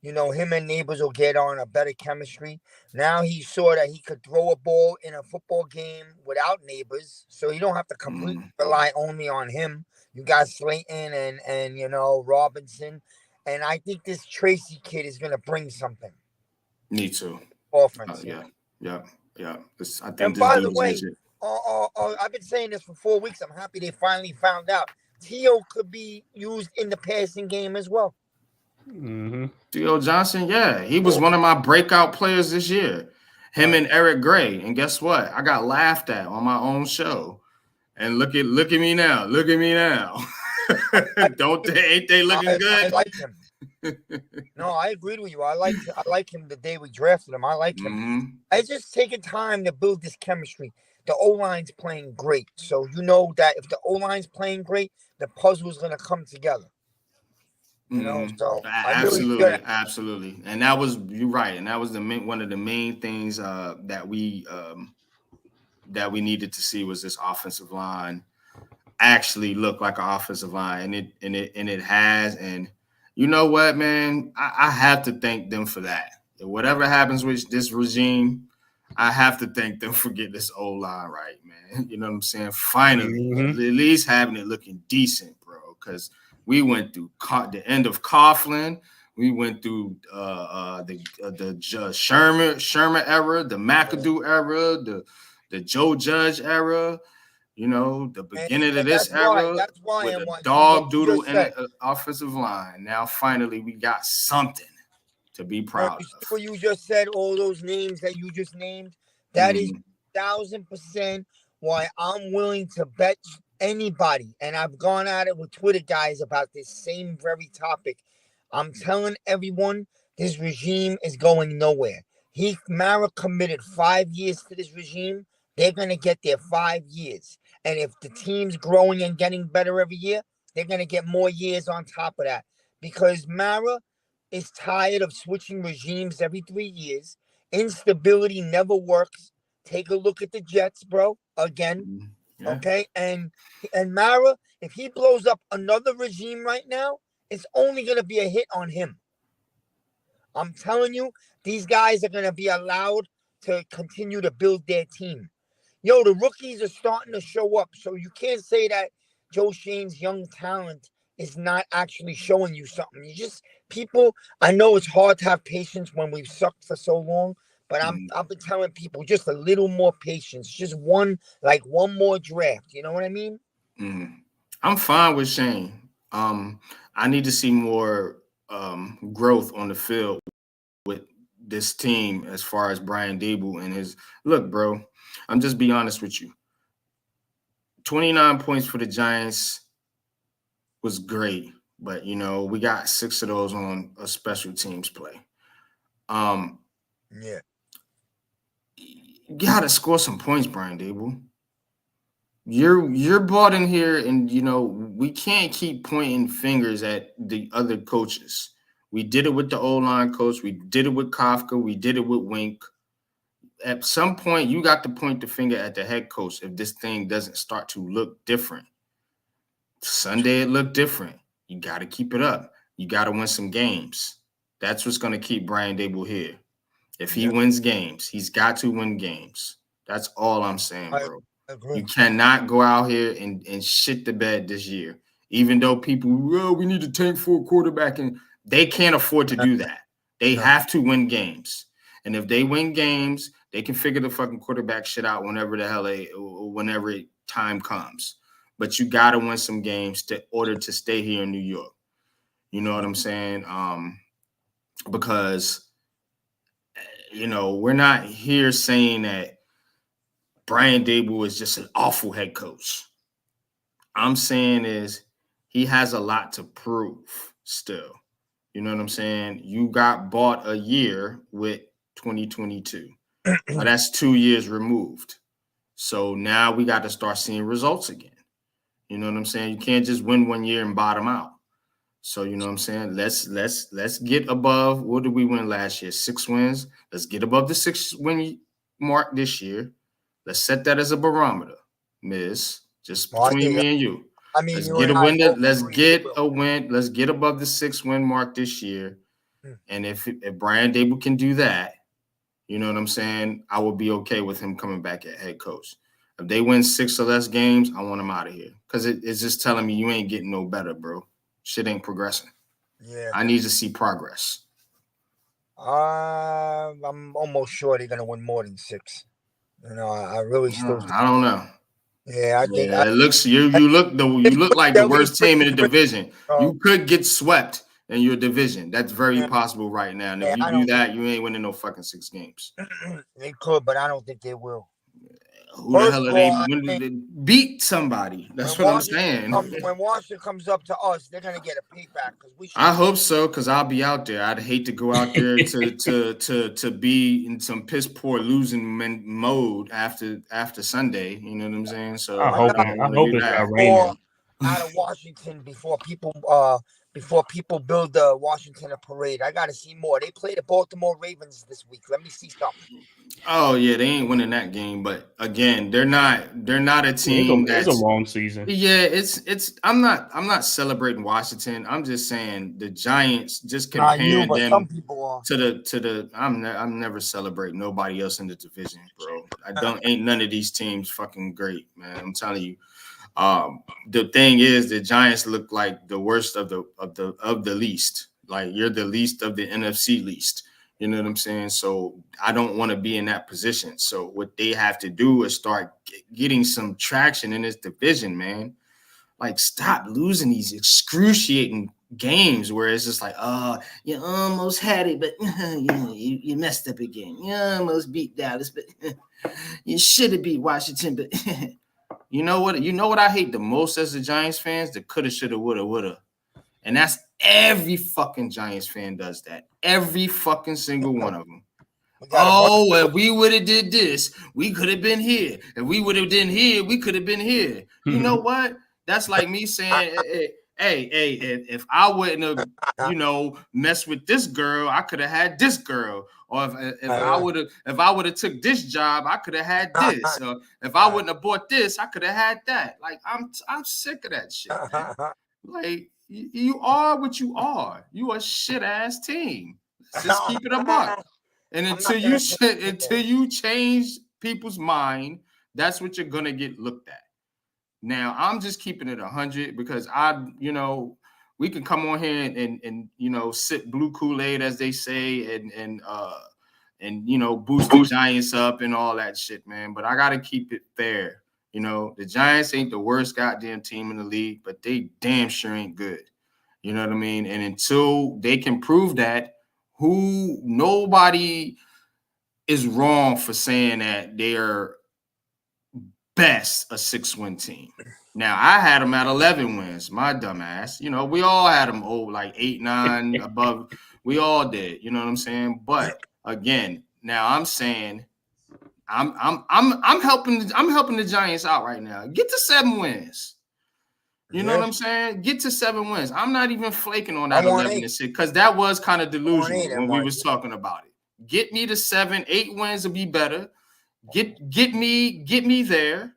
him and Neighbors will get on a better chemistry. Now he saw that he could throw a ball in a football game without Neighbors, so you don't have to completely rely only on him. You got Slayton and Robinson, and I think this Tracy kid is gonna bring something. Me too. Offense. Yeah. I think And this by dude the way, is legit. I've been saying this for 4 weeks. I'm happy they finally found out. T.O. could be used in the passing game as well. Theo Johnson, yeah, he was one of my breakout players this yeir. Him and Eric Gray, and guess what? I got laughed at on my own show. And look at me now. Look at me now. Ain't they looking good? I like him. No, I agreed with you. I like him the day we drafted him. I like him. It's just taking time to build this chemistry. The O-line's playing great. So that if the O-line's playing great, the puzzle's gonna come together. So absolutely. And that was, you're right. And that was one of the main things that we needed to see was this offensive line actually look like an offensive line, and it has. And you know what, man, I have to thank them for that. Whatever happens with this regime, I have to thank them for getting this O-line right, man. You know what I'm saying? Finally, at least having it looking decent, bro, because we went through the end of Coughlin. We went through the Sherman era, the McAdoo era, the Joe Judge era, the beginning of this era with a dog doodle in the offensive line. Now, finally, we got something to be proud of. What you just said, all those names that you just named, that is 1,000% why I'm willing to bet anybody. And I've gone at it with Twitter guys about this same very topic. I'm telling everyone this regime is going nowhere. Mara committed 5 years to this regime. They're going to get their 5 years. And if the team's growing and getting better every year, they're going to get more years on top of that. Because Mara is tired of switching regimes every 3 years. Instability never works. Take a look at the Jets, bro. Again. Yeah. Okay? And Mara, if he blows up another regime right now, it's only going to be a hit on him. I'm telling you, these guys are going to be allowed to continue to build their team. The rookies are starting to show up. So you can't say that Joe Shane's young talent is not actually showing you something. I know it's hard to have patience when we've sucked for so long, but I've been telling people just a little more patience. Just one more draft. You know what I mean? I'm fine with Shane. I need to see more growth on the field with this team as far as Brian Dable and his look, bro. I'm just be honest with you. 29 points for the Giants was great, but we got 6 of those on a special teams play. Yeah. You gotta score some points, Brian Dable. You're brought in here, and we can't keep pointing fingers at the other coaches. We did it with the O-line coach. We did it with Kafka. We did it with Wink. At some point, you got to point the finger at the head coach if this thing doesn't start to look different. Sunday, it looked different. You got to keep it up. You got to win some games. That's what's going to keep Brian Dable here. If he wins games, he's got to win games. That's all I'm saying, bro. You cannot go out here and shit the bed this year. Even though people, we need to tank for a quarterback, and they can't afford to do that. They have to win games. And if they win games, they can figure the fucking quarterback shit out whenever time comes. But you got to win some games in order to stay here in New York. You know what I'm saying? Because, we're not here saying that Brian Dable is just an awful head coach. I'm saying is he has a lot to prove still. You know what I'm saying? You got bought a year with 2022. Now that's 2 years removed. So now we got to start seeing results again. You know what I'm saying? You can't just win 1 year and bottom out. So you know what I'm saying? Let's get above. What did we win last year? 6 wins. Let's get above the 6-win mark this year. Let's set that as a barometer, Miz. Just between me and you. I mean, let's get a win. Let's get a win. Let's get above the 6-win mark this year. And if Brian Dable can do that, you know what I'm saying, I will be okay with him coming back at head coach. If they win 6 or less games, I want him out of here because it's just telling me you ain't getting no better, bro. Shit ain't progressing. Yeah, I need to see progress. I'm almost sure they're gonna win more than 6. I really still. I don't know. Yeah, I think it looks you look like the worst team in the division. You could get swept in your division. That's very possible right now. And if you do that, you ain't winning no fucking 6 games. They could, but I don't think they will. Who the hell are they? When did they beat somebody? That's what I'm saying. When Washington comes up to us, they're gonna get a payback because I hope so, because I'll be out there. I'd hate to go out there to be in some piss poor losing mode after Sunday. You know what I'm saying? So I hope it's not raining. Out of Washington before people build the Washington a parade. I got to see more. They play the Baltimore Ravens this week. Let me see something. Oh yeah, they ain't winning that game, but again, they're not a team it's a long season. Yeah, it's I'm not celebrating Washington. I'm just saying the Giants, just comparing them some people are. to the I'm never celebrating nobody else in the division, bro. Ain't none of these teams fucking great, man. I'm telling you. The thing is, the Giants look like the worst of the least. Like you're the least of the NFC least. You know what I'm saying? So I don't want to be in that position. So what they have to do is start getting some traction in this division, man. Like stop losing these excruciating games where it's just like, oh, you almost had it, but you messed up again. You almost beat Dallas, but you should have beat Washington, but. You know what I hate the most as a Giants fans? The coulda, shoulda, woulda. And that's every fucking Giants fan does that. Every fucking single one of them. Oh, if we would have did this, we could have been here. If we would have been here, we could have been here. You know what? That's like me saying, hey, if I wouldn't have, messed with this girl, I could have had this girl. Or if I would have took this job, I could have had this. Or if I wouldn't have bought this, I could have had that. Like I'm sick of that shit. Man. Like you are what you are. You a shit ass team. Let's just keep it a buck. And until you change people's mind, that's what you're gonna get looked at. Now I'm just keeping it 100 because we can come on here and sip blue Kool-Aid as they say and boost the Giants up and all that shit, man. But I gotta keep it fair. The Giants ain't the worst goddamn team in the league, but they damn sure ain't good. You know what I mean? And until they can prove that, nobody is wrong for saying that they are best a 6-win team. Now, I had them at 11 wins, my dumb ass. You know, we all had them like 8, 9 above. We all did. You know what I'm saying? But again, now I'm saying I'm helping the Giants out right now. Get to 7 wins. You know what I'm saying? Get to 7 wins. I'm not even flaking on that 11 and 6 because that was kind of delusional when we was talking about it. Get me to 7, 8 wins would be better. Get me there,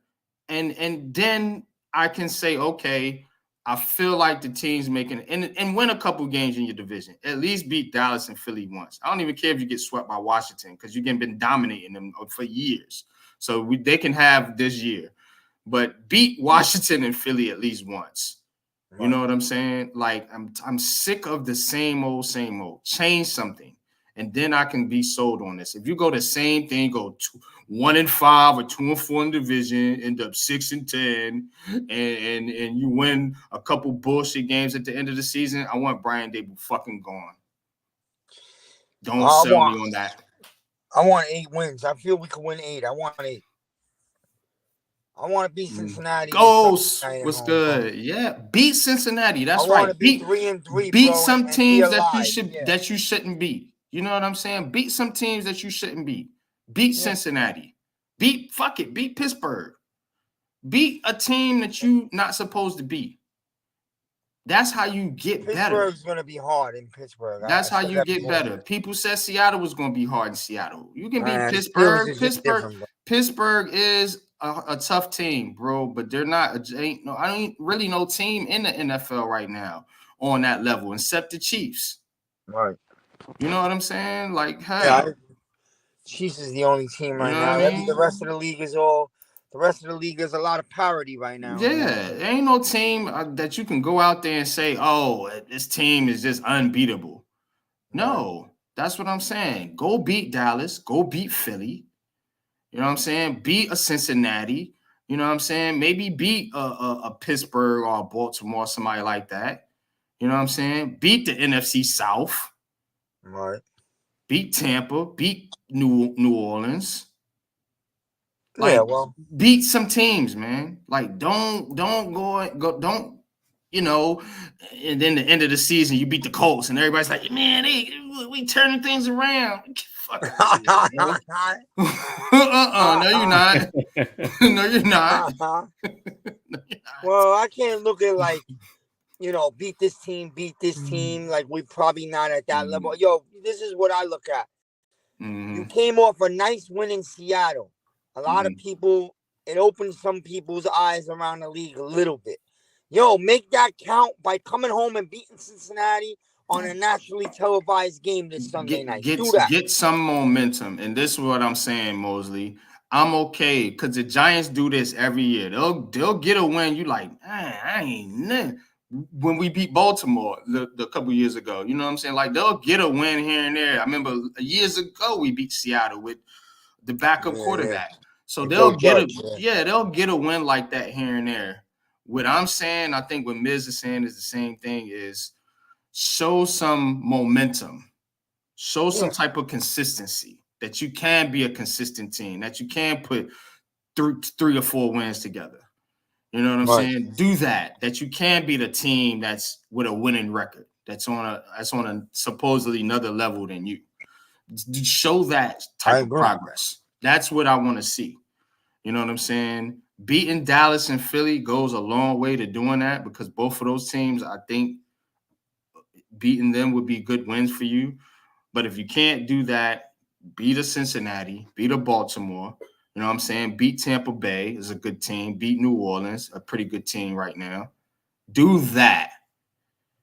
and then I can say, okay, I feel like the team's making and win a couple games in your division. At least beat Dallas and Philly once. I don't even care if you get swept by Washington because you've been dominating them for years. So they can have this year, but beat Washington and Philly at least once. You know what I'm saying? Like I'm sick of the same old. Change something. And then I can be sold on this. If you go the same thing, go 1-5 or 2-4 in division, end up 6-10, and you win a couple bullshit games at the end of the season, I want Brian Dable fucking gone. Don't sell me on that. I want 8 wins. I feel we can win 8. I want 8. I want to beat Cincinnati. Ghost, what's good? Yeah, beat Cincinnati. That's right. I want to be 3-3. Beat bro, some and teams that you shouldn't beat. You know what I'm saying? Beat some teams that you shouldn't beat. Beat Cincinnati. Beat Pittsburgh. Beat a team that you not supposed to beat. That's how you get better. Pittsburgh's going to be hard in Pittsburgh. That's how you get better. People said Seattle was going to be hard in Seattle. You can beat Pittsburgh. Pittsburgh is a tough team, bro, but they're not. I don't really know team in the NFL right now on that level except the Chiefs. Right. You know what I'm saying? Like, hell. Chiefs is the only team right now. I mean? The rest of the league is a lot of parity right now. Yeah, there ain't no team that you can go out there and say, oh, this team is just unbeatable. No, that's what I'm saying. Go beat Dallas. Go beat Philly. You know what I'm saying? Beat a Cincinnati. You know what I'm saying? Maybe beat a Pittsburgh or a Baltimore, somebody like that. You know what I'm saying? Beat the NFC South. Right. Beat Tampa. Beat New Orleans. Beat some teams, man. Like, don't go, you know, and then the end of the season, you beat the Colts, and everybody's like, man, we turning things around. Fuck out of here, no, you're not. No, you're not. Well, I can't look at like, you know, beat this team. Like, we're probably not at that level. Yo, this is what I look at. You came off a nice win in Seattle. A lot of people, it opened some people's eyes around the league a little bit. Yo, make that count by coming home and beating Cincinnati on a nationally televised game this Sunday night. Do that. Get some momentum. And this is what I'm saying, Mosley. I'm okay because the Giants do this every year. They'll get a win. You like, I ain't when we beat Baltimore a couple years ago. You know what I'm saying? Like, they'll get a win here and there. I remember years ago we beat Seattle with the backup quarterback. So they'll get a win like that here and there. What I'm saying, I think what Miz is saying is the same thing, is show some momentum, show some type of consistency, that you can be a consistent team, that you can put 3 or 4 wins together. You know what I'm saying? Do that you can be the team that's with a winning record, that's on a supposedly another level than you. Show that type of progress. That's what I want to see. You know what I'm saying? Beating Dallas and Philly goes a long way to doing that, because both of those teams, I think beating them would be good wins for you. But if you can't do that, beat a Cincinnati, beat a Baltimore, you know what I'm saying? Beat Tampa Bay is a good team. Beat New Orleans, a pretty good team right now. Do that.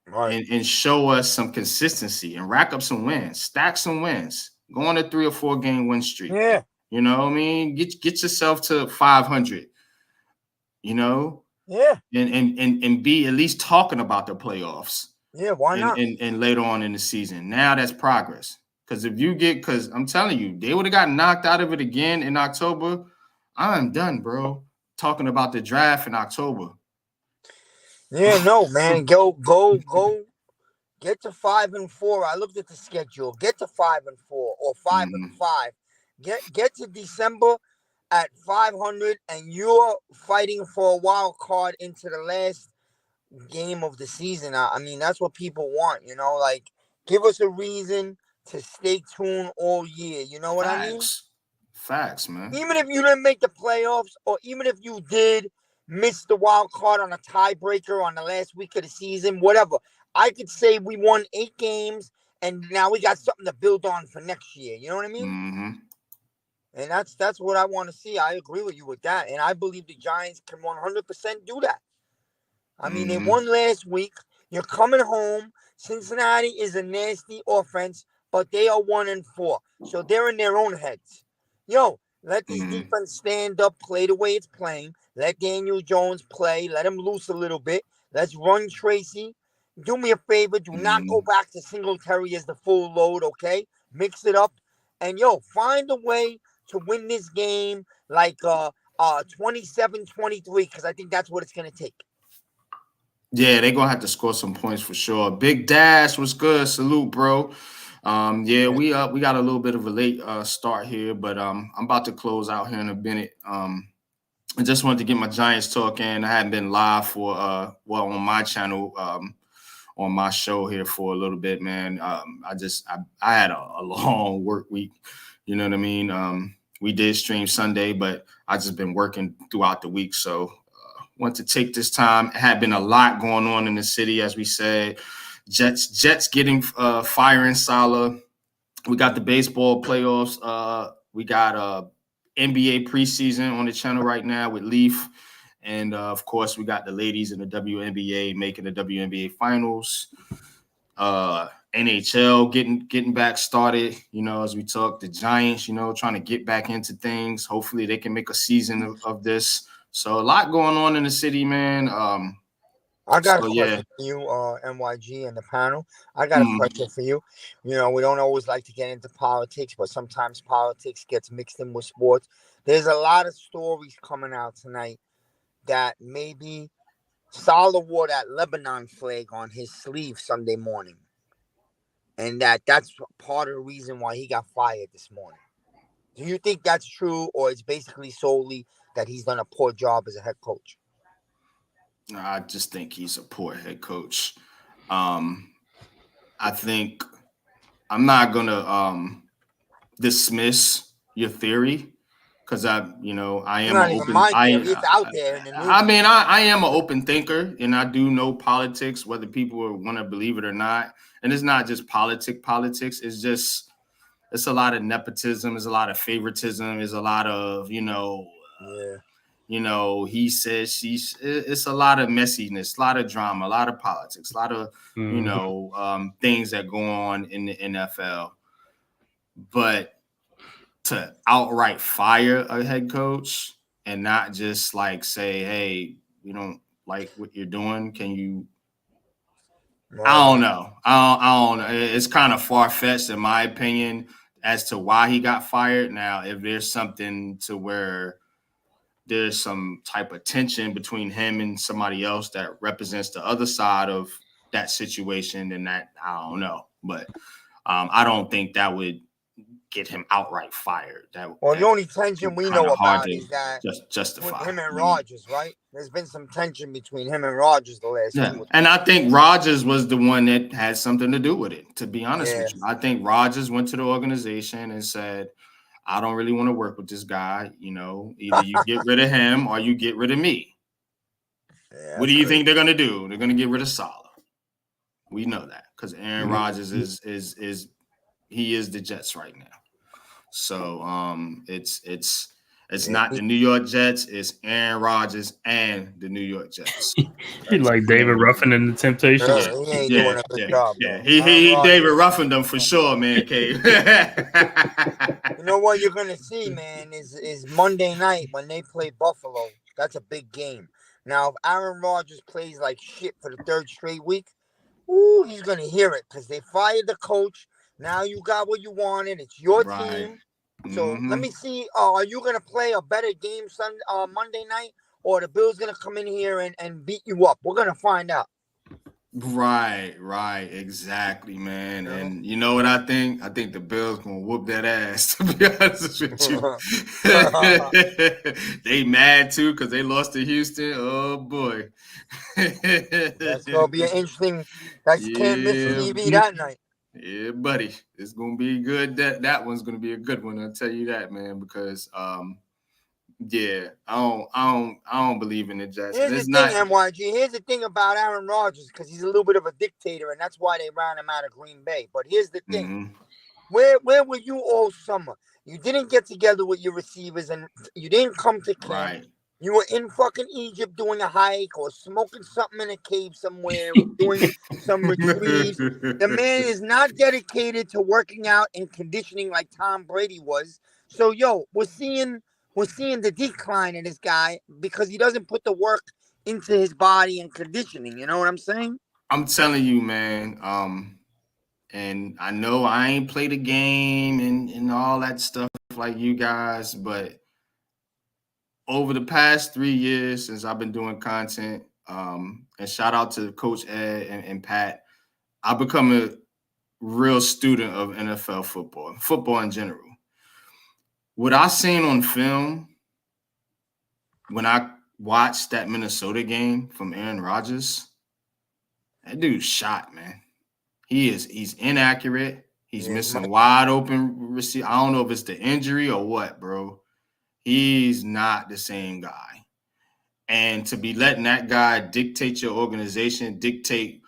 And show us some consistency and rack up some wins, stack some wins, go on a 3 or 4 game win streak. Yeah. You know what I mean? Get yourself to 500, you know? Yeah. And be at least talking about the playoffs. Yeah, why not? And later on in the season. Now that's progress. Because because I'm telling you, they would have gotten knocked out of it again in October. I'm done, bro. Talking about the draft in October. Yeah, no, man. Go. Get to 5-4. I looked at the schedule. Get to 5-4 or 5-5. Get to December at 500 and you're fighting for a wild card into the last game of the season. I mean, that's what people want, like give us a reason to stay tuned all year. You know what I mean? Facts, man. Even if you didn't make the playoffs, or even if you did miss the wild card on a tiebreaker on the last week of the season, whatever, I could say we won 8 games and now we got something to build on for next year. You know what I mean? Mm-hmm. And that's what I want to see. I agree with you with that. And I believe the Giants can 100% do that. I mean, they won last week. You're coming home. Cincinnati is a nasty offense, but they are 1-4. So they're in their own heads. Yo, let this defense stand up, play the way it's playing. Let Daniel Jones play. Let him loose a little bit. Let's run Tracy. Do me a favor. Do not go back to Singletary as the full load, okay? Mix it up. And, find a way to win this game like 27-23, because I think that's what it's going to take. Yeah, they're gonna have to score some points for sure. Big Dash was good. Salute, bro. We got a little bit of a late start here, but I'm about to close out here in a minute. I just wanted to get my Giants talk in. I hadn't been live for on my channel on my show here for a little bit, man. I had a long work week. You know what I mean? We did stream Sunday, but I just been working throughout the week, so. Want to take this time. It had been a lot going on in the city, as we said. Jets getting firing Saleh. We got the baseball playoffs. We got NBA preseason on the channel right now with Leaf. And, of course, we got the ladies in the WNBA making the WNBA finals. NHL getting back started, as we talk. The Giants, trying to get back into things. Hopefully they can make a season of this. So a lot going on in the city, man. I got a question for you, NYG and the panel. I got a question for you. We don't always like to get into politics, but sometimes politics gets mixed in with sports. There's a lot of stories coming out tonight that maybe Saleh wore that Lebanon flag on his sleeve Sunday morning. And that's part of the reason why he got fired this morning. Do you think that's true, or it's basically solely that he's done a poor job as a head coach? I just think he's a poor head coach. I think I'm not gonna dismiss your theory because I am an open. It's out there in the news. I mean, I am an open thinker, and I do know politics, whether people want to believe it or not. And it's not just politics. It's just it's a lot of nepotism. There's a lot of favoritism. There's a lot of he says she's. It's a lot of messiness, a lot of drama, a lot of politics, a lot of things that go on in the NFL. But to outright fire a head coach and not just like say, hey, we don't like what you're doing. Can you? I don't know. I don't know. It's kind of far-fetched in my opinion as to why he got fired. Now, if there's something to where there's some type of tension between him and somebody else that represents the other side of that situation, then that I don't know. But I don't think that would get him outright fired. The only tension we know about is that justify with him and Rodgers, right? There's been some tension between him and Rodgers the last few weeks. And I think Rodgers was the one that had something to do with it, to be honest with you. I think Rodgers went to the organization and said, I don't really want to work with this guy. Either you get rid of him or you get rid of me. What do you think they're going to do? They're going to get rid of Saleh. We know that because Aaron Rodgers is the Jets right now. So it's not the New York Jets, it's Aaron Rodgers and the New York Jets. He like David Ruffin in the Temptations. He ain't doing a good job. He David Ruffin them for sure, man, Cave. You know what you're gonna see, man, is Monday night when they play Buffalo. That's a big game. Now, if Aaron Rodgers plays like shit for the third straight week, he's gonna hear it because they fired the coach. Now you got what you wanted. It's your team. So let me see. Are you going to play a better game Monday night, or the Bills going to come in here and beat you up? We're going to find out. Right, exactly, man. And you know what I think? I think the Bills gonna whoop that ass, to be honest with you. They mad too because they lost to Houston. Oh boy. That's gonna be an interesting. That's can't miss TV that night. Yeah, buddy. It's gonna be good. That one's gonna be a good one, I'll tell you that, man, because yeah, I don't believe in the Jets. Here's the thing, MYG. Here's the thing about Aaron Rodgers, because he's a little bit of a dictator, and that's why they ran him out of Green Bay. But here's the thing: where were you all summer? You didn't get together with your receivers, and you didn't come to camp. Right. You were in fucking Egypt doing a hike or smoking something in a cave somewhere, doing some retrieves. The man is not dedicated to working out and conditioning like Tom Brady was. So, we're seeing the decline in this guy because he doesn't put the work into his body and conditioning. You know what I'm saying? I'm telling you, man. And I know I ain't played a game and all that stuff like you guys, but over the past 3 years since I've been doing content, and shout out to Coach Ed and Pat, I've become a real student of NFL football in general. What I seen on film when I watched that Minnesota game from Aaron Rodgers, that dude's shot, man. He's inaccurate. He's missing wide open receive. I don't know if it's the injury or what, bro. He's not the same guy. And to be letting that guy dictate your organization, dictate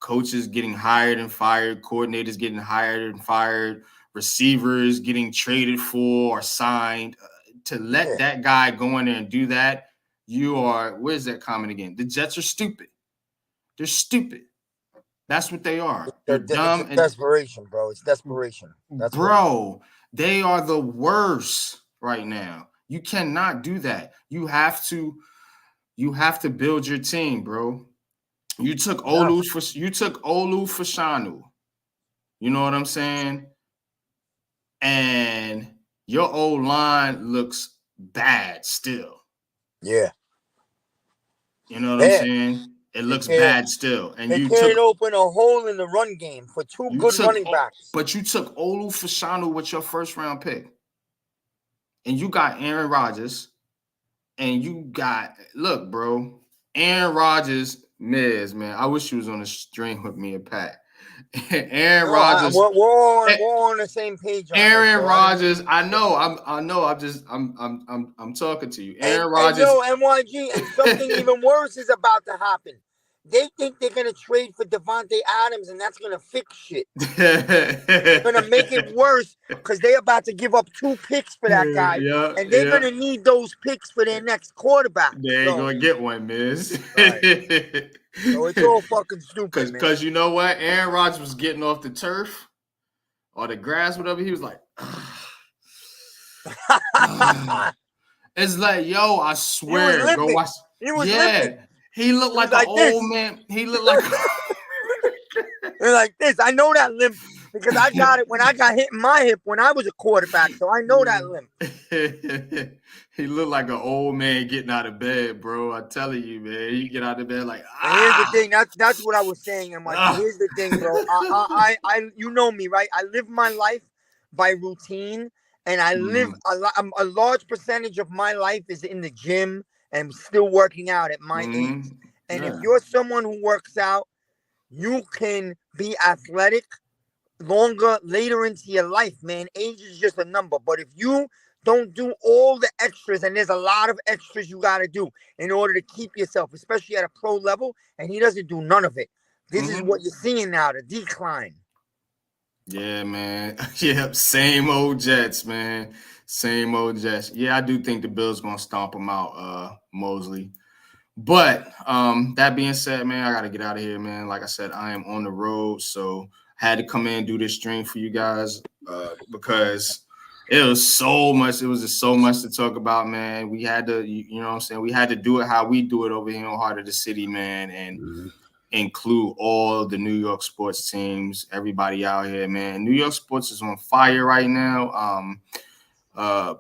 coaches getting hired and fired, coordinators getting hired and fired, receivers getting traded for or signed, to let that guy go in there and do that, where's that comment again? The Jets are stupid. They're stupid. That's what they are. They're dumb. It's desperation, bro. It's desperation. They are the worst right now. You cannot do that. You have to build your team, bro. You took Olu for Shanu. You know what I'm saying? And your old line looks bad still. Yeah. You know what I'm saying? It looks bad still. And they can't open a hole in the run game for two good running backs. But you took Olu Fashanu with your first round pick. And you got Aaron Rodgers. And you got, look, bro, Aaron Rodgers, Miz, man. I wish you was on the string with me and Pat. Aaron Rodgers. We're on the same page. Aaron Rodgers. I know. I'm talking to you. Aaron Rodgers. MYG, and something even worse is about to happen. They think they're gonna trade for Devontae Adams, and that's gonna fix shit. They're gonna make it worse because they're about to give up 2 picks for that guy, and they're gonna need those picks for their next quarterback. They ain't gonna get one, Miz. Right. So it's all fucking stupid, because you know what? Aaron Rodgers was getting off the turf or the grass, whatever. He was like, it's like, yo, I swear, go watch. He was limping. He looked like an old man. He looked like like this. I know that limp because I got it when I got hit in my hip when I was a quarterback. So I know that limp. He looked like an old man getting out of bed, bro. I'm telling you, man. You get out of bed like. Here's the thing. That's what I was saying. I'm like, here's the thing, bro. I you know me, right? I live my life by routine, and I live a large percentage of my life is in the gym. And still working out at my age. And if you're someone who works out, you can be athletic later into your life, man. Age is just a number. But if you don't do all the extras, and there's a lot of extras you got to do in order to keep yourself, especially at a pro level, and he doesn't do none of it. This is what you're seeing now, the decline. Yeah, man. Yeah, same old Jets, man. Same old Jets. Yeah, I do think the Bills gonna stomp them out, Mosley. But that being said, man, I gotta get out of here, man. Like I said, I am on the road, so I had to come in and do this stream for you guys because it was so much. It was just so much to talk about, man. We had to, you know what I'm saying? We had to do it how we do it over here in Heart of the City, man, and include all the New York sports teams, everybody out here, man. New York sports is on fire right now. A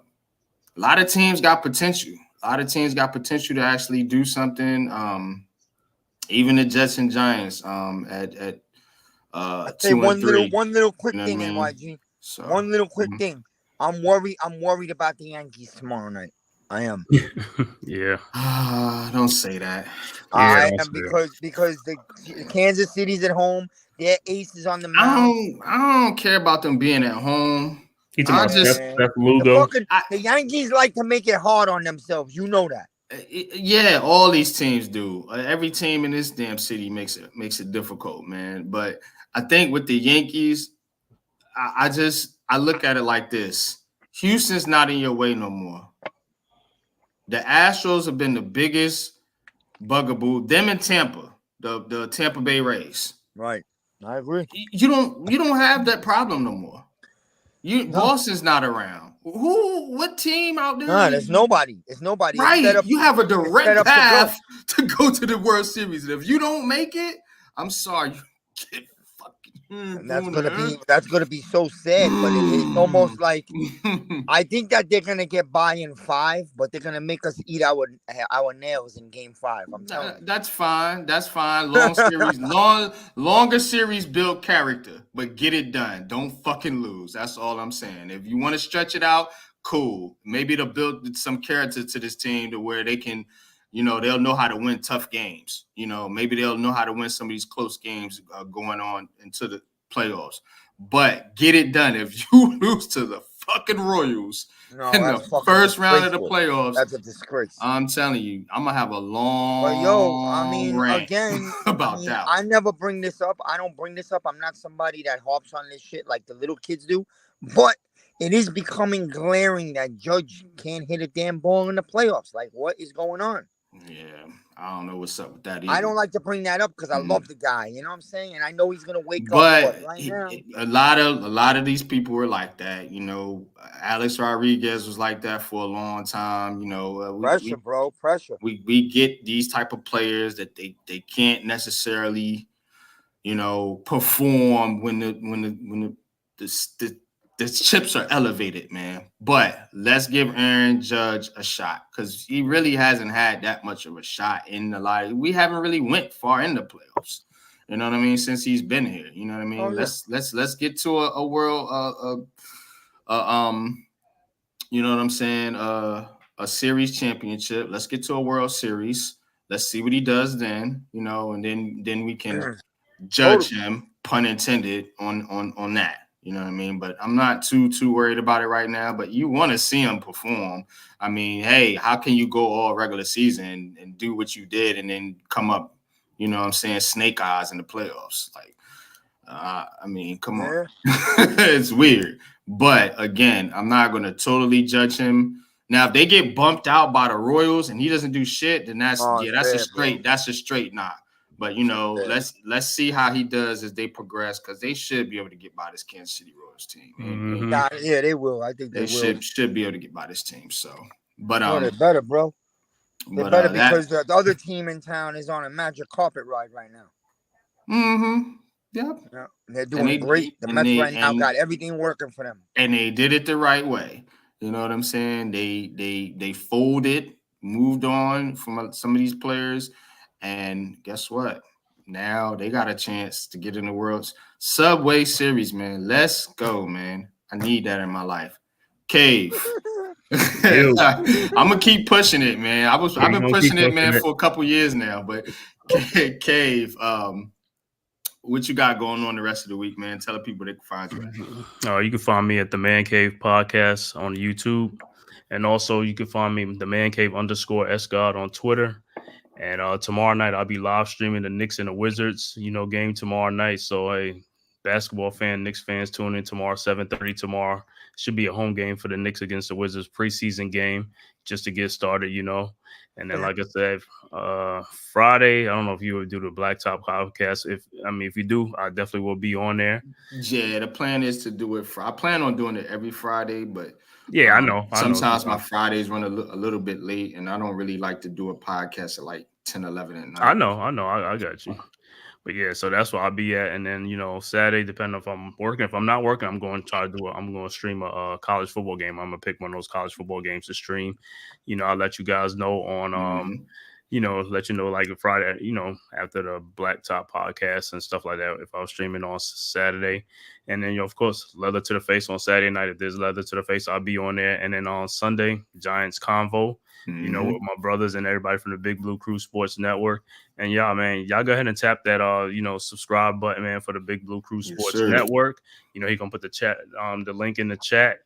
lot of teams got potential. A lot of teams got potential to actually do something. Even the Jets and Giants at I say 2-3. one little quick You know thing, what I mean? NYG. So One little quick thing. I'm worried about the Yankees tomorrow night. I am. Yeah. Don't say that. I am because the Kansas City's at home. Their ace is on the mound. I don't care about them being at home. The Yankees like to make it hard on themselves. You know that. Yeah, all these teams do. Every team in this damn city makes it difficult, man. But I think with the Yankees, I look at it like this: Houston's not in your way no more. The Astros have been the biggest bugaboo. Them in Tampa, the Tampa Bay Rays. Right, I agree. You don't have that problem no more. Boston's not around. What team out there? No, there's nobody. It's nobody. Right. It's you have a direct path to go to the World Series. And if you don't make it, I'm sorry. You get fucking. And that's gonna be so sad. But it's almost like I think that they're gonna get by in 5, but they're gonna make us eat our nails in Game 5. I'm telling you. That's fine. That's fine. Long series, longer series build character, but get it done. Don't fucking lose. That's all I'm saying. If you want to stretch it out, cool. Maybe they'll build some character to this team to where they can, they'll know how to win tough games. Maybe they'll know how to win some of these close games going on into the playoffs. But get it done. If you lose to the fucking Royals in the first round of the playoffs, that's a disgrace. I'm telling you, I'm gonna have a long rant again about that. I never bring this up. I don't bring this up. I'm not somebody that harps on this shit like the little kids do. But it is becoming glaring that Judge can't hit a damn ball in the playoffs. Like, what is going on? Yeah, I don't know what's up with that either. I don't like to bring that up because I love the guy. You know what I'm saying? And I know he's gonna wake up. But right now, a lot of these people were like that. Alex Rodriguez was like that for a long time. Pressure. We get these type of players that they can't necessarily, perform when the chips are elevated, man. But let's give Aaron Judge a shot because he really hasn't had that much of a shot in the light. We haven't really went far in the playoffs. You know what I mean? Since he's been here, you know what I mean. Oh, yeah. Let's get to a world, you know what I'm saying? A series championship. Let's get to a World Series. Let's see what he does then. And then we can judge him, pun intended, on that. You know what I mean? But I'm not too worried about it right now. But you want to see him perform. I mean, hey, how can you go all regular season and do what you did and then come up, you know what I'm saying, snake eyes in the playoffs? Like, I mean, come on. It's weird. But again, I'm not going to totally judge him. Now, if they get bumped out by the Royals and he doesn't do shit, then that's a straight knock. But let's see how he does as they progress because they should be able to get by this Kansas City Royals team. Mm-hmm. Yeah, they will. I think they will. should be able to get by this team. So, but they're better, bro. They're better because the other team in town is on a magic carpet ride right now. Mm-hmm. Yep. Yeah, they're doing great. The Mets right now got everything working for them, and they did it the right way. You know what I'm saying? They folded, moved on from some of these players. And guess what? Now they got a chance to get in the World's Subway Series, man. Let's go, man. I need that in my life. Cave. I'm gonna keep pushing it, man. I've been pushing it, man, for a couple years now. But Cave, what you got going on the rest of the week, man? Tell the people they can find you. You can find me at the Man-Cave podcast on YouTube, and also you can find me the Man-Cave_SGod on Twitter. And tomorrow night, I'll be live streaming the Knicks and the Wizards, game tomorrow night. So, hey, basketball fan, Knicks fans, tune in tomorrow, 7:30 tomorrow. Should be a home game for the Knicks against the Wizards, preseason game, just to get started, And then, like I said, Friday, I don't know if you would do the Blacktop podcast. If you do, I definitely will be on there. Yeah, the plan is to do it. I plan on doing it every Friday, but yeah, I know. Sometimes my Fridays run a little bit late, and I don't really like to do a podcast at like 10, 11 at night. I know. I got you. But yeah, so that's where I'll be at. And then, Saturday, depending if I'm working. If I'm not working, I'm going to try to do it. I'm going to stream a college football game. I'm going to pick one of those college football games to stream. I'll let you guys know on let you know like Friday, after the Black Top podcast and stuff like that, if I was streaming on Saturday. And then, of course, Leather to the Face on Saturday night. If there's Leather to the Face, I'll be on there. And then on Sunday, Giants Convo, with my brothers and everybody from the Big Blue Crew Sports Network. And y'all go ahead and tap that, subscribe button, man, for the Big Blue Crew Sports Network. He gonna put the link in the chat.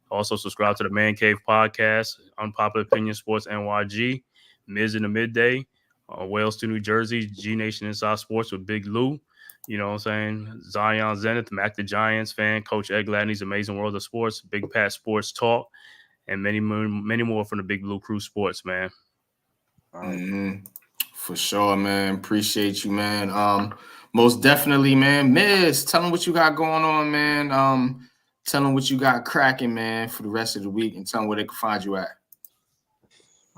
Also subscribe to the Man-Cave podcast, Unpopular Opinion Sports NYG. Miz in the midday, Wales to New Jersey, G Nation Inside Sports with Big Lou. You know what I'm saying? Zion Zenith, Mac the Giants fan, Coach Ed Gladney's Amazing World of Sports, Big Pat Sports Talk, and many more from the Big Blue Crew Sports, man. For sure, man. Appreciate you, man. Most definitely, man. Miz, tell them what you got going on, man. Tell them what you got cracking, man, for the rest of the week, and tell them where they can find you at.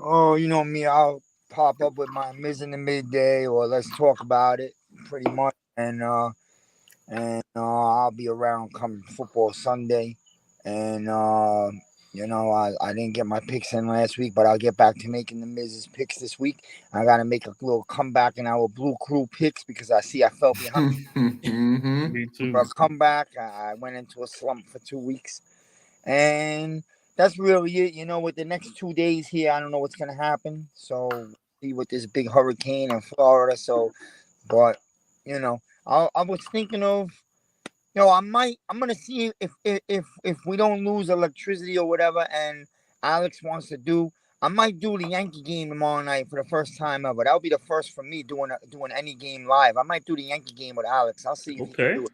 Oh, you know me, I'll pop up with my Miz in the midday, or let's talk about it, pretty much. And I'll be around come football Sunday. And I didn't get my picks in last week, but I'll get back to making the Miz's picks this week. I got to make a little comeback in our Blue Crew picks because I fell behind. Me too. For a comeback, I went into a slump for 2 weeks, and that's really it. With the next 2 days here, I don't know what's gonna happen. So see with this big hurricane in Florida. But I was thinking of, I'm gonna see if we don't lose electricity or whatever, and Alex wants to do. I might do the Yankee game tomorrow night for the first time ever. That'll be the first for me doing any game live. I might do the Yankee game with Alex. I'll see if he can do it.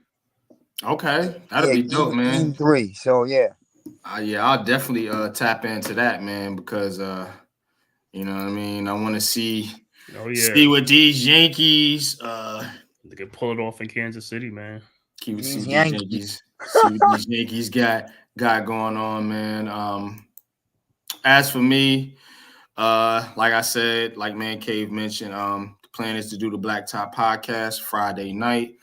Okay, that'll be dope, man. Game 3. So yeah. I'll definitely tap into that, man, because you know what I mean. I want to see what these Yankees they can pull it off in Kansas City, man. See what these Yankees got going on, man. As for me, like I said, like Man-Cave mentioned, the plan is to do the Black Top podcast Friday night.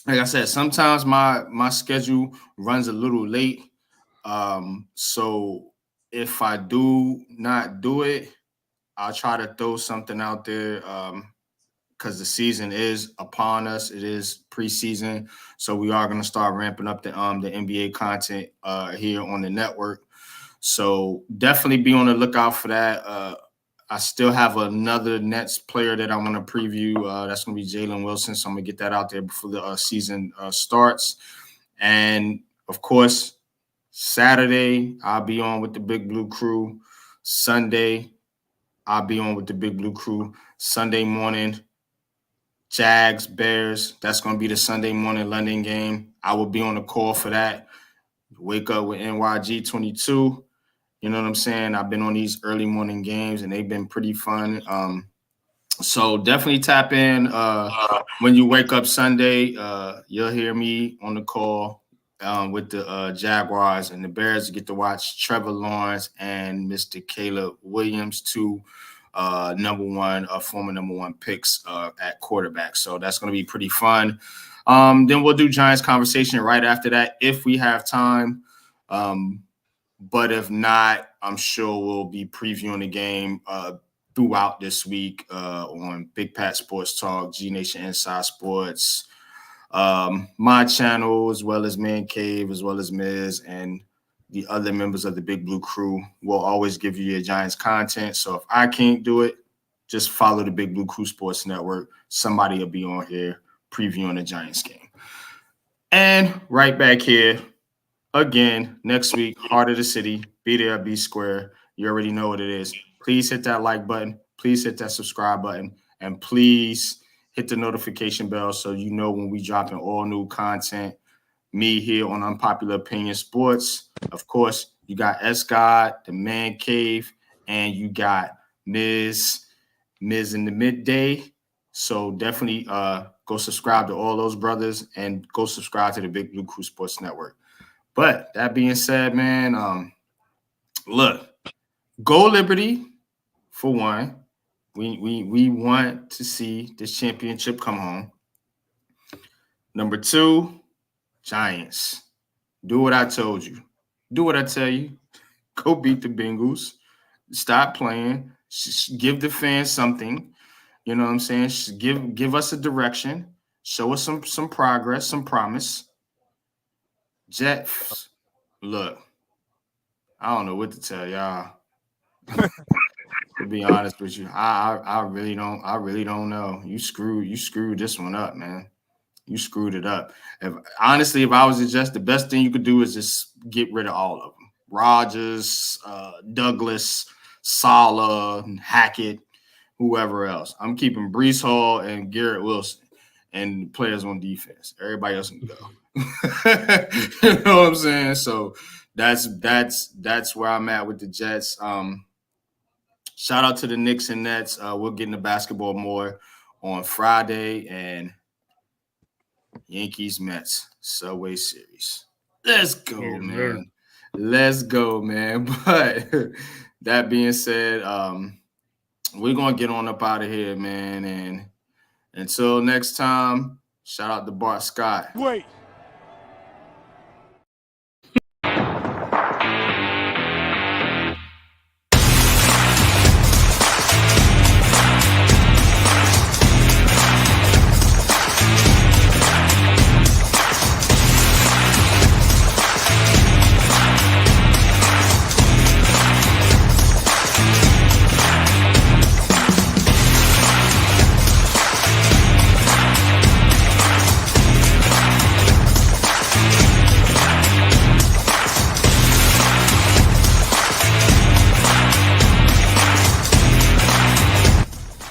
Like I said, sometimes my schedule runs a little late. So if I do not do it, I'll try to throw something out there because the season is upon us. It is preseason. So we are going to start ramping up the NBA content here on the network. So definitely be on the lookout for that. I still have another Nets player that I want to preview. That's going to be Jalen Wilson. So I'm going to get that out there before the season starts. And, of course, Saturday, I'll be on with the Big Blue Crew. Sunday, I'll be on with the Big Blue Crew. Sunday morning, Jags, Bears. That's going to be the Sunday morning London game. I will be on the call for that. Wake up with NYG 22. You know what I'm saying? I've been on these early morning games, and they've been pretty fun. So definitely tap in. When you wake up Sunday, you'll hear me on the call with the Jaguars, and the Bears get to watch Trevor Lawrence and Mr. Caleb Williams, two former number one picks at quarterback. So that's going to be pretty fun. Then we'll do Giants conversation right after that if we have time. But if not, I'm sure we'll be previewing the game throughout this week on Big Pat Sports Talk, G Nation Inside Sports, my channel, as well as Man-Cave, as well as Miz, and the other members of the Big Blue Crew will always give you your Giants content. So if I can't do it, just follow the Big Blue Crew Sports Network. Somebody will be on here previewing the Giants game. And right back here, again, next week, Heart of the City, be there, be square. You already know what it is. Please hit that like button. Please hit that subscribe button. And please hit the notification bell so you know when we drop in all new content. Me here on Unpopular Opinion Sports. Of course, you got S-God, the Man-Cave, and you got Miz in the midday. So definitely go subscribe to all those brothers and go subscribe to the Big Blue Crew Sports Network. But that being said, man, look, go Liberty for one. We want to see this championship come home. Number 2, Giants. Do what I told you. Do what I tell you. Go beat the Bengals. Stop playing. Give the fans something. You know what I'm saying? Give us a direction. Show us some progress, some promise. Jets, look, I don't know what to tell y'all. To be honest with you, I really don't know. You screwed this one up, man. You screwed it up. If I was the Jets, the best thing you could do is just get rid of all of them. Rodgers, Douglas, Saleh, Hackett, whoever else. I'm keeping Breece Hall and Garrett Wilson and players on defense. Everybody else can go. You know what I'm saying? So that's where I'm at with the Jets. Shout out to the Knicks and Nets. We'll get into basketball more on Friday, and Yankees Mets Subway Series. Let's go, man. Let's go, man. But that being said, we're gonna get on up out of here, man. And until next time, shout out to Bart Scott. Wait.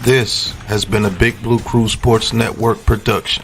This has been a Big Blue Crew Sports Network production.